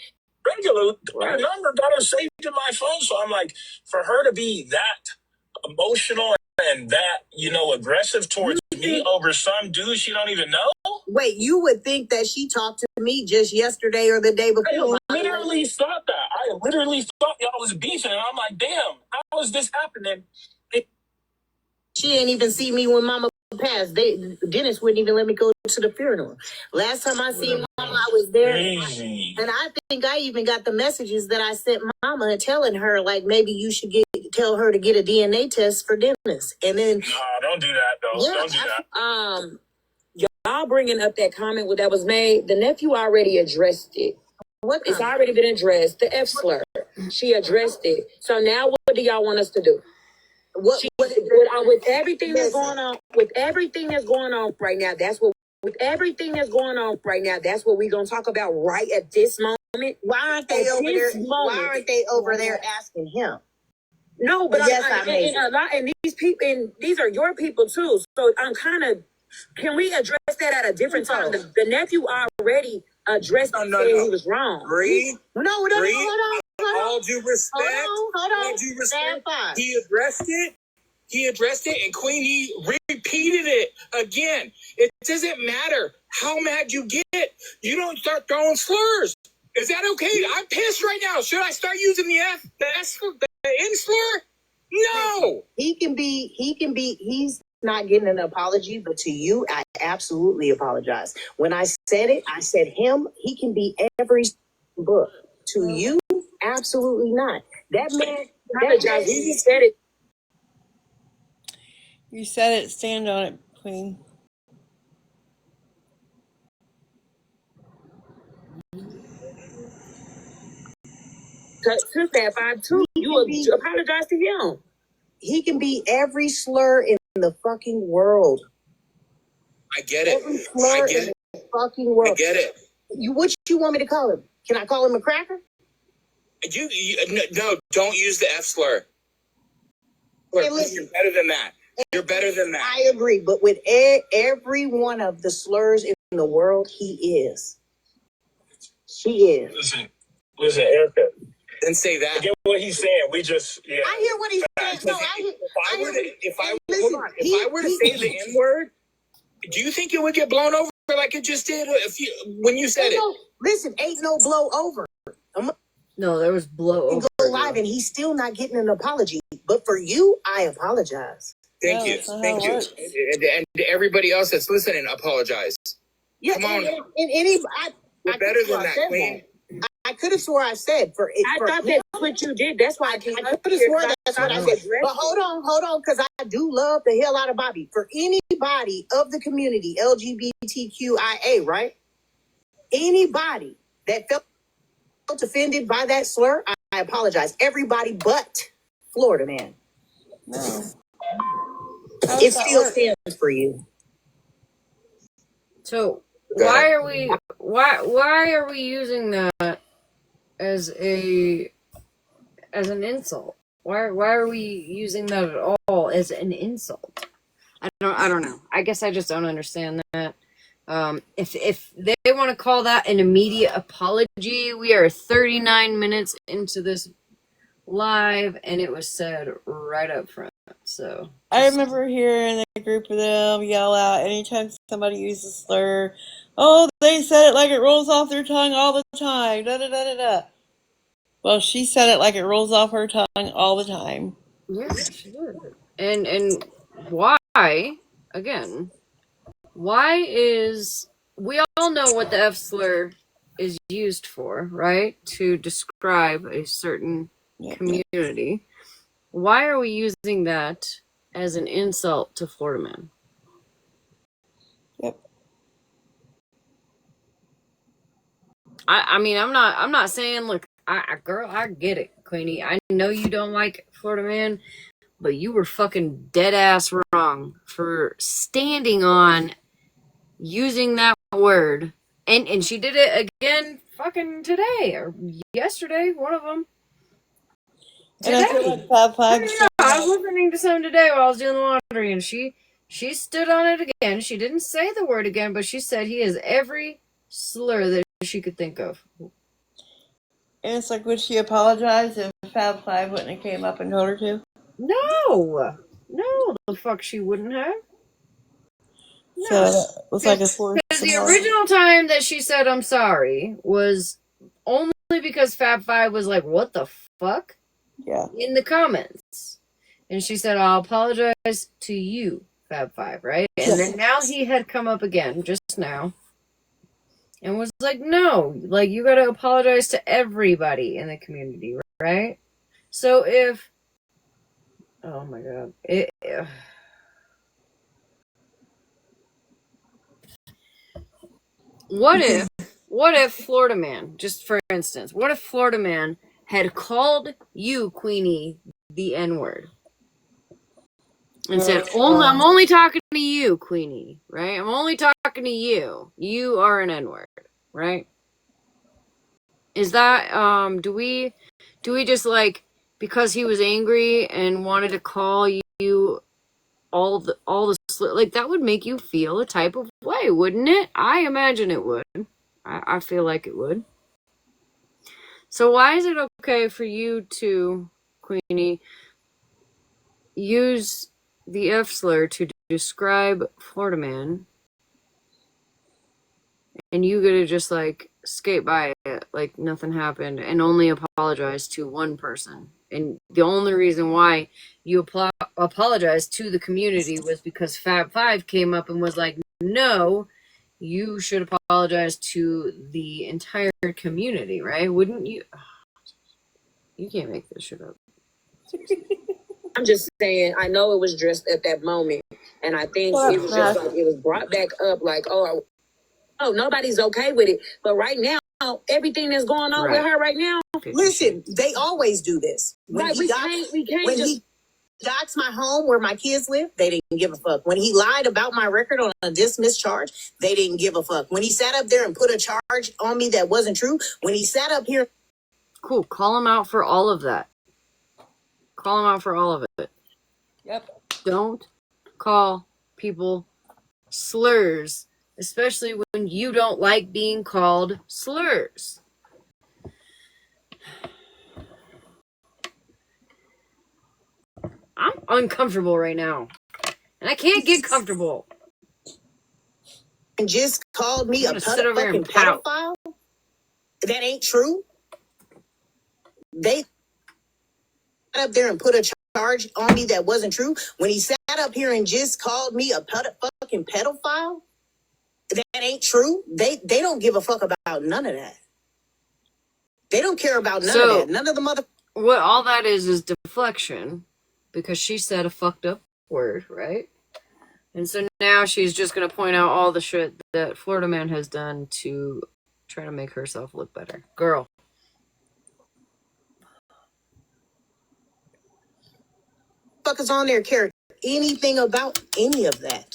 Regular, her number got her saved in my phone. So I'm like, for her to be that emotional and that, aggressive towards me over some dude she don't even know. Wait, you would think that she talked to me just yesterday or the day before. I literally thought that. I literally thought y'all was beefing, and I'm like, damn, how is this happening? She didn't even see me when mama passed. Dennis wouldn't even let me go to the funeral. Last time I seen mama, I was there. And I think I even got the messages that I sent mama and telling her, like, maybe you should tell her to get a DNA test for Dennis. And then... No, don't do that, though. Yeah, don't do that. Y'all bringing up that comment that was made. The nephew already addressed it. What it's already been addressed. The F slur. She addressed it. So now what do y'all want us to do? With everything that's going on, right now, that's what we're gonna talk about right at this moment. Why aren't they over there asking him? No, but yes, and these people, and these are your people too. So I'm kind of. Can we address that at a different time? The nephew already addressed saying he was wrong. Breathe. Hold on. All due respect. Hold on. All due respect. He addressed it, and Queen, he repeated it again. It doesn't matter how mad you get. You don't start throwing slurs. Is that okay? I'm pissed right now. Should I start using the N slur? No. He's not getting an apology, but to you, I absolutely apologize. When I said it, I said him. He can be every book. To you, absolutely not. That man. Apologize. He said it. You said it. Stand on it, Queen. To Fab Five too. You apologize to him. He can be every slur in the fucking world. I get it. Every slur in the fucking world. I get it. What you want me to call him? Can I call him a cracker? No, don't use the F slur. Hey, listen. You're better than that. You're better than that. I agree, but with every one of the slurs in the world, he is. She is. Listen, Erica. Didn't say that. I get what he's saying. We just, yeah. I hear what he's saying. No, If I were to say the N word, do you think it would get blown over like it just did when you said it? Listen, ain't no blow over. No, there was blow over. Go live, and he's still not getting an apology. But for you, I apologize. Thank you. And everybody else that's listening, apologize. Yeah, come on. We're better than that, Queen. I could have swore I said I thought that's what you did. That's why I came I up could have here. sworn that's what I said. But hold on, because I do love the hell out of Bobby. For anybody of the community, LGBTQIA, right? Anybody that felt offended by that slur, I apologize. Everybody but Florida man. No. It still stands for you. So why are we using that as an insult? Why are we using that at all as an insult? I don't know. I guess I just don't understand that. If they want to call that an immediate apology, we are 39 minutes into this live, and it was said right up front. So I remember hearing a group of them yell out anytime somebody uses a slur, "Oh, they said it like it rolls off their tongue all the time." Da da da da da. Well, she said it like it rolls off her tongue all the time. Yeah, she did. And why? Again, why is we all know what the F slur is used for, right? To describe a certain community. Why are we using that as an insult to Florida men? Yep. I mean, I'm not saying, look, girl, I get it, Queenie. I know you don't like Florida man, but you were fucking dead ass wrong for standing on using that word. And she did it again fucking today or yesterday, one of them. And I feel like Fab Five. I was listening to some today while I was doing the laundry, and she stood on it again. She didn't say the word again, but she said he is every slur that she could think of. And it's like, would she apologize if Fab Five wouldn't have came up and told her to? No, the fuck she wouldn't have. So it was like a force. Because the original time that she said I'm sorry was only because Fab Five was like, "What the fuck?" Yeah. In the comments, and she said, "I'll apologize to you, Fab Five," right? And then now he had come up again just now, and was like, "No, like you got to apologize to everybody in the community, right?" So if, oh my god, what if Florida man, just for instance, what if Florida man had called you, Queenie, the N-word? And said, I'm only talking to you, Queenie, right? I'm only talking to you. You are an N-word, right? Is that, do we just like, because he was angry and wanted to call you all the like, that would make you feel a type of way, wouldn't it? I imagine it would. I feel like it would. So why is it okay for you to, Queenie, use the F slur to describe Florida man, and you gotta just like skate by it like nothing happened and only apologize to one person. And the only reason why you apologized to the community was because Fab Five came up and was like, no, you should apologize to the entire community, right? Wouldn't you? You can't make this shit up. I'm just saying, I know it was dressed at that moment, and I think it was just like it was brought back up, like, oh, nobody's okay with it. But right now, everything that's going on with her right now. Listen, they always do this. When Right, he we got, can't when just. he doxed my home where my kids live, they didn't give a fuck. When he lied about my record on a dismissed charge, they didn't give a fuck. When he sat up there and put a charge on me that wasn't true, when he sat up here. Cool. Call him out for all of that. Call him out for all of it. Yep. Don't call people slurs, especially when you don't like being called slurs. I'm uncomfortable right now, and I can't get comfortable. And just called me a sit over here fucking and pout. pedophile? That ain't true. They sat up there and put a charge on me that wasn't true. When he sat up here and just called me a fucking pedophile, that ain't true. They don't give a fuck about none of that. They don't care about none of that. None of the mother. What all that is deflection, because she said a fucked up word, right? And so now she's just gonna point out all the shit that Florida Man has done to try to make herself look better. Girl. Fuckers on there care anything about any of that.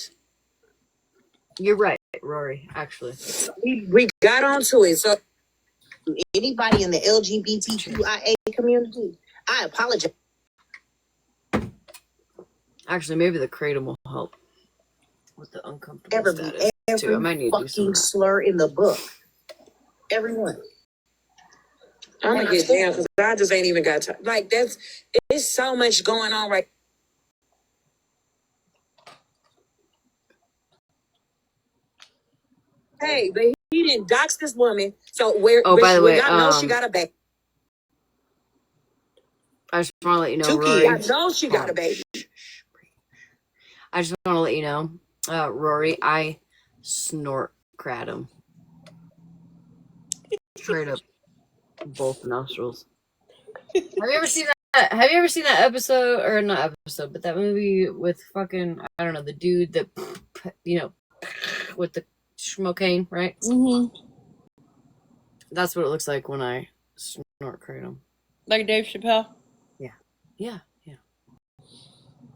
You're right, Rory, actually. We got onto it. So anybody in the LGBTQIA community, I apologize. Actually, maybe the kratom will help with the uncomfortable Every status too. I might need to do some fucking slur in the book. Everyone. I'm gonna get down because I just ain't even got time. Like it's so much going on right. Hey, but he didn't dox this woman. So by the way, y'all know she got a baby. I just want to let you know, Rory. I know she got a baby. I just want to let you know, Rory, I snort kratom. Straight up both nostrils. Have you ever seen that? Have you ever seen that episode, or not episode, but that movie with fucking, I don't know, the dude that, with the schmocaine, right? Mm-hmm. That's what it looks like when I snort kratom. Like Dave Chappelle? Yeah.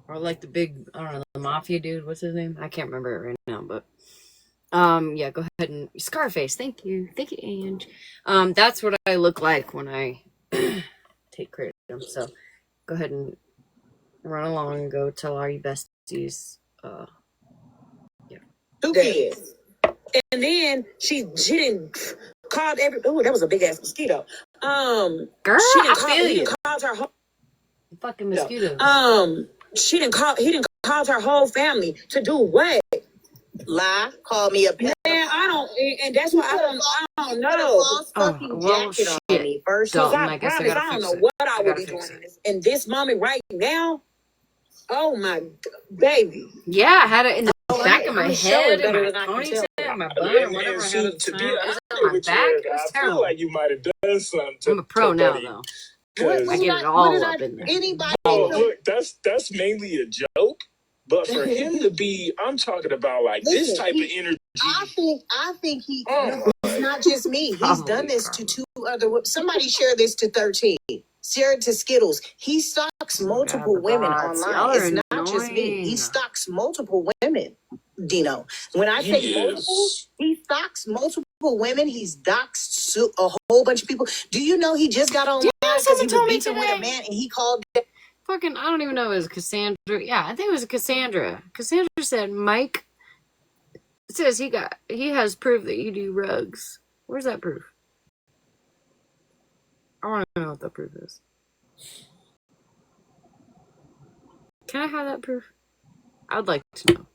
Or like the big, I don't know, the mafia dude. What's his name? I can't remember it right now, but yeah, go ahead and Scarface. Thank you, Ange. That's what I look like when I take kratom. So go ahead and run along and go tell all your besties. Yeah. Who cares? And then she didn't called every. Oh, that was a big ass mosquito. Girl, she didn't I feel he you. called her whole. Fucking mosquitoes. She didn't call. He didn't call her whole family to do what? Lie. Call me a pedophile. Man, I don't, and that's why I don't know. Jacket on me first. Dalton, I guess I gotta don't fix know it. what I would be doing in this moment right now. Oh my baby. Yeah, I had it in the back of my head, in my than I can ponytail, tell. my bun, or whatever I had at the To time. be It was honest on my with you, back. Erica, It was I feel terrible. like you might have done something to I'm a pro now, Buddy. though. What I get it all up in there. Anybody? Look, that's mainly a joke. But for him to be, I'm talking about like this type of energy. I think he. It's not just me. He's done this to two other. Somebody share this to 13. Share it to Skittles. He stalks multiple women online. It's not just me. He stalks multiple women. Dino. When I say multiple, he stalks multiple women. He's doxed a whole bunch of people. Do you know he just got online because he was beefing with a man and he called. Fucking, I don't even know if it was Cassandra. Yeah, I think it was Cassandra. Cassandra said, Mike says he has proof that you do rugs. Where's that proof? I want to know what that proof is. Can I have that proof? I would like to know.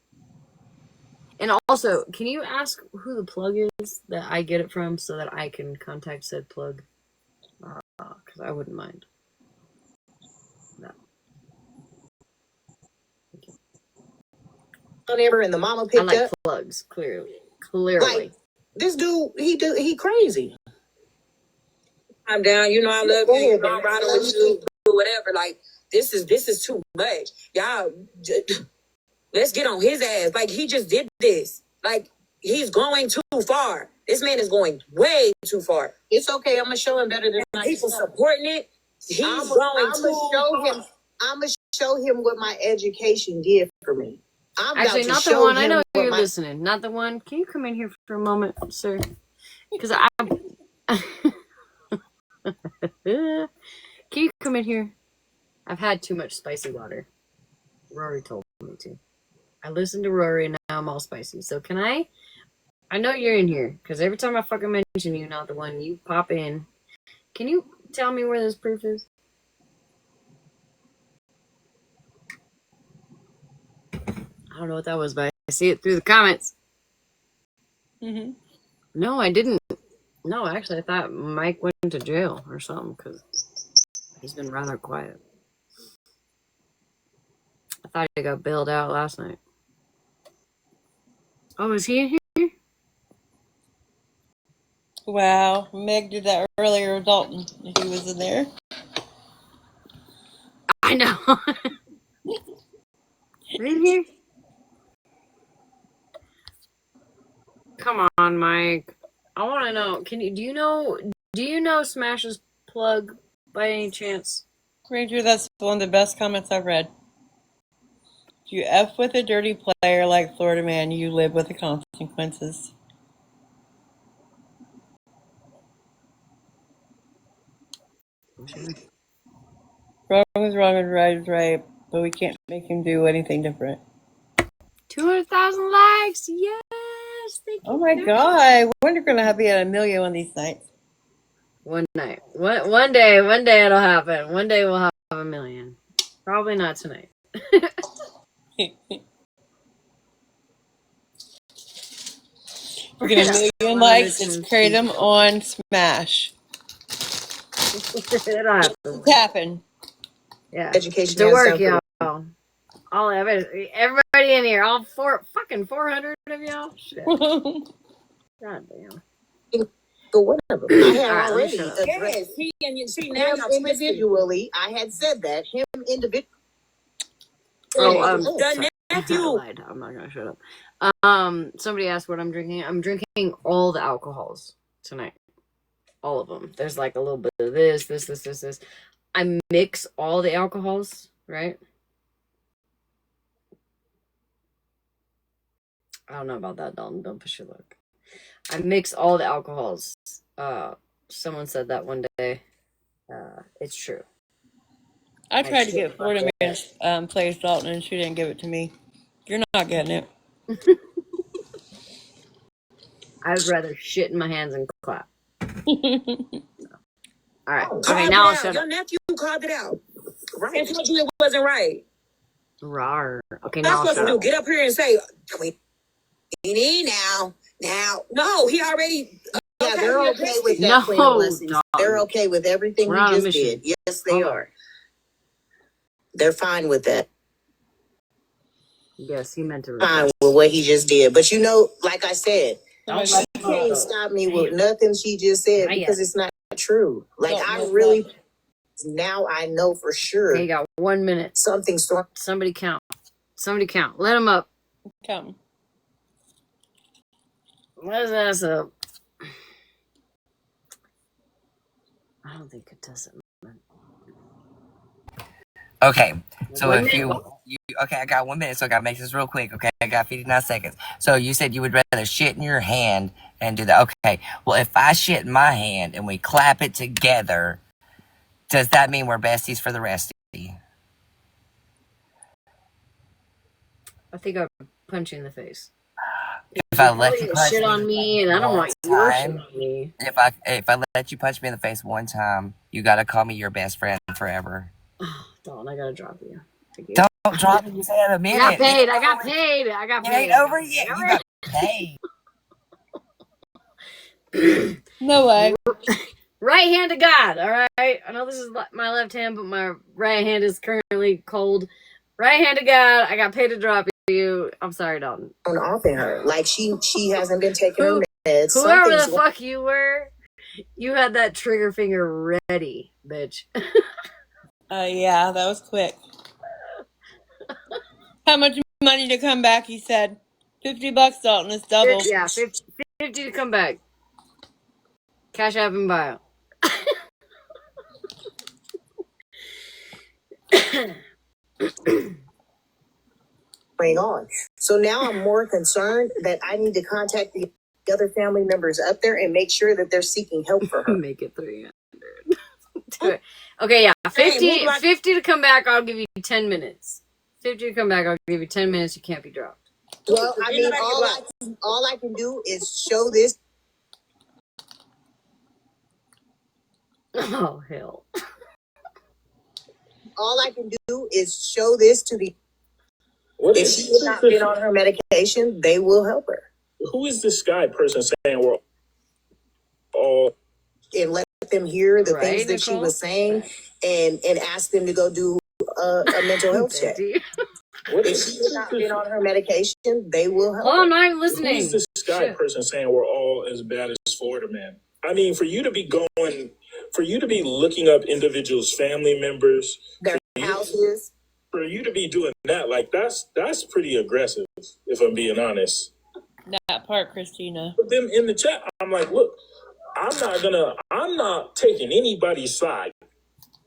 And also, can you ask who the plug is that I get it from so that I can contact said plug? Because I wouldn't mind. No. Whenever and the mama picked I like up plugs, clearly. like this dude, he crazy. I'm down. You know I love you. You know I'm riding with you. Do whatever. Like this is too much. Y'all, let's get on his ass. Like he just did this. Like he's going too far. This man is going way too far. It's okay. I'm gonna show him better than And people supporting it. He's going too far. I'm gonna show him what my education did for me. Actually, not the one. I know you're listening. Not the one. Can you come in here for a moment, sir? Because can you come in here? I've had too much spicy water. Rory told me to. I listened to Rory and now I'm all spicy. So can I know you're in here because every time I fucking mention you, not the one, you pop in. Can you tell me where this proof is? I don't know what that was, but I see it through the comments. Mm-hmm. No, I didn't. No, actually, I thought Mike went to jail or something because he's been rather quiet. I thought he got bailed out last night. Oh, is he in here? Wow, Meg did that earlier with Dalton. He was in there. I know. In here? Come on, Mike. I want to know. Do you know Smash's plug by any chance? Ranger, that's one of the best comments I've read. If you F with a dirty player like Florida Man, you live with the consequences. Wrong is wrong and right is right, but we can't make him do anything different. 200,000 likes. Yes. Thank you. Oh my god. When are going to be at 1 million one of these nights? One night. One day it'll happen. One day we'll have 1 million. Probably not tonight. We get 1 million likes, it's Kratom on Smash. It'll happen. It's happened. Yeah. Education To has work, something. y'all. All of it. Everybody in here. All 400 of y'all. Shit. God damn. But one of them, I had Alright, already let me shut up. addressed Yes, and you see now him y'all twisted. individually. I had said that him individually. Oh, The sorry. nephew. I lied. I'm not gonna shut up. Somebody asked what I'm drinking. I'm drinking all the alcohols tonight. All of them. There's like a little bit of this. I mix all the alcohols, right? I don't know about that, Dalton. Don't push your luck. I mix all the alcohols. Someone said that one day. It's true. I tried to get Florida Man's plays Dalton and she didn't give it to me. You're not getting it. I would rather shit in my hands and clap. All right. Called Okay, now I'll it shut out. Your up. nephew called it out. Right. And told you it wasn't right. Rawr. Okay, That's now I'll what shut to do. up. Get up here and say, Queenie, now. No, he already. Yeah, they're okay with that. No, Queen of Blessings. dog. They're okay with everything We're he on a just mission. did. Yes, they are. They're fine with that. Yes, he meant to. Fine with what he just did. But you know, like I said, Don't she can't stop me with nothing she just said because it's not true. Like I really, now I know for sure. Okay, you got 1 minute. Something's wrong. Somebody count. Let him up. Count. Let his ass up. I don't think it does it. Okay, so 1 if minute. you okay, I got 1 minute, so I gotta make this real quick. Okay, I got 59 seconds. So you said you would rather shit in your hand and do that. Okay, well if I shit in my hand and we clap it together, does that mean we're besties for the rest of you? I think I'll punch you in the face. If I let you punch shit me on me, and I don't want your shit on me. if I let you punch me in the face one time, you gotta call me your best friend forever. Oh, Dalton, I gotta drop you. Don't drop me. You said in a minute. I got paid. It ain't over yet. You got Hey. No way. Right hand to God, all right? I know this is my left hand, but my right hand is currently cold. Right hand to God, I got paid to drop you. I'm sorry, Dalton. Off in her. Like she hasn't been taking her meds. Whoever the Something's fuck you were, you had that trigger finger ready, bitch. Yeah, that was quick. How much money to come back? He said, $50, Dalton. It's double. Yeah, 50 to come back. Cash app and bio. going on. So now I'm more concerned that I need to contact the other family members up there and make sure that they're seeking help for her. Make it 300. Okay, yeah. 50 to come back, I'll give you 10 minutes. 50 to come back, I'll give you 10 minutes. You can't be dropped. Well, I mean, all I can do is show this. Oh, hell. All I can do is show this to the. If she has not been on her medication, they will help her. Who is this guy person saying we're all? And let them hear the Right, things that she was saying, and ask them to go do a mental health check. If she has not been on her medication, they will help. Oh, her. I'm not even listening. Who is this guy person saying we're all as bad as Florida man? I mean, for you to be looking up individuals' family members, their houses, for you to be doing that, like that's pretty aggressive, if I'm being honest. That part, Christina. Put them in the chat. I'm like, look, I'm not taking anybody's side.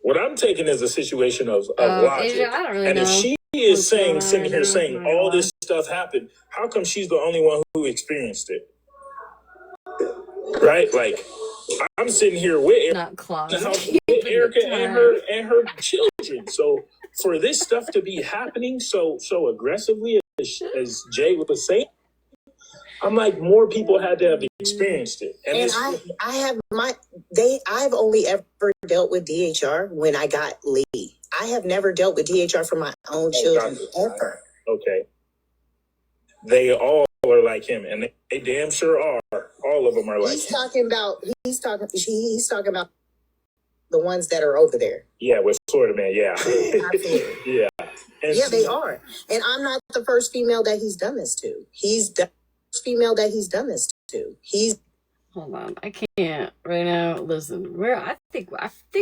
What I'm taking is a situation of logic. Asia, I don't really and know if she is sitting here saying all this stuff happened, how come she's the only one who experienced it? Right? Like, I'm sitting here with Erica and her children. So for this stuff to be happening so aggressively, as Jay was saying, I'm like, more people had to have experienced it. And I've only ever dealt with DHR when I got Lee. I have never dealt with DHR for my own children ever. Okay. They all are like him, and they damn sure are. All of them are like him. He's talking about the ones that are over there. Yeah, with Florida man, yeah. Absolutely. Yeah. Yeah, they are. And I'm not the first female that he's done this to. He's the first female that he's done this to. Hold on, I can't right now. Listen, I think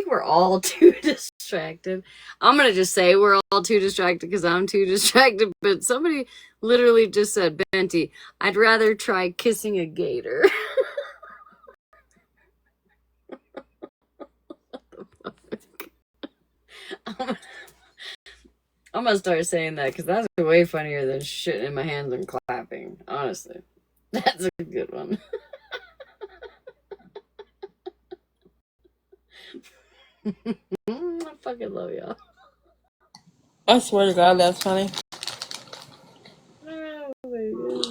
we're all too distracted. I'm gonna just say we're all too distracted because I'm too distracted. But somebody literally just said, "Benty, I'd rather try kissing a gator." I'm gonna start saying that because that's way funnier than shitting in my hands and clapping. Honestly, that's a good one. I fucking love y'all. I swear to God, that's funny. Oh my God.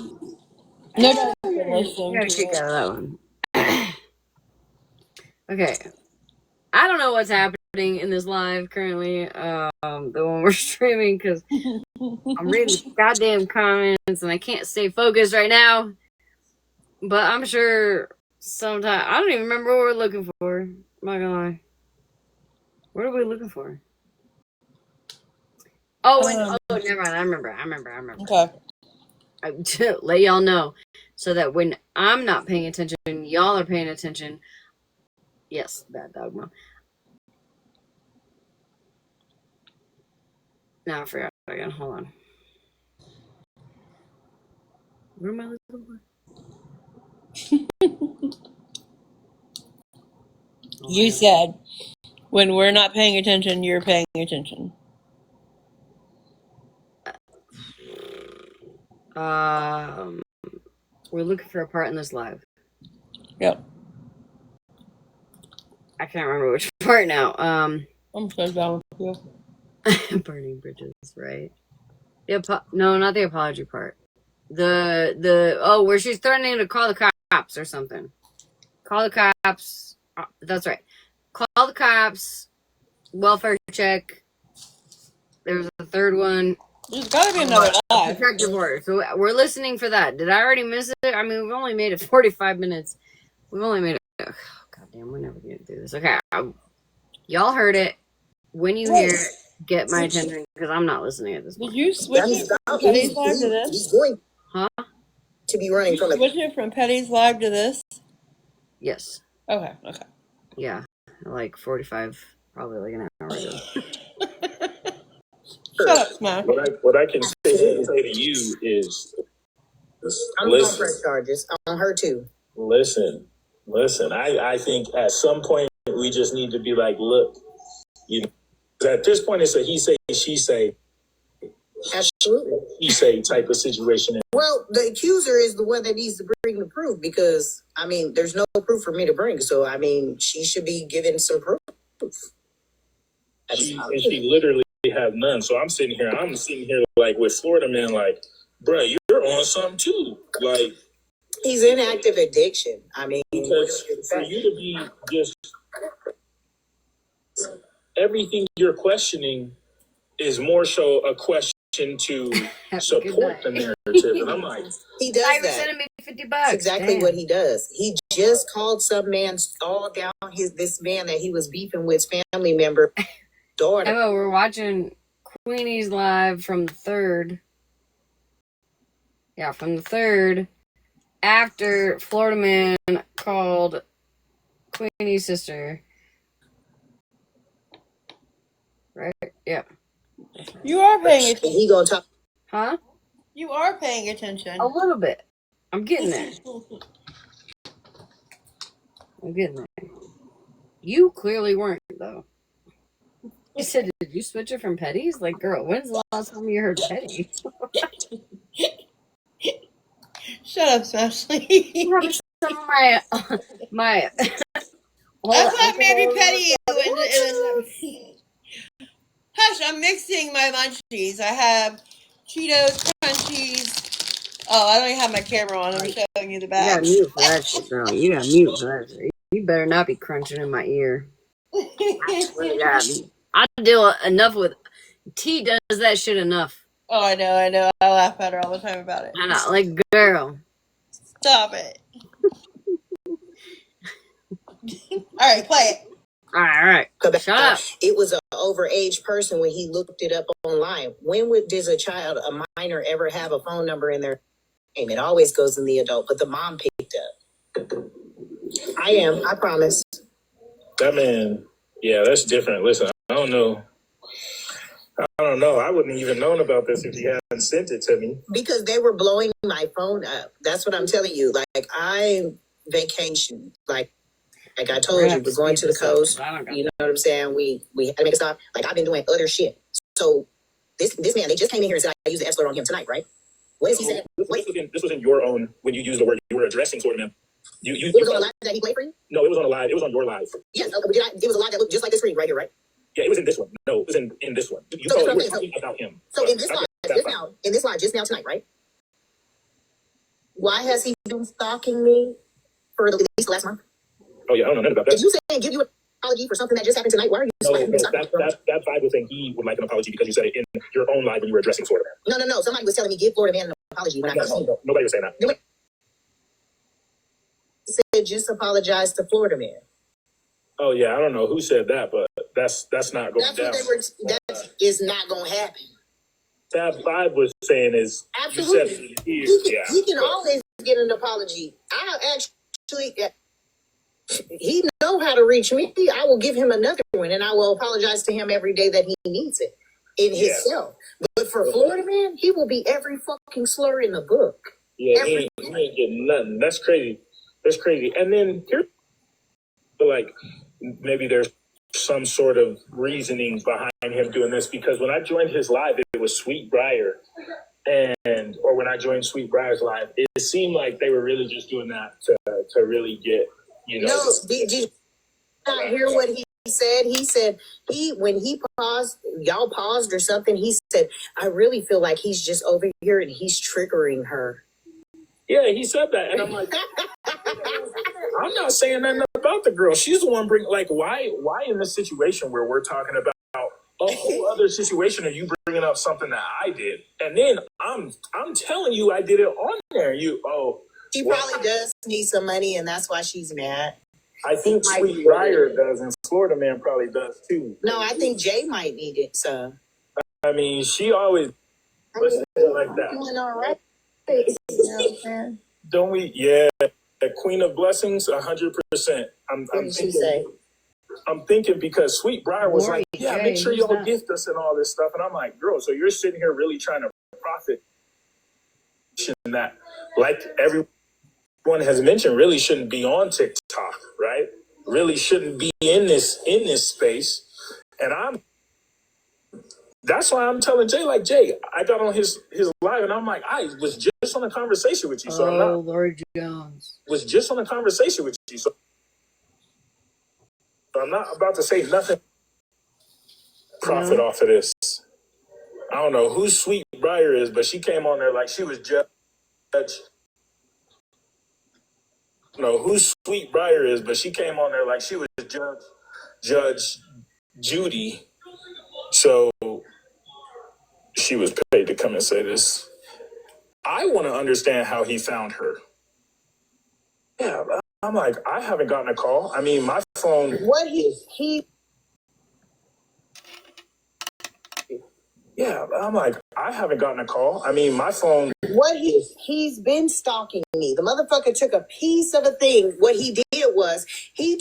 Nobody's been listening Gotta to kick it. out of that one. Okay. I don't know what's happening in this live currently, the one we're streaming, because I'm reading goddamn comments and I can't stay focused right now. But I'm sure sometime, I don't even remember what we're looking for. I'm not gonna lie. What are we looking for? Oh, never mind. I remember. Okay. Let y'all know so that when I'm not paying attention, y'all are paying attention. Yes, bad dog mom. Now I forgot again. Hold on. What am I looking for? You said, when we're not paying attention, you're paying attention. We're looking for a part in this live. Yep. I can't remember which part now. I'm so down with you. Burning bridges, right? No, not the apology part. Where she's threatening to call the cops or something. Call the cops. That's right. Call the cops. Welfare check. There was a third one. There's got to be another live. Protective order. So we're listening for that. Did I already miss it? I mean, we've only made it 45 minutes. We've only made it. Oh, goddamn, we're never gonna do this. Okay, y'all heard it. When you hear it, get my attention because I'm not listening at this point. Did you switch it from Petty's live to this? He's going to be running from Switch it from Petty's live to this? Yes. Okay. Yeah, like 45, probably like an hour ago. Shut up, Smash. What I can say to you is, I'm going to press charges on her too. Listen. I think at some point we just need to be like, look, you know, at this point it's a he say, she say, Absolutely. he say type of situation. Well, the accuser is the one that needs to bring the proof because, I mean, there's no proof for me to bring. So, I mean, she should be given some proof. She literally have none. So I'm sitting here like with Florida man, like, bruh, you're on something too. Like, he's in active addiction. I mean, because for you to be just everything you're questioning is more so a question to support the narrative. And I'm like, he does that. Sending me $50. That's exactly what he does. He just called some man all down this man that he was beefing with, family member, daughter. Oh, we're watching Queenie's live from the 3rd. Yeah, from the 3rd. After Florida man called Queenie's sister. Right? Yeah. You are paying attention. He gonna talk. Huh? You are paying attention. A little bit. I'm getting there. You clearly weren't, though. He said, did you switch it from Petty's? Like, girl, when's the last time you heard Petty? Shut up, Smashleigh. Some of my I thought maybe Petty Hush, I'm mixing my munchies. I have Cheetos, Crunchies. Oh, I don't even have my camera on. I'm showing you the bag. You gotta mute for that shit, girl. You gotta mute for that shit. You better not be crunching in my ear. I swear to God. I deal enough with... T does that shit enough. Oh, I know. I laugh at her all the time about it. I know, like, girl. Stop it. All right, play it. All right. Shut up. It was an overage person when he looked it up online. When does a minor, ever have a phone number in their name? It always goes in the adult, but the mom picked up. I promise. that man, yeah, that's different. Listen, I don't know. I wouldn't even known about this if he hadn't sent it to me. Because they were blowing my phone up. That's what I'm telling you. Like, I vacation. Like I told you, we're going to the coast. You know what I'm saying? We had to make a stop. Like, I've been doing other shit. So this man, they just came in here and said I used the F slur on him tonight, right? What is he saying? This was in your own, when you used the word, you were addressing sort of him. It was on a live that he played for you? No, it was on a live. It was on your live. Yes, it was a live that looked just like this screen right here, right? Yeah, it was in this one. No, it was in this one. You were talking about him. So in this live just now tonight, right? Why has he been stalking me for at least the last month? Oh yeah, I don't know nothing about that. If you say give you an apology for something that just happened tonight, why are you stalking me? That vibe was saying he would like an apology because you said it in your own live when you were addressing Florida Man. No. Somebody was telling me give Florida Man an apology when I first seen him. Nobody was saying that. Said just apologize to Florida Man. Oh yeah, I don't know who said that, but that's not going down. That is not going to happen. That vibe was saying is absolutely. He can always get an apology. I actually, he know how to reach me. I will give him another one, and I will apologize to him every day that he needs it in himself. But for Florida Man, he will be every fucking slur in the book. Yeah, he ain't getting nothing. That's crazy. And then here, like, maybe there's some sort of reasoning behind him doing this, because when I joined his live, it was Sweetbriar, or when I joined Sweetbriar's live, it seemed like they were really just doing that to really get, you know. No, did you not hear what he said? He said when he paused, y'all paused or something. He said, "I really feel like he's just over here and he's triggering her." Yeah, he said that, and I'm like, I'm not saying nothing about the girl. She's the one why in this situation where we're talking about a whole other situation of you bringing up something that I did, and then I'm telling you I did it on there. She probably does need some money, and that's why she's mad. I think Sweet Briar does, and Florida Man probably does too. No, I think Jay might need it. So I mean, she always puts it like that. doing all right. You know what I'm saying? Don't we? Yeah, the Queen of Blessings, 100%. I'm What did she thinking. say? I'm thinking because Sweet Briar was Rory like, yeah, J, make sure who's y'all that? gift us and all this stuff. And I'm like, girl, so you're sitting here really trying to profit that, like everyone has mentioned, really shouldn't be on TikTok, right? Really shouldn't be in this space. And that's why I'm telling Jay, like, Jay, I got on his live and I'm like, I was just on a conversation with you. So I'm not Lord Jones. was just on a conversation with you. So I'm not about to say nothing profit off of this. I don't know who Sweet Briar is, but she came on there like she was Judge. I don't know who Sweet Briar is, but she came on there like she was Judge Judy. So she was paid to come and say this. I want to understand how he found her. Yeah, I'm like, I haven't gotten a call. I mean, my phone. What he Yeah, I'm like, I haven't gotten a call. I mean, my phone. What he's been stalking me. The motherfucker took a piece of a thing. What he did was he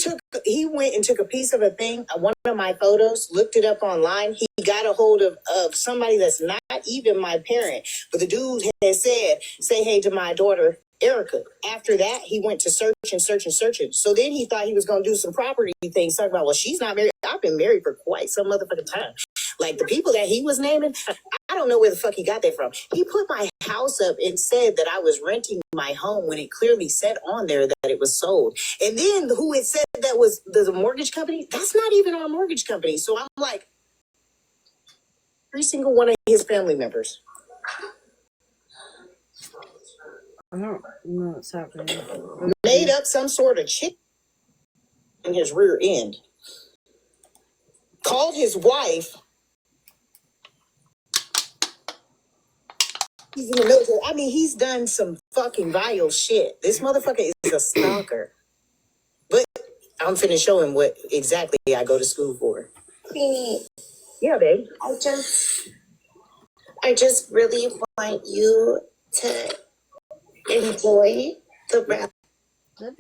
went and took a piece of a thing, one of my photos, looked it up online. He got a hold of somebody that's not even my parent. But the dude had said, say hey to my daughter, Erica. After that, he went to search and search and search it. So then he thought he was going to do some property things, talking about, well, she's not married. I've been married for quite some motherfucking time. Like the people that he was naming, I don't know where the fuck he got that from. He put my house up and said that I was renting my home when it clearly said on there that it was sold. And then who it said that was the mortgage company, that's not even our mortgage company. So I'm like, every single one of his family members. I don't know what's happening. Made up some sort of chick in his rear end. Called his wife. He's in the military. I mean, he's done some fucking vile shit. This motherfucker is a stalker. But I'm finna show him what exactly I go to school for. Queenie, Yeah, babe. I just really want you to enjoy the rest.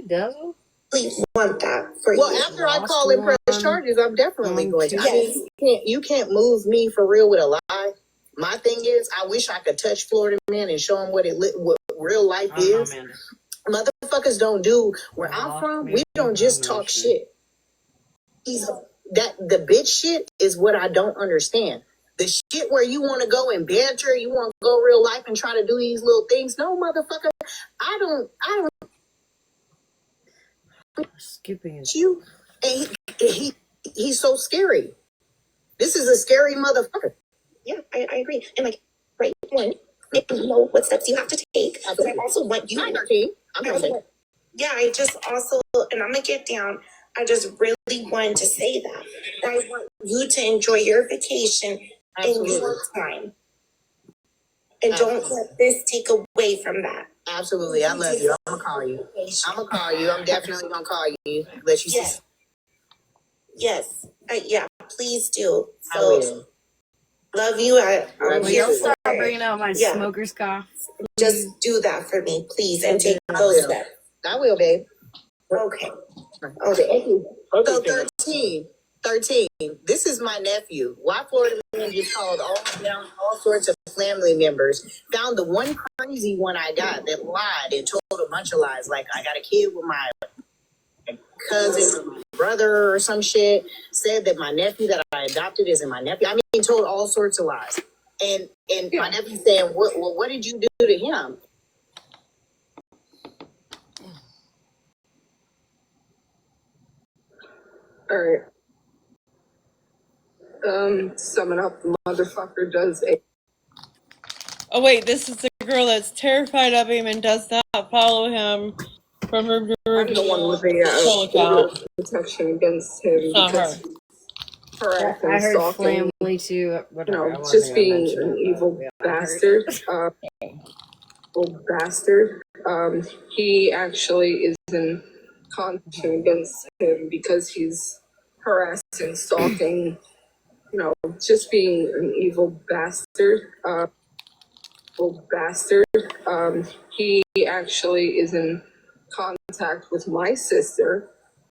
Dazzle? Really want that for Well, you. after I call and press charges, I'm definitely going to. Yes. I mean, you can't move me for real with a lie. My thing is, I wish I could touch Florida Man and show him what real life is. Motherfuckers don't do where I'm from. We don't just talk shit. The bitch shit is what I don't understand. The shit where you want to go and banter, you want to go real life and try to do these little things. No, motherfucker, I don't. Skipping it. You and he's so scary. This is a scary motherfucker. Yeah, I agree. And like, right, one, you know what steps you have to take. But I also want you. I'm Yeah, I just also, and I'm gonna get down. I just really wanted to say that. I want you to enjoy your vacation in your time. And don't let this take away from that. Absolutely. I love you. I'm gonna call you. I'm definitely gonna call you. Let you see. Yes. Yeah, please do. I will. Love you. I'm here Don't for stop it. bringing out my smoker's cough. Just do that for me, please, and take those steps. I will, babe. Okay. Thank you. So 13. This is my nephew. Why Florida Man just called all sorts of family members. Found the one crazy one I got that lied and told a bunch of lies. Like I got a kid with my cousin or my brother or some shit. Said that my nephew that I adopted isn't my nephew. I mean, told all sorts of lies. And my nephew saying, what did you do to him? All right. Summing up, the motherfucker does a. Oh wait, this is the girl that's terrified of him and does not follow him from her I'm the one with the account. protection against him It's not because her. harassing, I heard stalking, family too. Whatever. I wasn't just gonna being mention an it, but evil we all heard bastard. it. Evil bastard. He actually is in contact against him because he's harassing, stalking, just being an evil bastard. Evil bastard. He actually is in contact with my sister.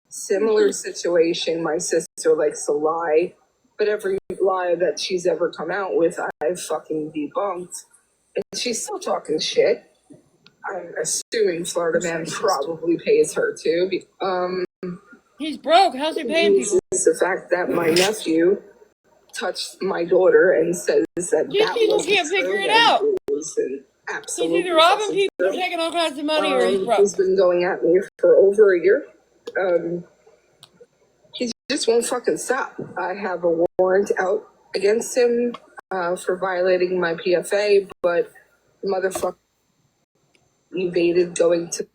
Similar situation. My sister likes to lie, but every lie that she's ever come out with, I've fucking debunked. And she's still talking shit. I'm assuming Florida Man probably pays her too. He's broke. How's he paying people? Uses the fact that my nephew touched my daughter and says that These people wasn't can't figure true, it and out. it was an He's absolute either robbing fucking people or true. taking all kinds of money, or he's He's broke. been going at me for over a year. He just won't fucking stop. I have a warrant out against him for violating my PFA, but the motherfucker evaded going to.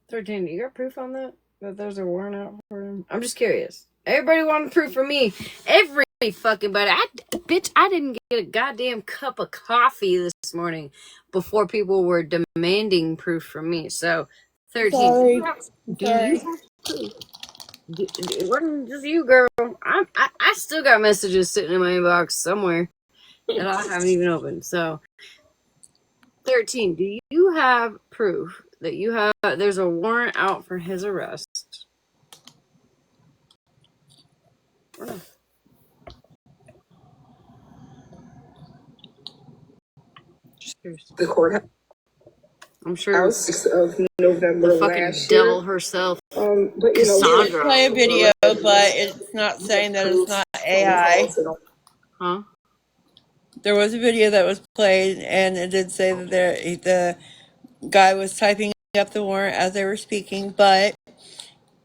13, you got proof on that? That there's a warrant out for him? I'm just curious. Everybody wanted proof from me. Every fucking body. Bitch, I didn't get a goddamn cup of coffee this morning before people were demanding proof from me. So, 13. Sorry. Do you have proof? It wasn't just you, girl. I still got messages sitting in my inbox somewhere that I haven't even opened. So, 13, do you have proof that you have there's a warrant out for his arrest? Just curious. The courthouse. I'm sure Of November the fucking last devil year. herself, But Cassandra. Play a video, but it's not saying that it's not AI. Huh? There was a video that was played, and it did say that the guy was typing up the warrant as they were speaking, but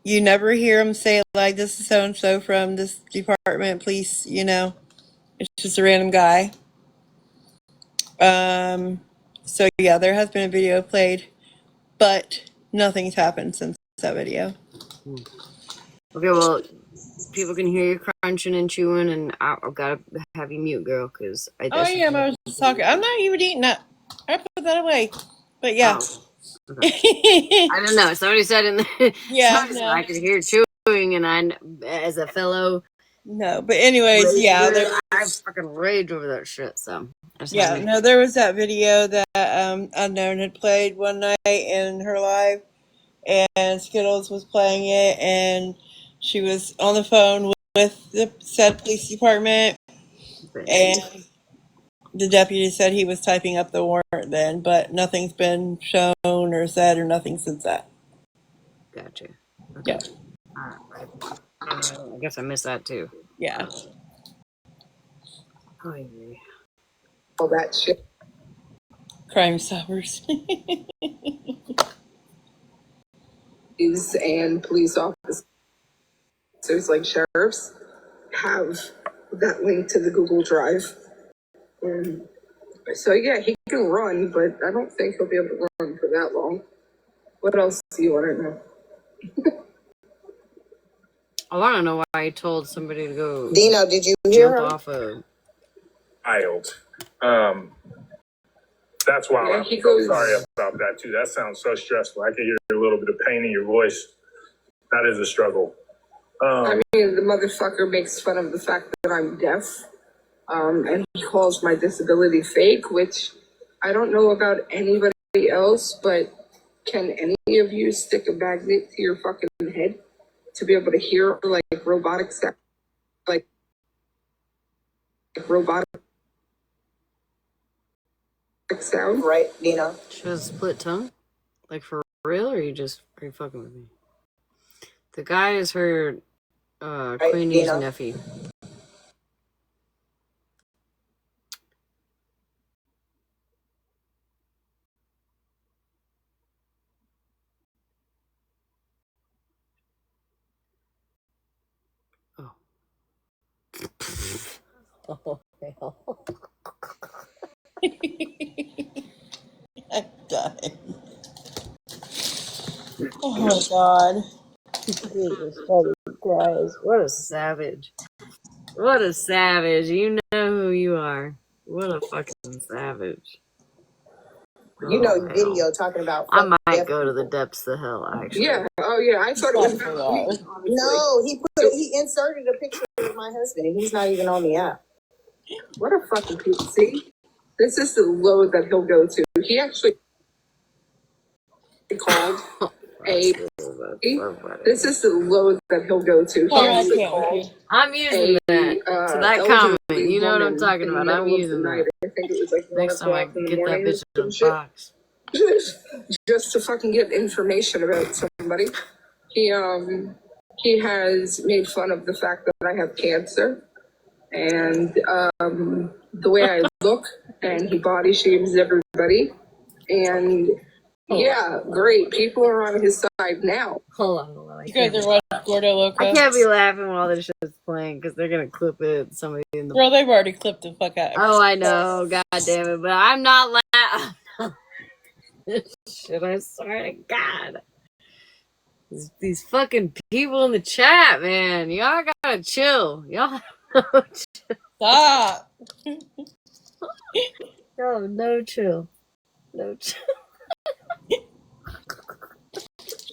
you never hear him say, like, this is so-and-so from this department, please, It's just a random guy. So, yeah, there has been a video played, but nothing's happened since that video. Okay, well, people can hear you crunching and chewing, and I've got to have you mute, girl, because I was just talking. I'm not even eating that. I put that away. But, yeah. Oh, okay. I don't know. Somebody said in the Yeah, said I could hear chewing, and I, as a fellow. No, but anyways, yeah. I fucking rage over that shit, so. Yeah, no, there was that video that Unknown had played one night in her live, and Skittles was playing it, and she was on the phone with the said police department, and the deputy said he was typing up the warrant then, but nothing's been shown or said or nothing since that. Gotcha. Okay. Yeah. I guess I missed that too. Yeah. Oh, yeah. All that shit. Crime Stoppers. And police officers, like sheriffs, have that link to the Google Drive. So yeah, he can run, but I don't think he'll be able to run for that long. What else do you want to know? I want to know why he told somebody to go. Dino, did you hear her? Off a Wild. That's why I'm so sorry about that too. That sounds so stressful. I can hear a little bit of pain in your voice. That is a struggle. I mean, the motherfucker makes fun of the fact that I'm deaf, and he calls my disability fake, which I don't know about anybody else, but can any of you stick a magnet to your fucking head to be able to hear like robotic sound? Like robotic sound? Right, Dino? She has a split tongue? Like for real, or are you fucking with me? The guy is her Queenie's nephew. Oh. Oh, hell. I'm dying. Oh my god. Jesus fucking Christ. What a savage. What a savage. You know who you are. What a fucking savage. You know, Oh, hell. video talking about. I might go to the depths of hell, actually. Yeah. Oh, yeah. I thought it was Fuck about me, that. honestly. No, he inserted a picture of my husband, and he's not even on the app. What a fucking piece. See? This is the low that he'll go to. He actually called a. This is the low that he'll go to. He actually called I'm using that to that comment. You know what I'm talking in the about. I'm middle of using the that. night. I think it was like 1 Next time I o'clock in the get that morning or bitch some on shit. Fox. Just to fucking get information about somebody. He has made fun of the fact that I have cancer and the way I look, and he body shames everybody. And yeah, great. People are on his side now. Hold on. You guys are watching Gordo Loco? I can't be laughing while this shit's playing because they're gonna clip it. Somebody in the. Girl, they've already clipped the fuck out. Oh, I know. God damn it! But I'm not laughing. Shit, I swear to God. These fucking people in the chat, man. Y'all gotta chill. Y'all. Stop. Y'all have no chill. No chill.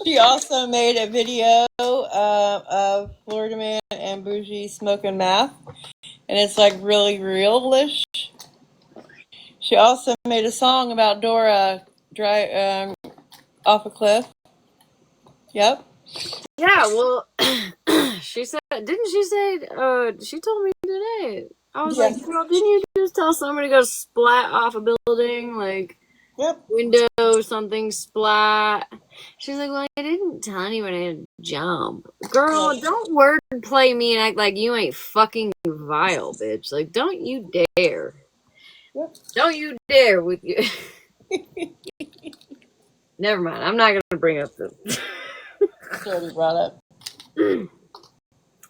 She also made a video of Florida Man and Bougie smoking meth, and it's like really realish. She also made a song about Dora off a cliff. Yep. Yeah, well, she said, didn't she say, she told me today. I was like, girl, didn't you just tell somebody to go splat off a building? Like, window, something, splat. She's like, well, I didn't tell anyone I had to jump. Girl, don't word play me and act like you ain't fucking vile, bitch. Like, don't you dare. Don't you dare with you. Never mind. I'm not going to bring up the. It's already brought up.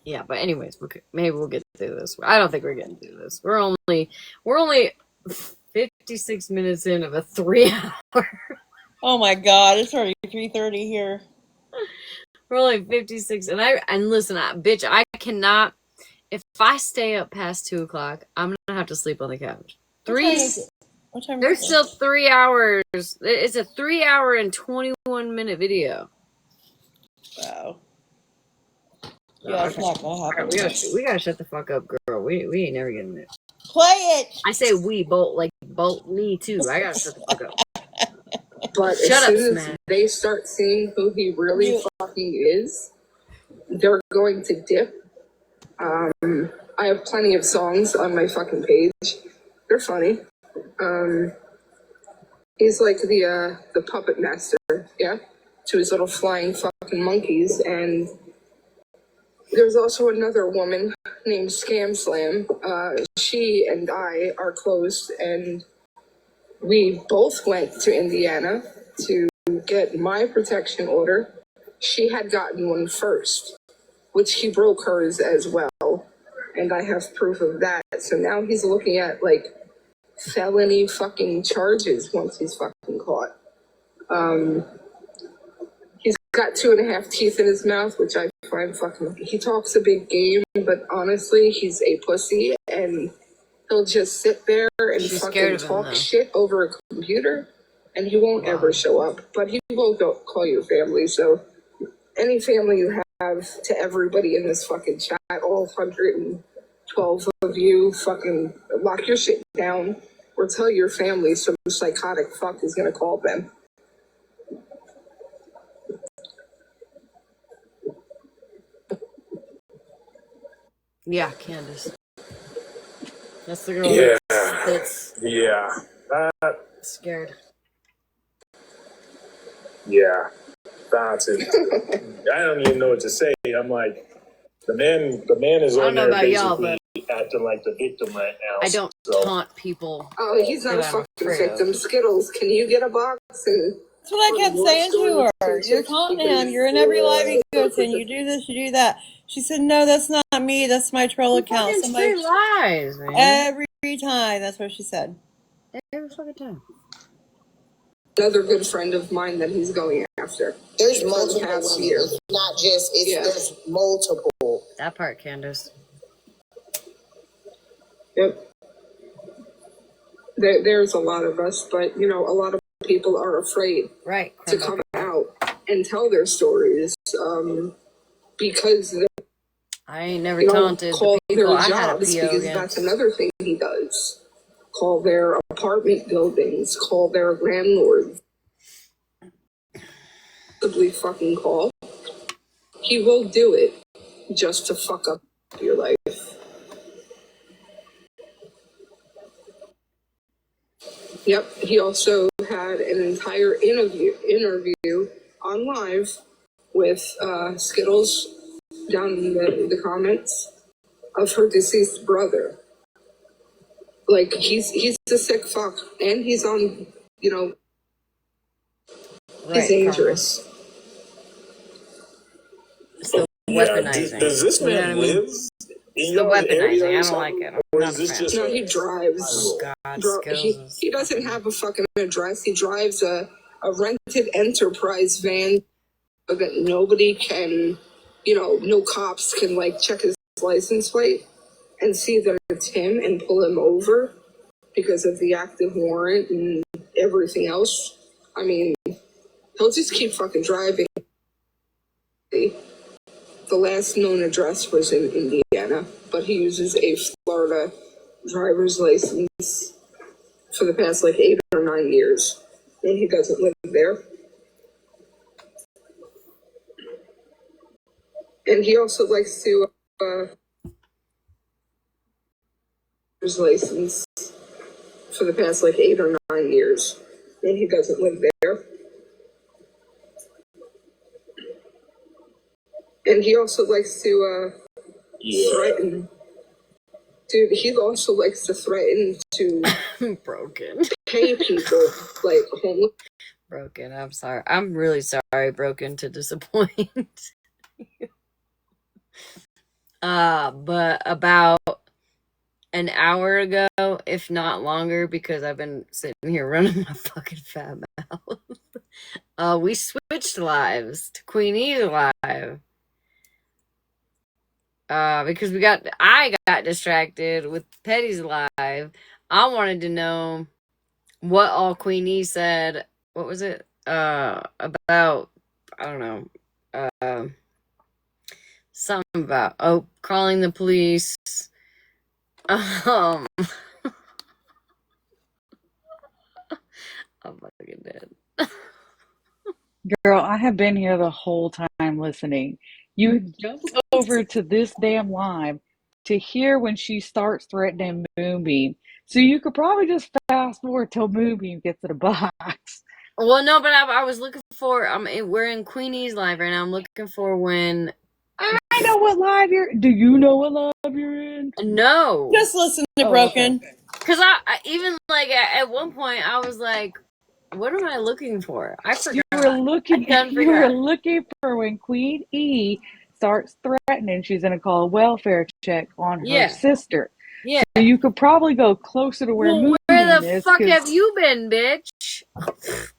Yeah, but anyways, maybe we'll get through this. I don't think we're getting through this. We're only 56 minutes in of a 3 hour. Oh my God, it's already 3:30 here. We're only 56, and listen, bitch, I cannot. If I stay up past 2 o'clock, I'm gonna have to sleep on the couch. What time There's is it? still 3 hours. It's a 3 hour and 21-minute video. Wow. Yeah, it's not gonna happen. We gotta shut the fuck up, girl. We ain't never getting it. Play it. I say we bolt me too. I gotta shut the fuck up. But Shut as up, soon as Smash. they start seeing who he really fucking is, they're going to dip. I have plenty of songs on my fucking page. They're funny. He's like the puppet master, yeah, to his little flying fucking monkeys. And there's also another woman named Scam Slam. She and I are close, and we both went to Indiana to get my protection order. She had gotten one first, which he broke hers as well. And I have proof of that. So now he's looking at like felony fucking charges once he's fucking caught. He's got 2.5 teeth in his mouth, which I find fucking. He talks a big game, but honestly, he's a pussy, and he'll just sit there and fucking talk shit over a computer, and he won't ever show up. But he will go call your family. So any family you have, to everybody in this fucking chat, all 112 of you, fucking lock your shit down or tell your family some psychotic fuck is gonna call them. Yeah, Candace. That's the girl that's scared. Yeah. That's it. I don't even know what to say. I'm like, the man is on there basically acting like the victim right now. I don't taunt people. Oh, he's not a fucking victim. Skittles, can you get a box? And that's what I kept saying to her. You're taunting him. You're in every live he goes in. You do this, you do that. She said, no, that's not me. That's my troll account. Somebody lies, man. Every time. That's what she said. Every fucking time. Another good friend of mine that he's going after. There's multiple women. It's not just, there's multiple. That part, Candace. Yep. There's a lot of us, but a lot of people are afraid to come out and tell their stories because I ain't never taunted call the people their I had a jobs, PO because against. that's another thing he does. Call their apartment buildings, call their landlords. Possibly fucking call. He will do it just to fuck up your life. Yep, he also had an entire interview on live with Skittles down in the comments of her deceased brother. Like, he's a sick fuck, and he's on, he's dangerous. It's the weaponizing. Does this You know man what I mean? live It's in the your area weaponizing. I or don't like something? it. I'm Or not is a this fan. just No, he drives. Oh, God, He doesn't have a fucking address. He drives a rented enterprise van so that nobody can, no cops can, like, check his license plate and see that it's him and pull him over because of the active warrant and everything else. I mean, he'll just keep fucking driving. The last known address was in Indiana, but he uses a Florida driver's license for the past, like, 8 or 9 years, and he doesn't live there. And he also likes to his license for the past, like, 8 or 9 years, and he doesn't live there. And he also likes to threaten. Dude, he also likes to threaten to Broken. pay people, like, homeless. Broken. I'm sorry. I'm really sorry, Broken, to disappoint. But about an hour ago, if not longer, because I've been sitting here running my fucking fat mouth, we switched lives to Queen E live. Because I got distracted with Petty's live. I wanted to know what all Queen E said. What was it? About, I don't know, something about, calling the police. I'm fucking dead. Girl, I have been here the whole time listening. You jumped over to this damn live to hear when she starts threatening Moonbeam. So you could probably just fast forward till Moonbeam gets to the box. Well, no, but I was looking for, we're in Queenie's live right now. I'm looking for when... I know what live you're... Do you know what live you're in? No. Just listen to Broken. Okay. Because I even, like, at one point, I was like, what am I looking for? I forgot. You were looking for when Queen E starts threatening she's going to call a welfare check on her sister. Yeah. So you could probably go closer to where Moonbeam where the is. fuck have you been, bitch?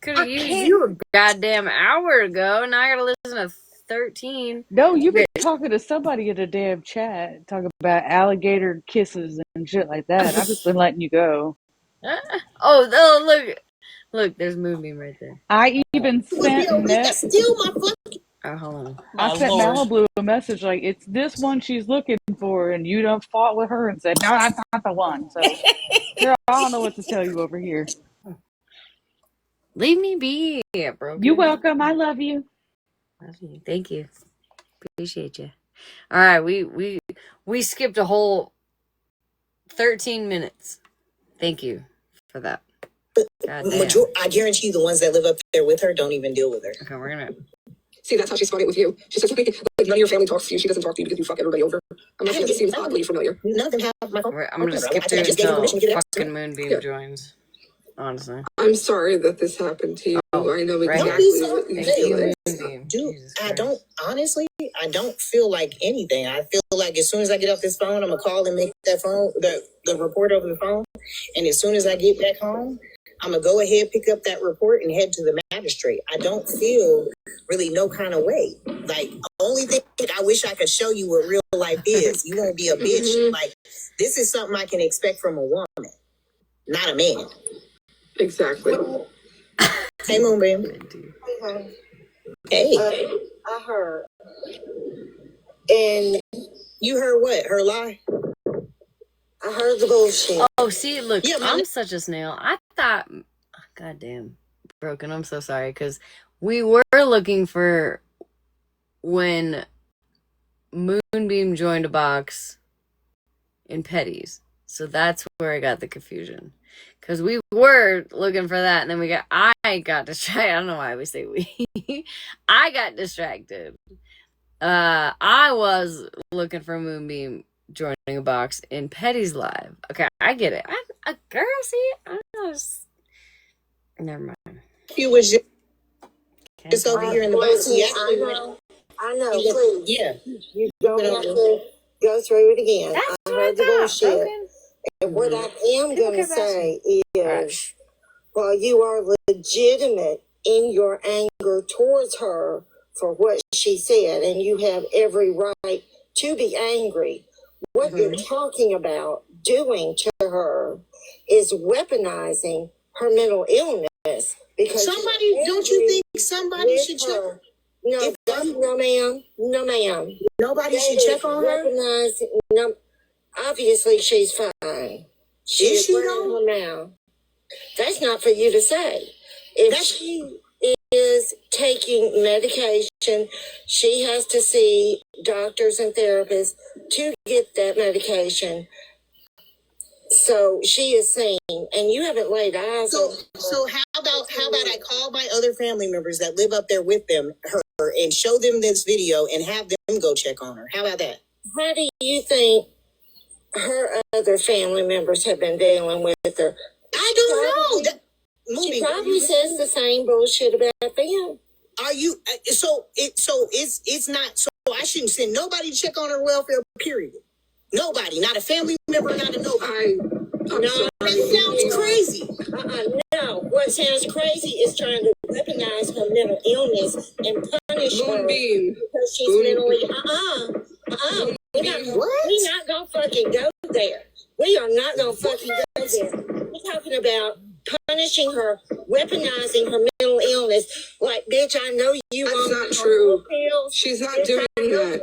Could have used you a goddamn hour ago. Now I gotta listen to 13. No, you've been talking to somebody in a damn chat, talking about alligator kisses and shit like that. I've just been letting you go. Oh, look, there's Moonbeam right there. I even sent hold on. I sent Malibu a message like, it's this one she's looking for, and you done fought with her and said, no, that's not the one. So, girl, I don't know what to tell you over here. Leave me be, Broken. You're welcome. I love you. Love you. Thank you. Appreciate you. All right, we skipped a whole 13 minutes. Thank you for that. I guarantee you the ones that live up there with her don't even deal with her. Okay, we're gonna... See, that's how she spun it with you. She says, like, none of your family talks to you. She doesn't talk to you because you fuck everybody over. Unless it seems oddly familiar. None of them have my phone. I'm gonna skip through until fucking Moonbeam joins. Honestly. I'm sorry that this happened to you. I know exactly what you feel. Dude, I don't feel like anything. I feel like as soon as I get off this phone, I'm gonna call and make that phone, the report over the phone. And as soon as I get back home, I'm gonna go ahead, pick up that report and head to the magistrate. I don't feel really no kind of way. Like, only thing I wish I could show you what real life is. You won't be a bitch. Like, This is something I can expect from a woman, not a man. Exactly. Hey, Moonbeam. Hey. I heard. And you heard what? Her lie? I heard the bullshit. Oh, see, look, Yeah, I'm such a snail. I thought, goddamn, broken. I'm so sorry because we were looking for when Moonbeam joined a box in Petty's, so that's where I got the confusion. Because we were looking for that, and then I got distracted. I don't know why we say we. I got distracted. I was looking for Moonbeam joining a box in Petty's live. Okay, I get it. A girl, see, I don't know. Never mind. You was just over here in the box. I know, please. Yeah. You don't have to go through it again. That's I what heard the bullshit. broken. And what I am going to say is, while you are legitimate in your anger towards her for what she said, and you have every right to be angry, what you're talking about doing to her is weaponizing her mental illness. Because don't you think somebody should check? No, ma'am. No, ma'am. Nobody should check on her? No, obviously, she's fine. She is well now. That's not for you to say. If she is taking medication, she has to see doctors and therapists to get that medication. So she is sane, and you haven't laid eyes on her. So how about I call my other family members that live up there with her and show them this video and have them go check on her? How about that? How do you think her other family members have been dealing with her? I don't know. She probably says the same bullshit about them. Are you it's not, so I shouldn't send nobody to check on her welfare, period. Nobody, not a family member, not a nobody. No, that sounds crazy. No, what sounds crazy is trying to weaponize her mental illness and punish her because she's mentally. We're not gonna fucking go there. We are not gonna fucking go there. We're talking about punishing her, weaponizing her mental illness. Like, bitch, I know you. That's not true. She's not doing that.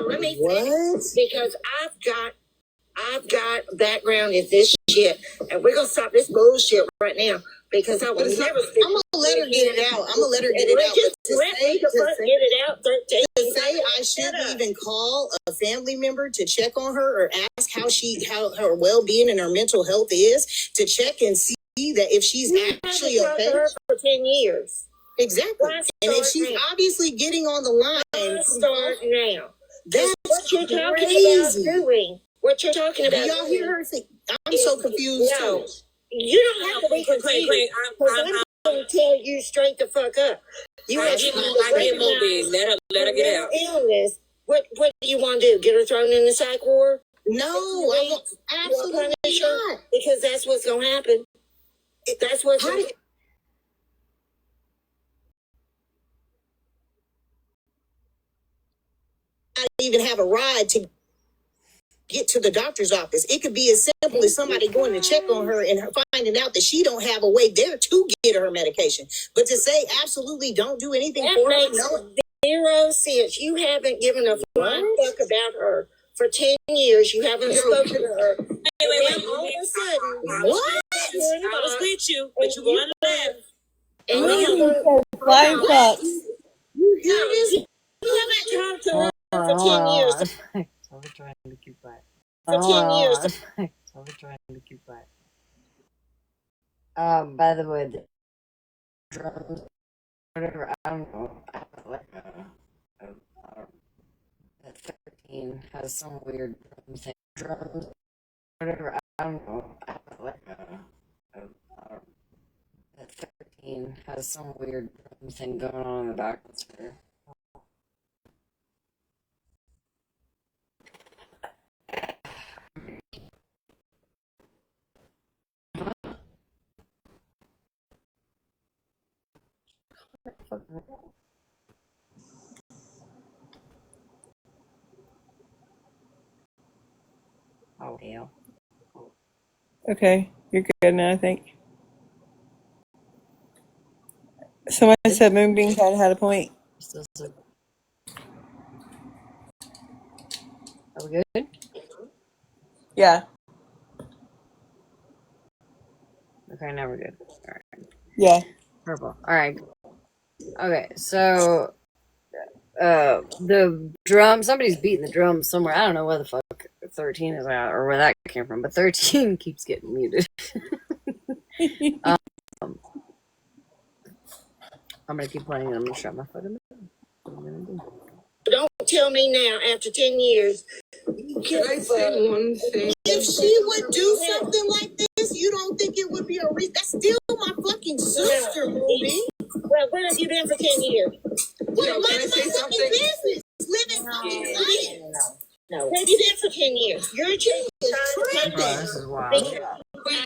Let me finish, because I've got background in this shit, and we're gonna stop this bullshit right now because I will never. I'm gonna let her get it out. I'm gonna let her get it out. Get it out. To say I shouldn't even call a family member to check on her or ask how her well-being and her mental health is, to check and see that if she's actually okay. For 10 years. Exactly. And if she's obviously getting on the line, start now. That's what you're talking crazy. about doing. What you're talking about. Do y'all hear her say? I'm so confused too. You don't have to be confused. I'm going to tell you straight the fuck up. I get Moonbeam. Let her get out. Illness. What do you want to do? Get her thrown in the psych ward? No, absolutely not. Because that's what's going to happen. That's what's going to happen. Not even have a ride to get to the doctor's office. It could be as simple as somebody going to check on her and her finding out that she don't have a way there to get her medication. But to say absolutely don't do anything that for her, makes zero sense. You haven't given a flying fuck about her for 10 years. You haven't spoken to her. Wait. All of a sudden, what? I was with you, but you going left. And Flying fucks. You hear this? You haven't talked to her for 10 years. I'll be trying to keep quiet. For 10 years. I'll be trying to keep quiet. By the way, the drums, whatever, I don't know. That 13 has some weird drum thing. Drums, whatever, I don't know. That 13 has some weird drum thing going on in the back. That's weird. Oh, hell. Okay, you're good now, I think. Someone said Moonbeam had a point. Are we good? Yeah. Okay, now we're good. All right. Yeah. Purple. All right. Okay, so the drum. Somebody's beating the drum somewhere. I don't know where the fuck 13 is at or where that came from, but 13 keeps getting muted. um, I'm gonna keep playing and I'm gonna shut my fucking mouth. What am I gonna do? Don't tell me now, after 10 years. Can I say one thing? If she would do something like this, you don't think it would be a reason? That's still my fucking sister, movie. Well, where have you been for 10 years? What Yo, am can I I say something? business? Living fucking life. No. Where have you been for 10 years? You're just Bro, this is wild.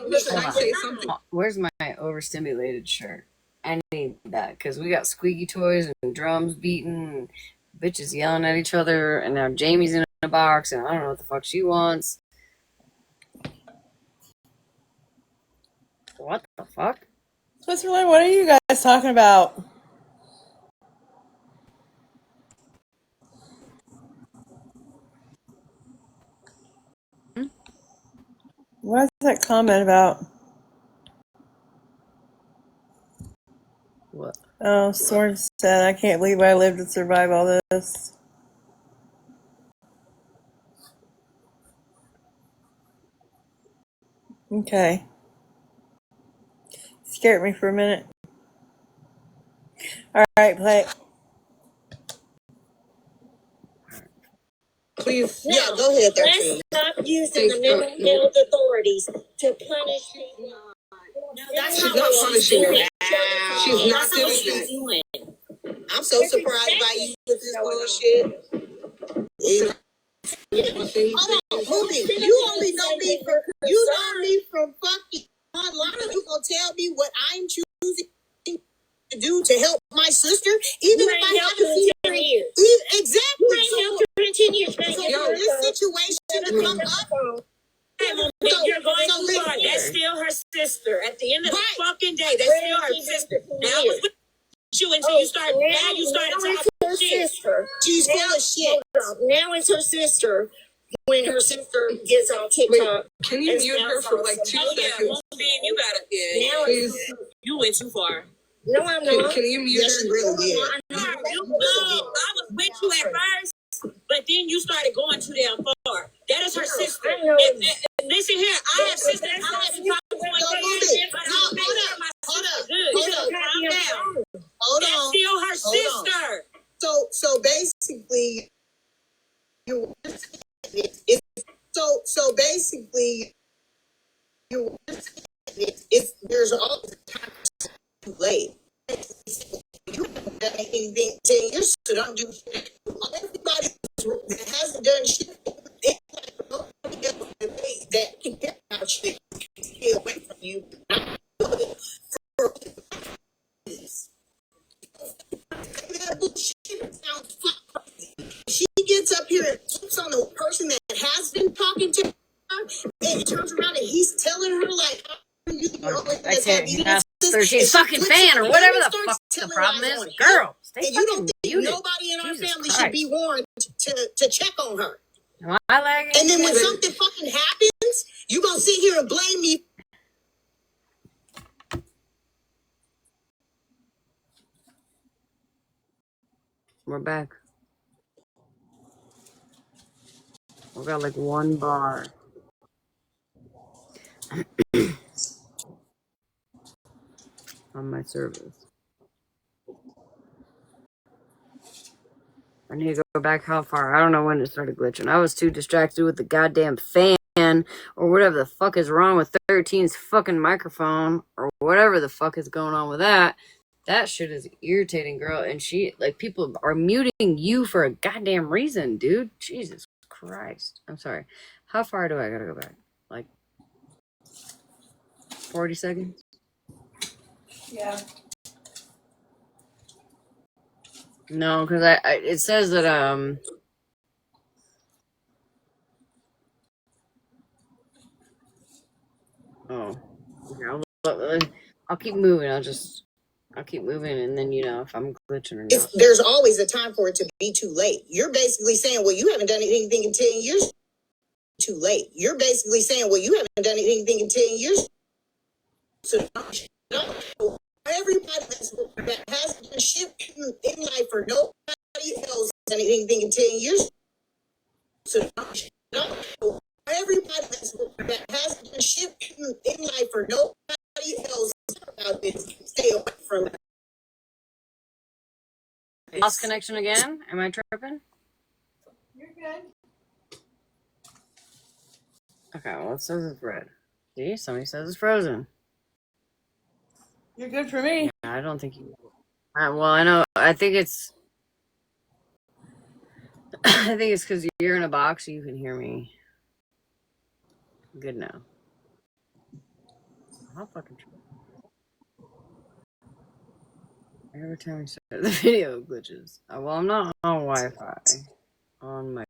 Listen, Hold I on. say something. Where's my overstimulated shirt? I need that because we got squeaky toys and drums beating, and bitches yelling at each other, and now Jamie's in a box, and I don't know what the fuck she wants. What the fuck? Switzerland, what are you guys talking about? What is that comment about? What? Oh, Soren said, I can't believe I lived to survive all this. Okay. Scared me for a minute. Alright, play it. Please. Yeah, go ahead, Let's 13. stop using the mental health authorities to punish people. No, that's She's not not what she's punishing her. doing. She's not That's not what doing she's that. doing. I'm so surprised by you with this bullshit. Hold on, movie. You only know me from fucking online. You gonna tell me what I'm choosing to do to help my sister, even if I haven't seen her in years. Exactly. You ain't helped her in 10 years. So this situation to come up. You're going too far. That's still her sister. At the end of the fucking day, that's still her sister. Now I was with you until you started. Now you started talking shit. She's full of shit. Now it's her sister. When her sister gets on TikTok, Can you mute her for like 2 seconds? You gotta. Yeah. Now Please. You went too far. No, I'm not. Can you mute her? Really I was with you at first, but then you started going too damn far. That is her sister. And listen here, I have sisters. I haven't talked to one Hold That's on. still her sister. So basically, there's all the time too late. You haven't done anything 10 years, so don't do shit. Everybody that hasn't done shit, that can get out shit, stay away from you. She gets up here and flips on the person that has been talking to her, and turns around and he's telling her like, I said he's not 13's fucking fan or whatever the fuck the problem is. Girl, stay and you don't fucking think muted. nobody in our Jesus family Christ. should be warned to check on her. Am I lagging? And then when something fucking happens, you gonna sit here and blame me. We're back. We got like one bar. On my service. I need to go back how far? I don't know when it started glitching. I was too distracted with the goddamn fan or whatever the fuck is wrong with 13's fucking microphone or whatever the fuck is going on with that. That shit is irritating, girl. And people are muting you for a goddamn reason, dude. Jesus Christ. I'm sorry. How far do I gotta go back? Like 40 seconds? Yeah. No, because it says that Oh. Okay, I'll keep moving. I'll keep moving, and then if I'm glitching or not. There's always a time for it to be too late. You're basically saying, well, you haven't done anything in 10 years. Too late. You're basically saying, well, you haven't done anything in 10 years. So everybody that has been shit in life for nobody else done anything in 10 years. So everybody that has been shit in life for nobody else about this, stay away from it. Lost connection again? Am I tripping? You're good. Okay, well, it says it's red. See, somebody says it's frozen. You're good for me. Yeah, I don't think you. Well, I know. I think it's. I think it's because you're in a box, so you can hear me. Good now. How fucking true. Every time you say the video glitches. Well, I'm not on Wi-Fi. On my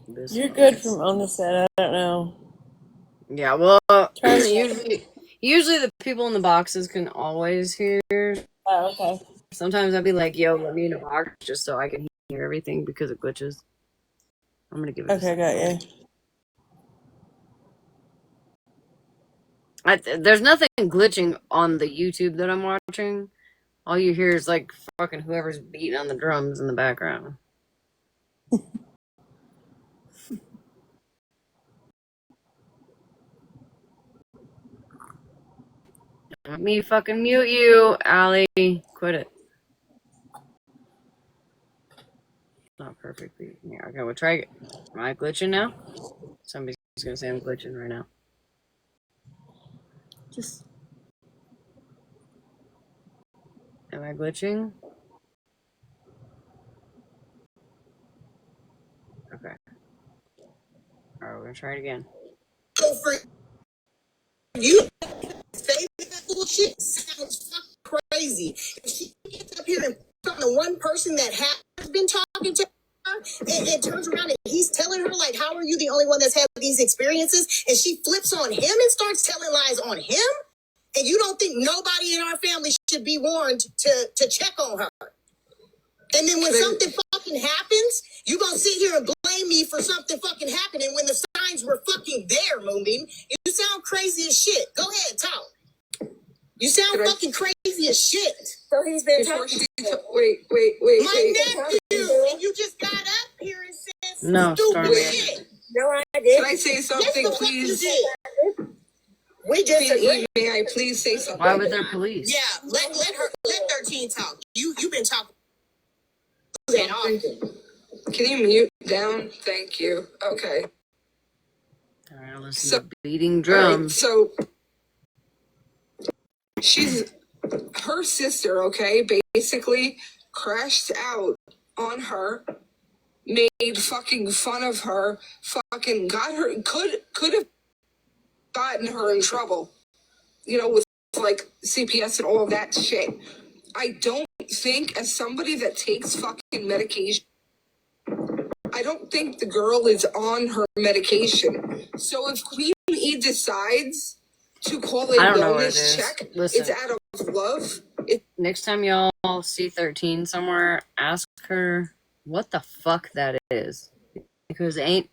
this. You're phone. good from on the set. I don't know. Yeah, well, usually the people in the boxes can always hear. Oh, okay. Sometimes I'd be like, "Yo, let me in a box just so I can hear everything because it glitches." I'm gonna give it. Okay, got you. There's nothing glitching on the YouTube that I'm watching. All you hear is like fucking whoever's beating on the drums in the background. Let me fucking mute you, Allie. Quit it. Not perfectly. Yeah, okay, we'll try it. Am I glitching now? Somebody's gonna say I'm glitching right now. Just. Am I glitching? Okay. Alright, we're gonna try it again. So for you say that bullshit sounds fucking crazy. If she gets up here and talking to one person that has been talking to her and turns around and he's telling her, like, how are you the only one that's had these experiences? And she flips on him and starts telling lies on him? And you don't think nobody in our family should be warned to check on her? And then when something fucking happens, you gonna sit here and blame me for something fucking happening when the signs were fucking there, Moonbeam. You sound crazy as shit. Go ahead, talk. You sound fucking crazy as shit. So he's been talking. Wait. My nephew, and you just got up here and said No, stupid shit. No, I did. Can I say something, please? We just may I please say something? Why was there police? Yeah, let 13 talk. You've been talking. Can you mute down? Thank you. Okay. All right, listen to beating drums. Right, so she's her sister. Okay, basically crashed out on her, made fucking fun of her, fucking got her could have gotten her in trouble. With like CPS and all of that shit. I don't think, as somebody that takes fucking medication, I don't think the girl is on her medication. So if Queen E decides to call a wellness check, it's out of love. Next time y'all see 13 somewhere, ask her what the fuck that is. Because it ain't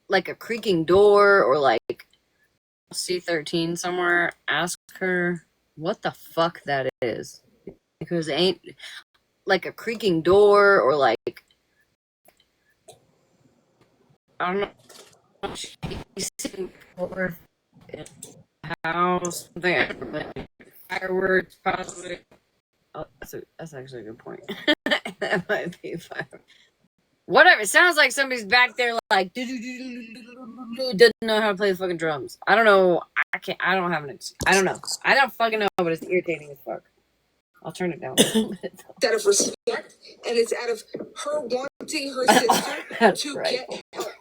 like a creaking door or like see 13 somewhere, ask her what the fuck that is. Because it ain't like a creaking door or like I don't know. She's sitting over a house, something like fireworks, possibly. Oh, that's actually a good point. That might be fireworks. Whatever. It sounds like somebody's back there like doesn't know how to play the fucking drums. I don't know. I don't have an excuse. I don't know. I don't fucking know, but it's irritating as fuck. I'll turn it down a little bit. Out of respect, and it's out of her wanting her sister to get help.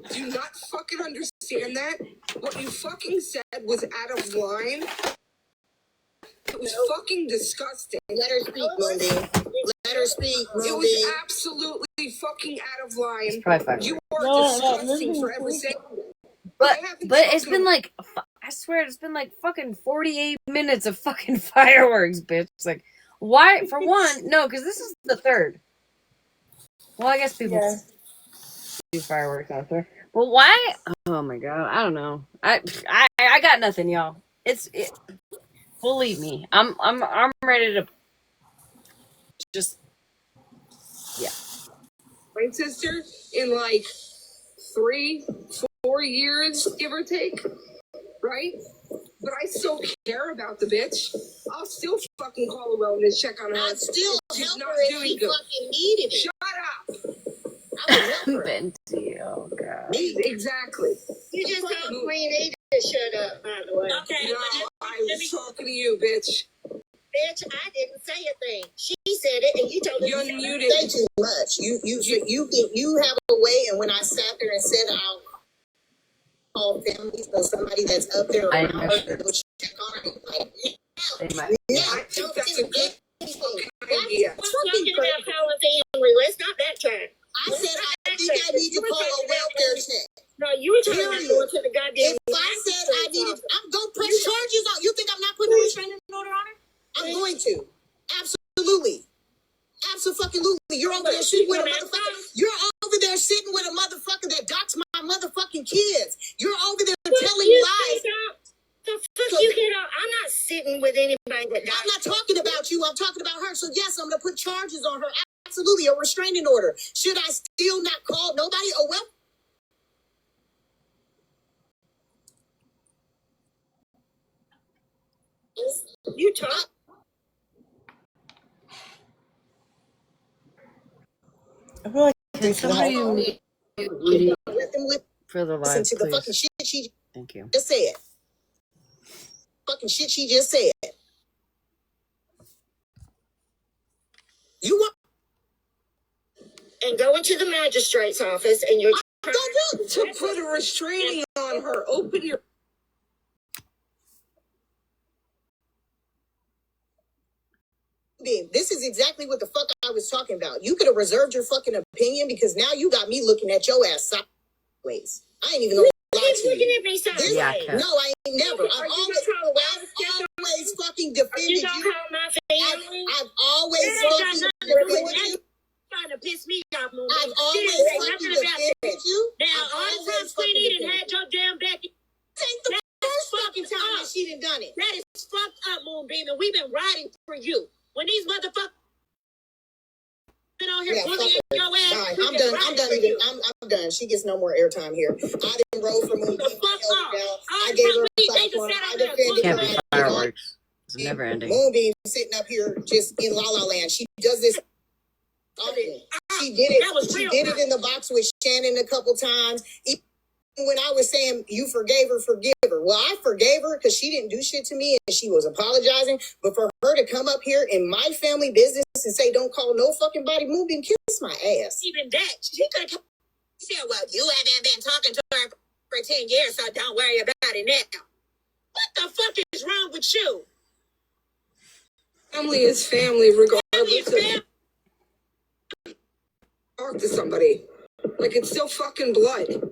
Do you not fucking understand that? What you fucking said was out of line. It was fucking disgusting. Let her speak, Moonbeam. Let her speak, Moonbeam. It was absolutely fucking out of line. It's probably fine. You are disgusting for ever saying. But it's been like I swear it's been like fucking 48 minutes of fucking fireworks, bitch. It's like, why? For one, no, because this is the third. Well, I guess people do fireworks out there. But why? Oh my god, I don't know. I got nothing, y'all. Believe me, I'm ready to just My sister in like 3-4 years, give or take, right? But I still care about the bitch. I'll still fucking call her well and check on her. I'd still She's help not her if doing she good. fucking needed it. Shut up. I would help her. Benty, oh god. Exactly. You just told Queen A to shut up, by the way. Okay, No, I was talking to you, bitch. Bitch, I didn't say a thing. She said it, and you told her. You're muted. Say too much. You have a way, and when I sat there and said I'll call families or somebody that's up there I around know. her to go check on her, like, They might. yeah, I think that's a good idea. We're talking about calling family. Let's not backtrack. I said I think I need to call a welfare check. No, you were talking about going to the goddamn. If I said I needed, I'm going to press charges on. You think I'm not putting a restraining order on her? I'm going to. Absolutely. Absolutely. You're over there sitting with a motherfucker. You're over there sitting with a motherfucker that docs my motherfucking kids. You're over there telling lies. The fuck you get out? I'm not sitting with anybody that. I'm not talking about you. I'm talking about her. So yes, I'm going to put charges on her. Absolutely, a restraining order. Should I still not call nobody? Oh well. You talk. I feel like can somebody Let them for the listen live, to the please? fucking shit she Thank you. just said. Fucking shit she just said. You want And go into the magistrate's office, and you're To put a restraining on her. Open your. This is exactly what the fuck I was talking about. You could have reserved your fucking opinion because now you got me looking at your ass sideways. I ain't even gonna lie to looking you. at me sideways. Yeah, I No, I ain't never. I've always fucking defended You don't you. call my family. I've always That ain't got fucking nothing to do with defended that. you. Trying to piss me off, Moon. I've always There ain't fucking nothing about defended that. you. Now, I've all the always time fucking Queen done defended had your damn back. Take the first fucking time that she done done it. That is fucked up, Moonbeam, and we've been riding for you. When these motherfuckers been on here bullying your ass, Bye. we've I'm been done. riding I'm done. for you. I'm done. She gets no more airtime here. I didn't roll for Moonbeam. The fuck off. I gave her a They just platform. sat I out there defended Can't her. be fireworks. It's never ending. Moonbeam sitting up here just in La La Land. She does this often. She did it. She did it in the box with Shannon a couple times. Even when I was saying you forgave her, forgive her. Well, I forgave her because she didn't do shit to me and she was apologizing. But for her to come up here in my family business and say don't call no fucking body, Moonbeam, kiss my ass. Even that, she could have said, well, you haven't been talking to her for 10 years, so don't worry about it now. What the fuck is wrong with you? Family is family, regardless of. Talk to somebody. Like, it's still fucking blood.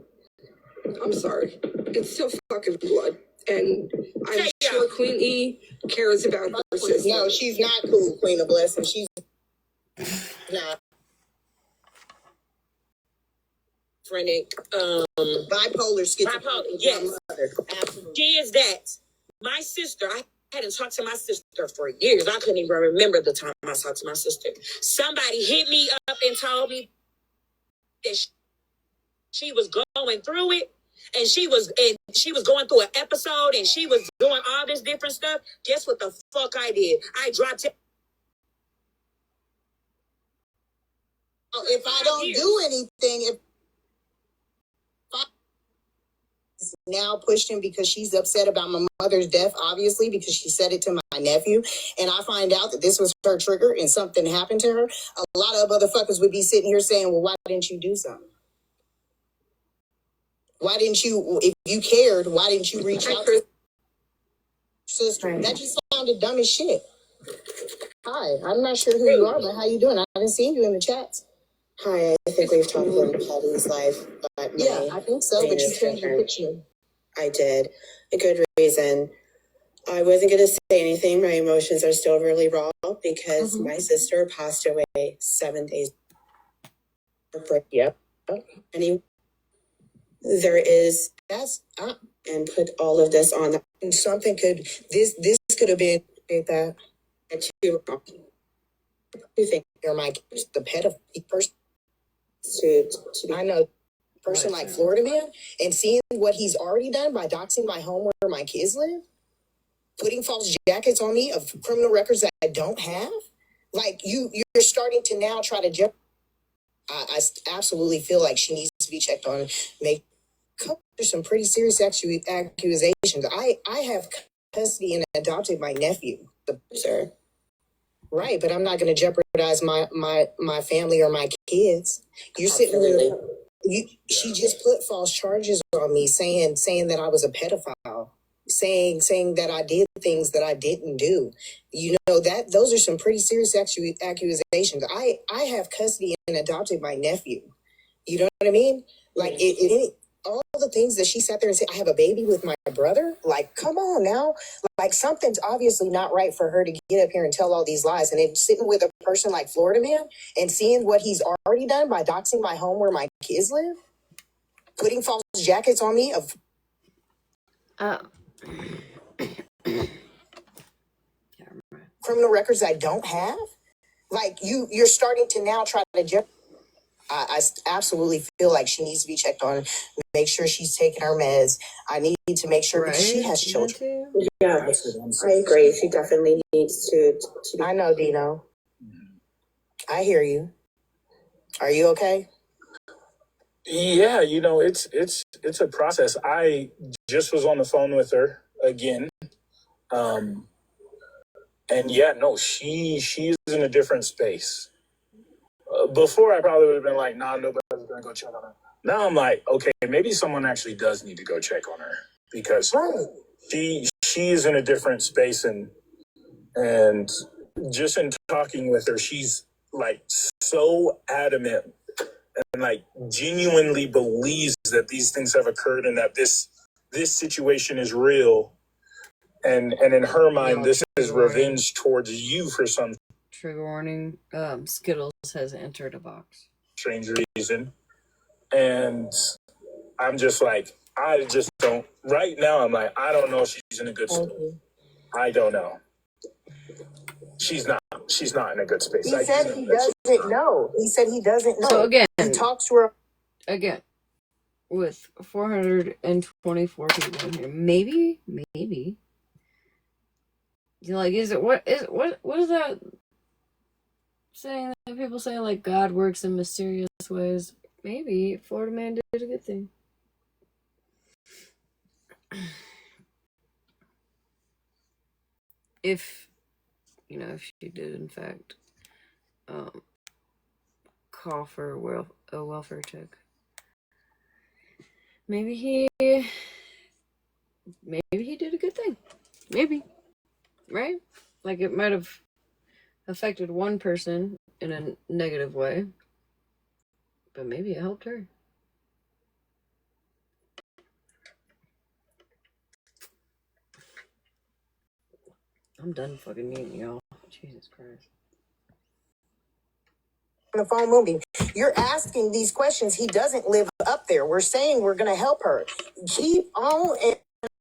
I'm sorry. It's still fucking blood. And I'm sure Queen E cares about her sister. No, she's not cool, Queen of Blessing. She's not. Schizophrenic, bipolar schizophrenic. Bipolar, yes. Absolutely. She is that. My sister, I hadn't talked to my sister for years. I couldn't even remember the time I talked to my sister. Somebody hit me up and told me that she was going through it. And she was going through an episode and she was doing all this different stuff. Guess what the fuck I did? I dropped it. If I don't do anything, if I now pushed him because she's upset about my mother's death, obviously, because she said it to my nephew, and I find out that this was her trigger and something happened to her, a lot of motherfuckers would be sitting here saying, well, why didn't you do something? Why didn't you, if you cared, why didn't you reach out to your sister? That just sounded dumb as shit. Hi, I'm not sure who you are, but how you doing? I haven't seen you in the chats. Hi, I think we've talked about Patty's life. But yeah, I think so, but you changed your picture. I did. A good reason. I wasn't going to say anything. My emotions are still really raw because my sister passed away 7 days. Yep. And there is that's up and put all of this on. And something could this could have been that you think you're my the pedophile person to I know person like Florida man and seeing what he's already done by doxing my home where my kids live, putting false jackets on me of criminal records that I don't have. Like you're starting to now try to jump. I absolutely feel like she needs to be checked on. There's some pretty serious accusations. I have custody and adopted my nephew, sir. Right, but I'm not going to jeopardize my family or my kids. You're sitting there. She just put false charges on me, saying that I was a pedophile, saying that I did things that I didn't do. You know that those are some pretty serious accusations. I have custody and adopted my nephew. You know what I mean? Like all the things that she sat there and said, I have a baby with my brother. Like, come on now. Like something's obviously not right for her to get up here and tell all these lies. And then sitting with a person like Florida man and seeing what he's already done by doxing my home where my kids live, putting false jackets on me of criminal records I don't have. Like you're starting to now try to I absolutely feel like she needs to be checked on. Make sure she's taking her meds. I need to make sure because she has children. Yeah, I agree. She definitely needs to. I know, Dino. I hear you. Are you okay? Yeah, it's a process. I just was on the phone with her again. And yeah, no, she's in a different space. Before I probably would have been like, nah, nobody's gonna go check on her. Now I'm like, okay, maybe someone actually does need to go check on her because she's in a different space and just in talking with her, she's like so adamant and like genuinely believes that these things have occurred and that this situation is real. And in her mind, this is revenge towards you for some trigger warning. Skittles has entered a box. Strange reason. And I'm just like, I just don't. Right now, I'm like, I don't know if she's in a good space. I don't know. She's not. She's not in a good space. He said he doesn't know. He said he doesn't know. So again, he talks to her again with 424 people in here. Maybe. You like? Is it what is that saying that people say like God works in mysterious ways? Maybe Florida man did a good thing. If she did in fact call for a welfare check, maybe he did a good thing. Maybe, right? Like it might have affected one person in a negative way, but maybe it helped her. I'm done fucking eating, y'all. Jesus Christ. on the phone moving. You're asking these questions. He doesn't live up there. We're saying we're going to help her. Keep on, and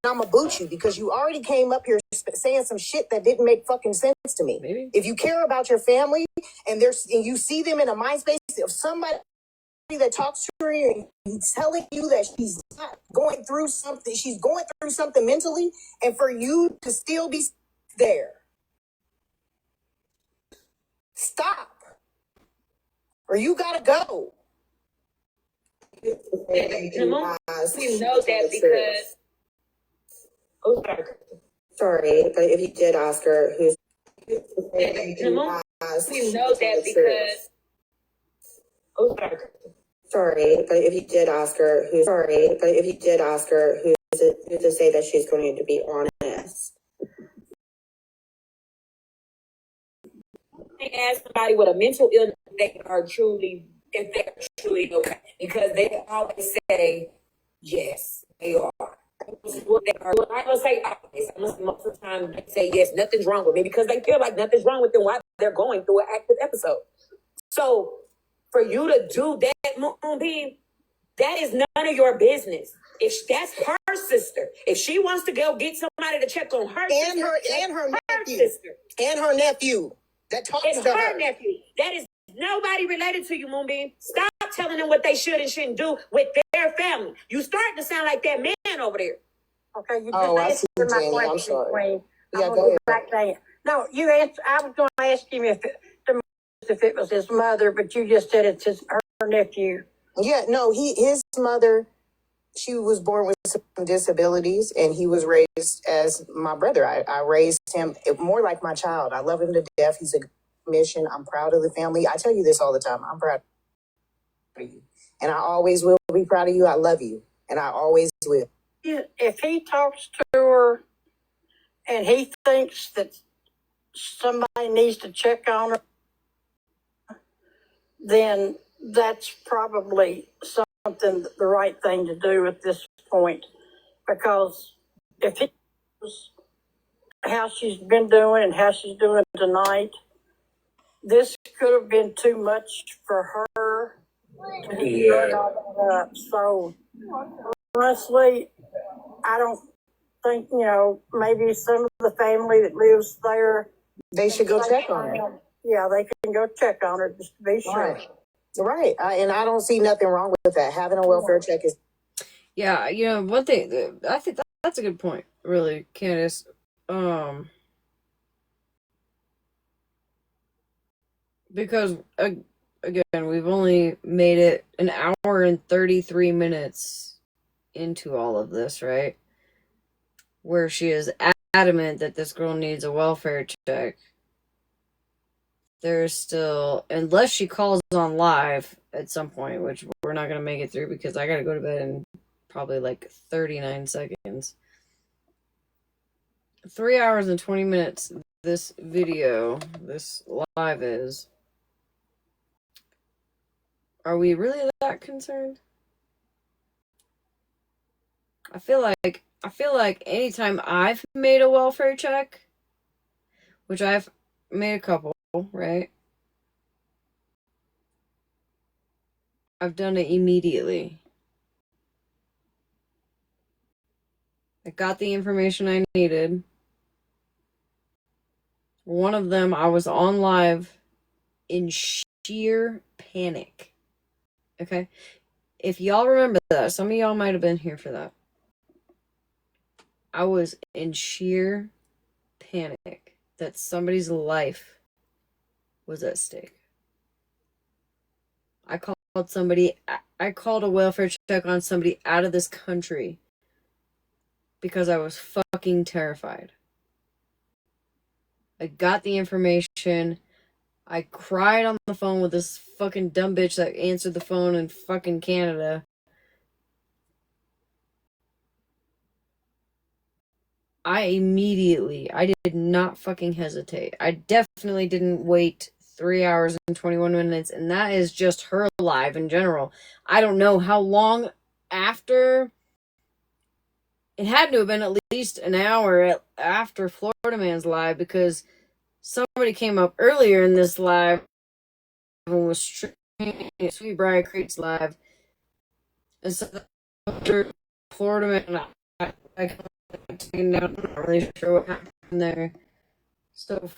I'm going to boot you because you already came up here saying some shit that didn't make fucking sense to me. Maybe. If you care about your family and you see them in a mind space of somebody that talks to her and he's telling you that she's not going through something, she's going through something mentally, and for you to still be there. Stop. Or you gotta go. You know that because. Oh, sorry, but if you did ask her who's. You know that because. Oh, sorry, but if you did ask her who's. Sorry, but if you did ask her who's to say that she's going to be honest. Ask somebody with a mental illness if they're truly okay, because they always say yes, they are. what they are. I don't say always. Most of the time they say yes, nothing's wrong with me because they feel like nothing's wrong with them while they're going through an active episode. So for you to do that, Moonbeam, that is none of your business. If that's her sister, if she wants to go get somebody to check on her And sister, her nephew. sister. And her nephew that talks It's to her her. nephew. That is nobody related to you, Moonbeam. Stop telling them what they should and shouldn't do with their family. You starting to sound like that man over there. Okay, you just Oh, I answered see, my Jenny. I'm question, sorry. Queen. Yeah, I'm go gonna ahead. go back there. No, you answered. I was going to ask him if it was his mother, but you just said it's her nephew. Yeah, no, his mother, she was born with some disabilities, and he was raised as my brother. I raised him more like my child. I love him to death. He's a mission. I'm proud of the family. I tell you this all the time. I'm proud of you, and I always will be proud of you. I love you, and I always will. If he talks to her and he thinks that somebody needs to check on her, then that's probably something, the right thing to do at this point. Because if he knows how she's been doing and how she's doing tonight, this could have been too much for her to bring all that up. So honestly, I don't think, maybe some of the family that lives there, they should go check on her. Yeah, they can go check on her just to be sure. Right. And I don't see nothing wrong with that. Having a welfare check is. Yeah, one thing, I think that's a good point, really, Candace. Because, again, we've only made it an hour and 33 minutes into all of this, right? Where she is adamant that this girl needs a welfare check. There's still, unless she calls on live at some point, which we're not going to make it through because I got to go to bed in probably like 39 seconds. 3 hours and 20 minutes this video, this live is. Are we really that concerned? I feel like anytime I've made a welfare check, which I've made a couple, right? I've done it immediately. I got the information I needed. One of them, I was on live in sheer panic. Okay? If y'all remember that, some of y'all might have been here for that. I was in sheer panic that somebody's life was at stake. I called a welfare check on somebody out of this country because I was fucking terrified. I got the information. I cried on the phone with this fucking dumb bitch that answered the phone in fucking Canada. I did not fucking hesitate. I definitely didn't wait 3 hours and 21 minutes, and that is just her live in general. I don't know how long after. It had to have been at least an hour after Florida Man's live because somebody came up earlier in this live and was streaming Sweet Briar Creek's live. And so after Florida Man, I taken down. I'm not really sure what happened there. So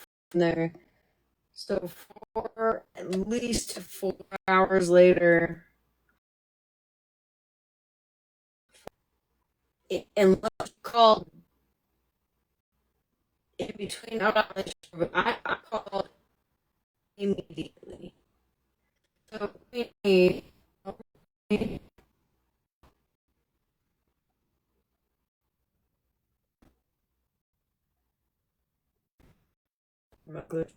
at least 4 hours later, and called in between. I'm not really sure, but I called immediately. So not good.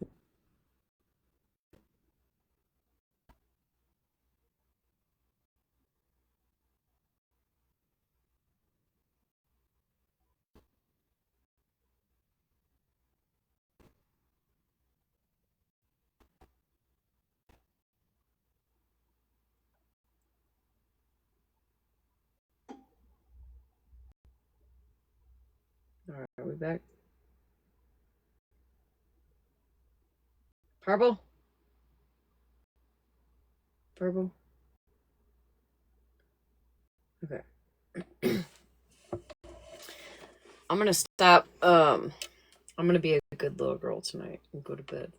All right, are we back? Purple? Purple? Okay. I'm gonna stop. I'm gonna be a good little girl tonight and go to bed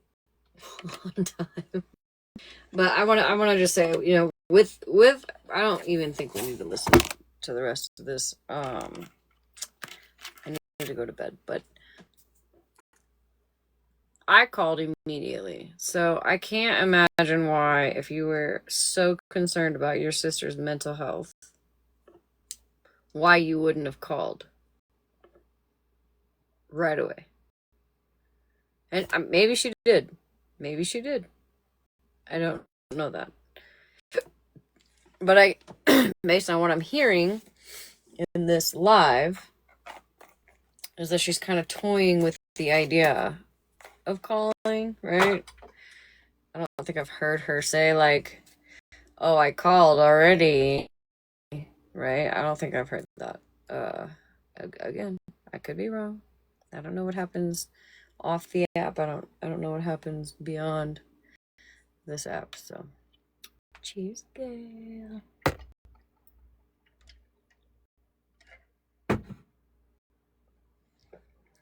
on time. But I wanna just say, with I don't even think we need to listen to the rest of this. I need to go to bed, but I called immediately. So I can't imagine why, if you were so concerned about your sister's mental health, why you wouldn't have called right away. And maybe she did. Maybe she did. I don't know that. But based on what I'm hearing in this live, is that she's kind of toying with the idea of calling, right? I don't think I've heard her say, like, oh, I called already, right? I don't think I've heard that. Again, I could be wrong. I don't know what happens off the app. I don't know what happens beyond this app. So, cheers, girl.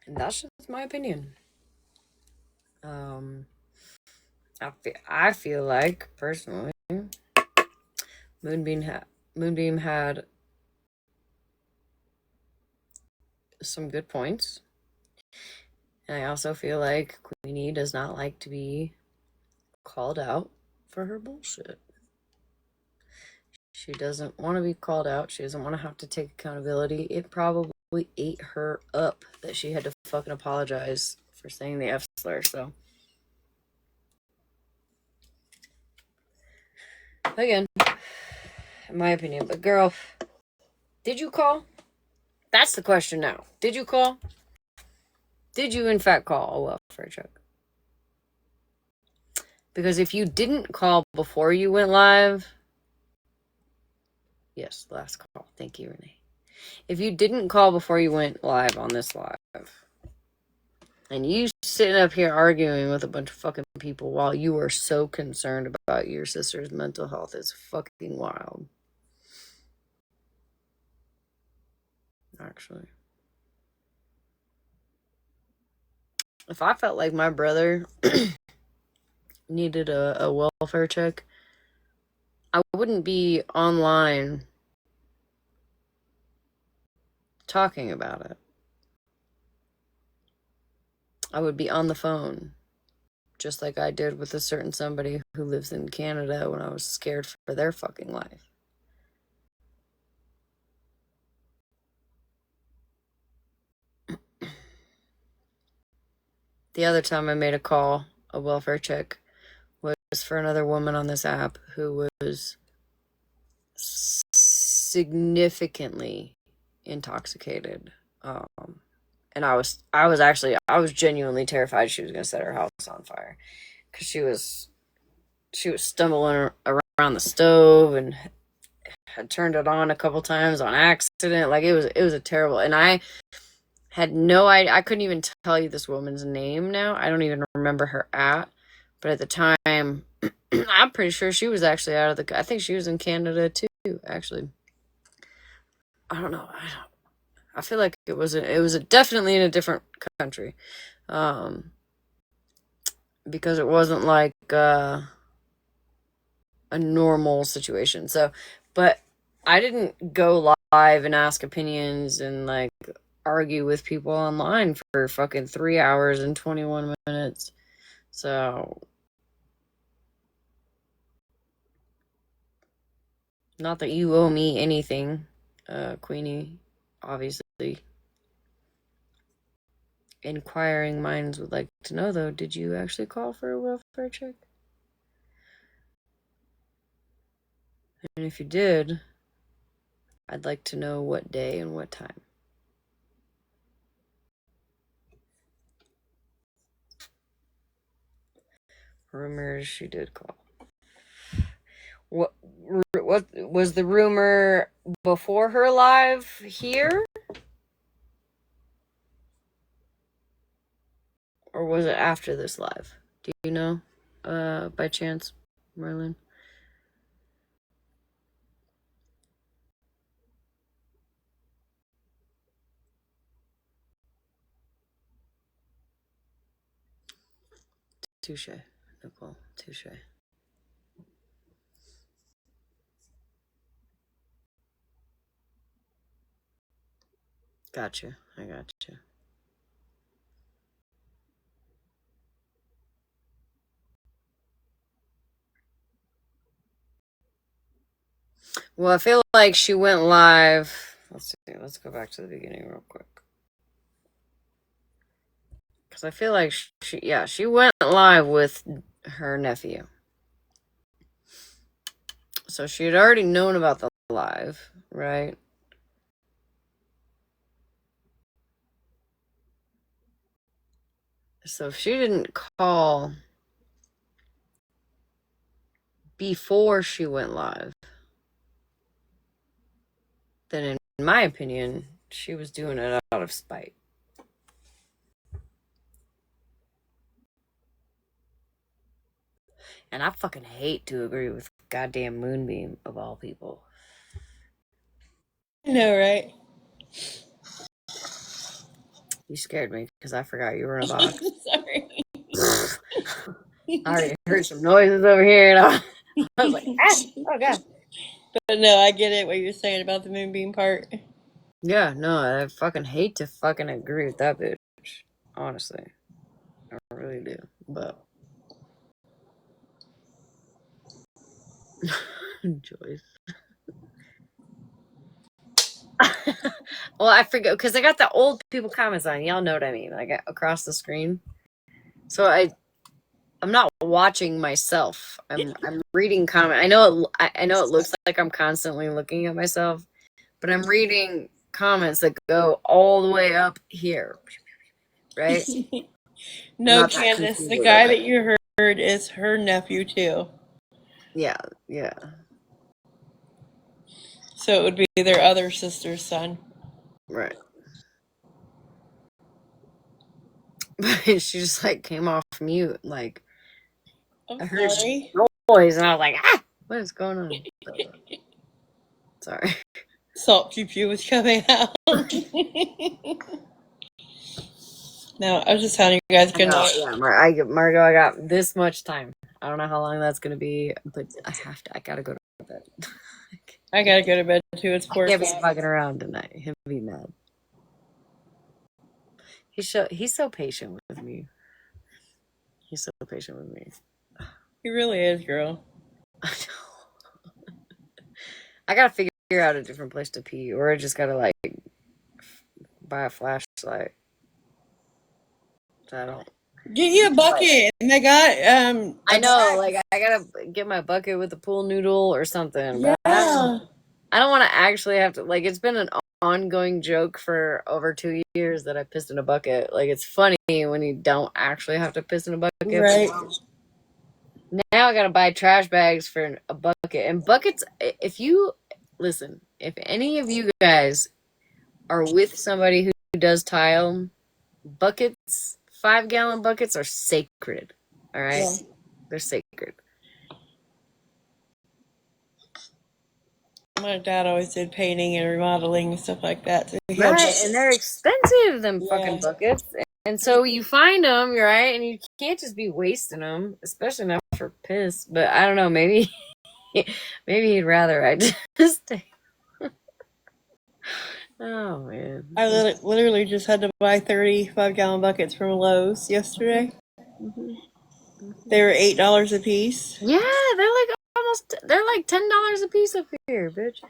And that's just my opinion. I feel like, personally, Moonbeam had some good points. And I also feel like Queenie does not like to be called out for her bullshit. She doesn't want to be called out. She doesn't want to have to take accountability. It probably ate her up that she had to fucking apologize for saying the F slur. So, again, in my opinion. But girl, did you call? That's the question now. Did you call? Did you in fact call a welfare check? Because if you didn't call before you went live, yes, last call. Thank you, Renee. If you didn't call before you went live on this live, and you sitting up here arguing with a bunch of fucking people while you are so concerned about your sister's mental health, is fucking wild. Actually. If I felt like my brother needed a welfare check, I wouldn't be online talking about it. I would be on the phone, just like I did with a certain somebody who lives in Canada when I was scared for their fucking life. The other time I made a call, a welfare check, was for another woman on this app who was significantly intoxicated. And I was genuinely terrified she was going to set her house on fire, because she was stumbling around the stove and had turned it on a couple times on accident. Like, it was a terrible, and I had no idea. I couldn't even tell you this woman's name now. I don't even remember her at. But at the time, I'm pretty sure she was actually I think she was in Canada too, actually. I don't know. I feel like it was definitely in a different country. Because it wasn't like a normal situation. So, but I didn't go live and ask opinions and like argue with people online for fucking 3 hours and 21 minutes. So, not that you owe me anything, Queenie, obviously. Inquiring minds would like to know, though, did you actually call for a welfare check? And if you did, I'd like to know what day and what time. Rumors she did call. What was the rumor before her live here? Or was it after this live? Do you know? By chance, Merlin? Touche, Nicole. Touche. Gotcha. I gotcha. Well, I feel like she went live. Let's see. Let's go back to the beginning real quick. Because I feel like she went live with her nephew. So she had already known about the live, right? So if she didn't call before she went live, then in my opinion, she was doing it out of spite. And I fucking hate to agree with goddamn Moonbeam of all people. I know, right? You scared me because I forgot you were in a box. Sorry. I already heard some noises over here, and I was like, oh god. But no, I get it what you're saying about the Moonbeam part. Yeah, no, I fucking hate to fucking agree with that bitch. Honestly. I really do. But Joyce. Well, I forget because I got the old people comments on. Y'all know what I mean, like across the screen. So I'm not watching myself. I'm reading comment. I know it looks like I'm constantly looking at myself, but I'm reading comments that go all the way up here. Right? No, Candace, the guy that you heard is her nephew too. Yeah. So it would be their other sister's son. Right. She just like came off mute, like I heard noise, and I was like, what is going on? Sorry. Salt pew pew was coming out. No, I was just telling you guys good night. Yeah, Margo, I got this much time. I don't know how long that's gonna be, but I gotta go to bed. I gotta go to bed too. It's 4 I can't be fucking around tonight. He'll be mad. He's so patient with me. He's so patient with me. He really is, girl. I know. I gotta figure out a different place to pee, or I just gotta like buy a flashlight. So I don't. Get you a bucket, and they got I know, like I gotta get my bucket with a pool noodle or something. Yeah. But I don't want to actually have to. Like, it's been an ongoing joke for over 2 years that I pissed in a bucket. Like, it's funny when you don't actually have to piss in a bucket. Right. Now I gotta buy trash bags for a bucket. And buckets, if any of you guys are with somebody who does tile, buckets, 5-gallon buckets are sacred. All right? Yeah. They're sacred. My dad always did painting and remodeling and stuff like that. So right, and they're expensive, them fucking buckets. And so you find them, right, and you can't just be wasting them, especially not for piss. But I don't know, maybe he'd rather I just stay. Oh, man. I literally just had to buy 35-gallon buckets from Lowe's yesterday. Mm-hmm. They were $8 a piece. Yeah, they're like $10 a piece up here, bitch.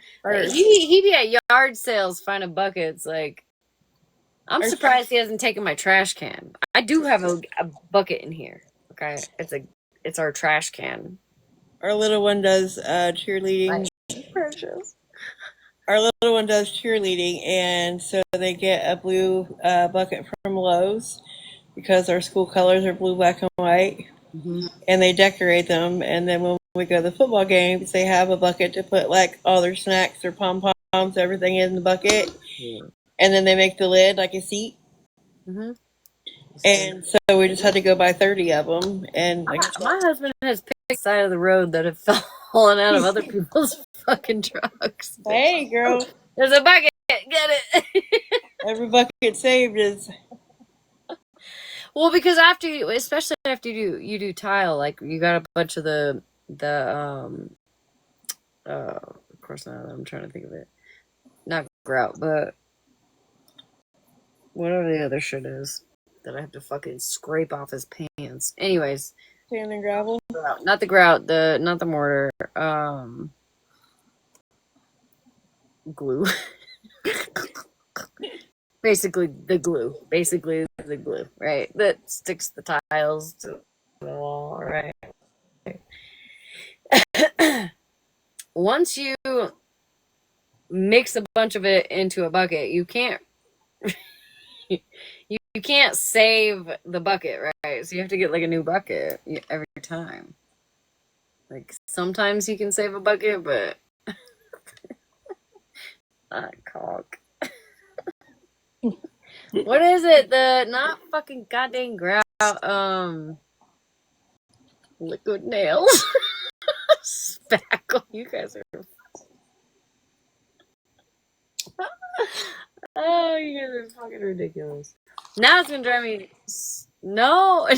He be at yard sales finding buckets. Like, I'm surprised he hasn't taken my trash can. I do have a bucket in here. Okay, it's our trash can. Our little one does cheerleading. Precious. Our little one does cheerleading, and so they get a blue bucket from Lowe's because our school colors are blue, black, and white. Mm-hmm. And they decorate them, and then when we go to the football games, they have a bucket to put like all their snacks, their pom-poms, everything in the bucket. Yeah. And then they make the lid like a seat. Mm-hmm. And so we just had to go buy 30 of them. And I guess My husband has picked the side of the road that have fallen out of other people's fucking trucks. Hey, girl. There's a bucket. Get it. Every bucket saved is. Well, because after you, especially after you do tile, like you got a bunch of the of course not. I'm trying to think of it. Not grout, but whatever the other shit is that I have to fucking scrape off his pants. Anyways, Sand and gravel. not the grout, not the mortar. Glue. Basically the glue, right? That sticks the tiles to the wall, right? Once you mix a bunch of it into a bucket, you can't you can't save the bucket, right? So you have to get like a new bucket every time. Like sometimes you can save a bucket, but not cock. What is it? The not fucking goddamn grout. Liquid nails. Spackle. You guys are. Oh, you guys are fucking ridiculous. Now it's gonna drive me. No.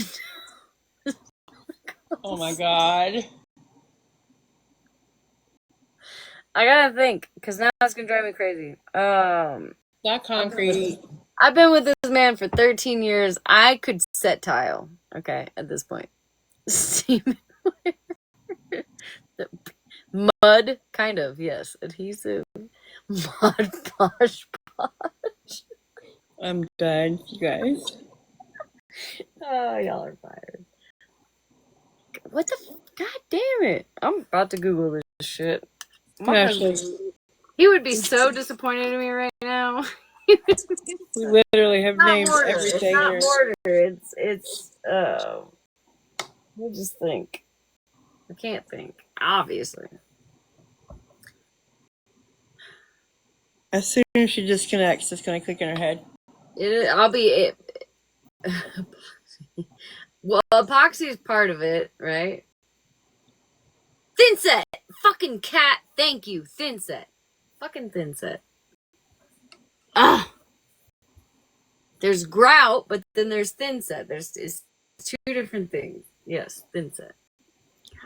Oh my god. I gotta think, because now it's gonna drive me crazy. That concrete. I've been with this man for 13 years. I could set tile. Okay, at this point. Mud, kind of, yes. Adhesive. Mud posh. I'm done, you guys. Oh, y'all are fired. What the? God damn it! I'm about to Google this shit. My husband, he would be so disappointed in me right now. We literally have named mortar. everything. It's not mortar. It's. We'll just think. I can't think. Obviously. As soon as she disconnects, it's gonna click in her head. I'll be it. Well, epoxy is part of it, right? Thin set. Fucking cat. Thank you. Thin set. Fucking thin set. Ah. There's grout, but then there's thin set. It's two different things. Yes, thin set.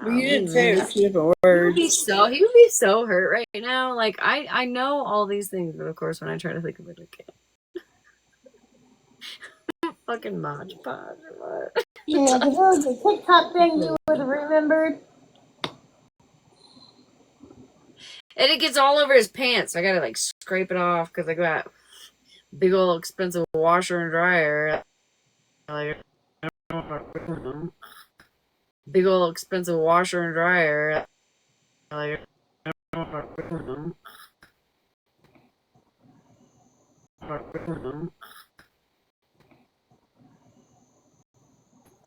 Well, you didn't say it was 2 different words. He would be so hurt right now. Like I know all these things, but of course when I try to think of it, I can't. Fucking Mod Podge or what? You know, if it was a TikTok thing, you would have remembered. And it gets all over his pants. So I gotta like scrape it off because I got big old expensive washer and dryer. Like, big old expensive washer and dryer. Like,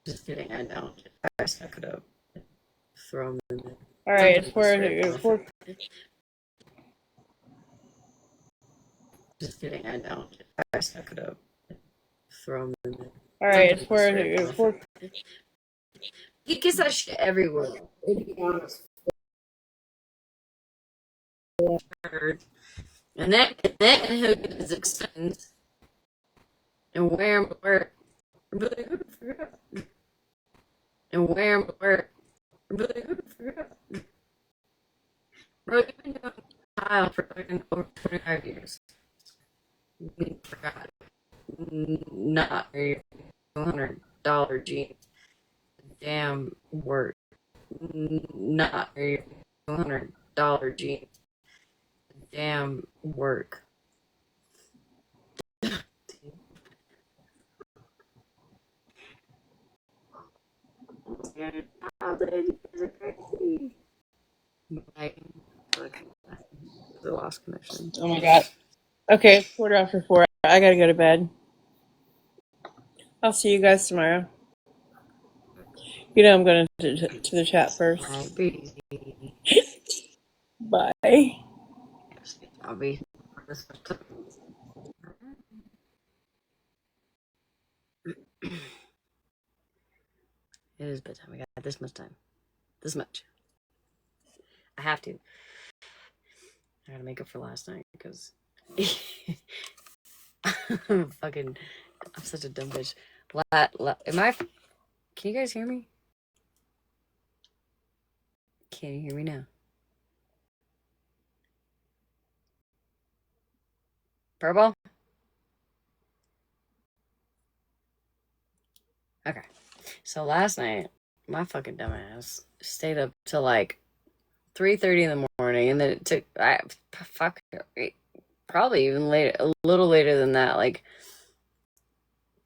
just kidding, I don't. I suck it up. Throw them in there. Alright, it's for Just kidding, I don't. I suck it up. Throw them in there. Alright, it's for He gets that shit everywhere. And then he'll get his expense and wear him to work. And wear him to work. Bro, you've been doing tile for fucking over 25 years. You forgot. Not your $200 jeans. Damn work. Not your $200 jeans. Damn work. The lost connection. Oh my god. Okay, it's 4:04. I gotta go to bed. I'll see you guys tomorrow. You know I'm going to the chat first. Bye. I'll be. It is bedtime. I got this much time. This much. I have to. I gotta make up for last night because I'm such a dumb bitch. Can you guys hear me? Can you hear me now? Purple? Okay. So last night, my fucking dumbass stayed up till like 3:30 in the morning, and then it took probably even later, a little later than that, like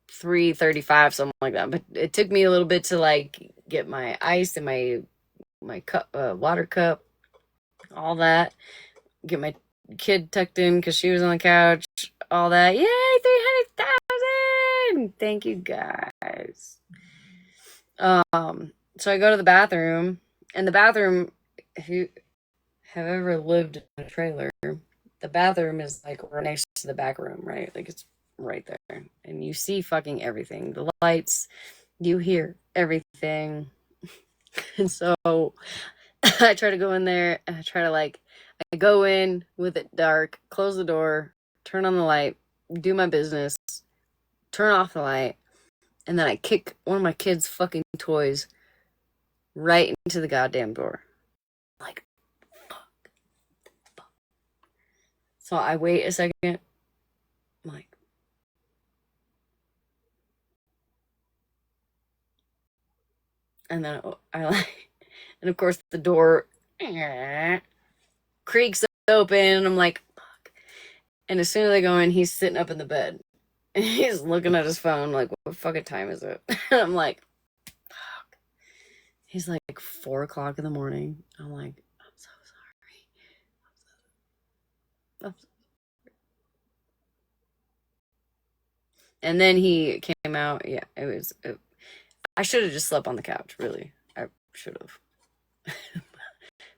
3:35, something like that. But it took me a little bit to like get my ice and my cup, water cup, all that. Get my kid tucked in because she was on the couch. All that. Yay, 300,000! Thank you guys. So I go to the bathroom, and the bathroom, if you have ever lived in a trailer, the bathroom is like right next to the back room, right? Like it's right there. And you see fucking everything. The lights, you hear everything. And so I try to go in there, and I go in with it dark, close the door, turn on the light, do my business, turn off the light, and then I kick one of my kids' fucking toys right into the goddamn door. Like, fuck. So I wait a second. I'm like, and then and of course the door creaks open, and I'm like, fuck. And as soon as I go in, he's sitting up in the bed. And he's looking at his phone like, what fucking time is it? And I'm like, fuck. He's like 4 o'clock in the morning. I'm like, I'm so sorry. And then he came out. Yeah, I should have just slept on the couch, really. I should have.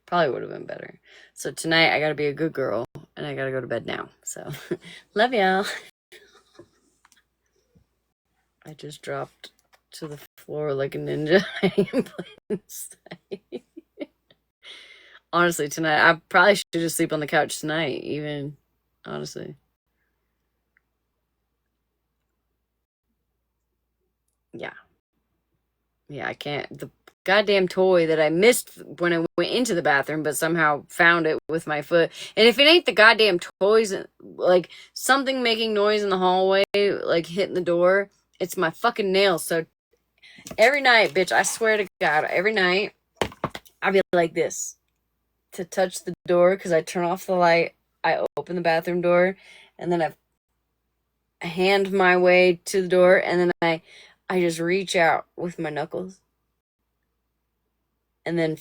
Probably would have been better. So tonight I gotta be a good girl, and I gotta go to bed now. So, love y'all. I just dropped to the floor like a ninja. Honestly, tonight, I probably should just sleep on the couch tonight, even, honestly. Yeah. Yeah, I can't. The goddamn toy that I missed when I went into the bathroom, but somehow found it with my foot. And if it ain't the goddamn toys, like something making noise in the hallway, like hitting the door, it's my fucking nails. So every night, bitch, I swear to God, every night, I'll be like this to touch the door because I turn off the light, I open the bathroom door, and then I hand my way to the door, and then I just reach out with my knuckles and then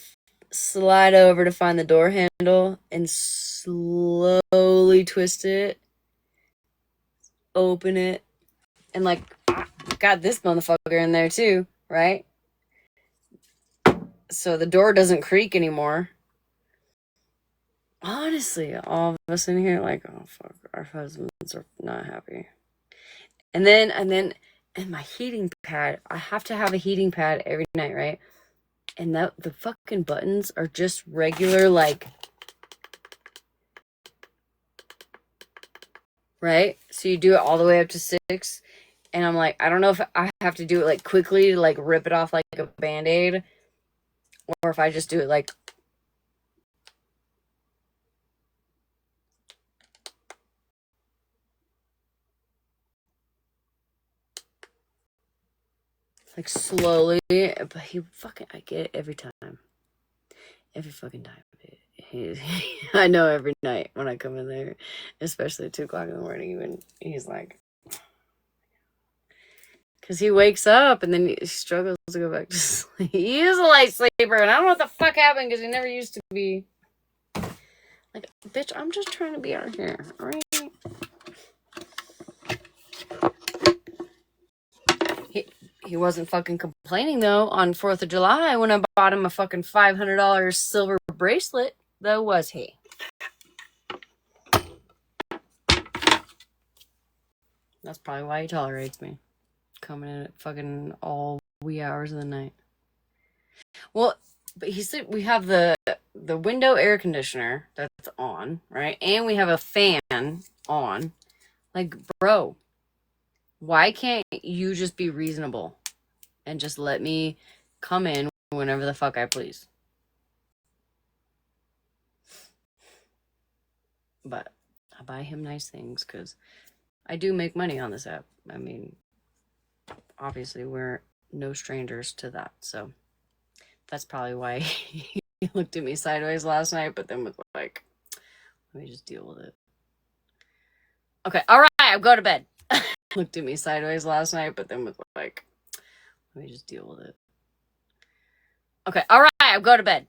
slide over to find the door handle and slowly twist it, open it, and like, I got this motherfucker in there too, right? So the door doesn't creak anymore. Honestly, all of us in here, like, oh fuck, our husbands are not happy. And my heating pad, I have to have a heating pad every night, right? And the fucking buttons are just regular, like, right? So you do it all the way up to 6. And I'm like, I don't know if I have to do it like quickly to like rip it off like a Band-Aid, or if I just do it like slowly. But I get it every time. Every fucking time. I know every night when I come in there, especially at 2 o'clock in the morning, when he's like, because he wakes up and then he struggles to go back to sleep. He is a light sleeper, and I don't know what the fuck happened because he never used to be. Like, bitch, I'm just trying to be out here, alright? He wasn't fucking complaining, though, on 4th of July when I bought him a fucking $500 silver bracelet, though, was he? That's probably why he tolerates me. Coming in at fucking all wee hours of the night. But he said we have the window air conditioner that's on, right? And we have a fan on. Like, bro, why can't you just be reasonable and just let me come in whenever the fuck I please? But I buy him nice things because I do make money on this app. I mean, obviously we're no strangers to that, so that's probably why he looked at me sideways last night, but then was like, let me just deal with it. Okay, all right, I'll go to bed. Looked at me sideways last night, but then was like, let me just deal with it. Okay, all right, I'll go to bed.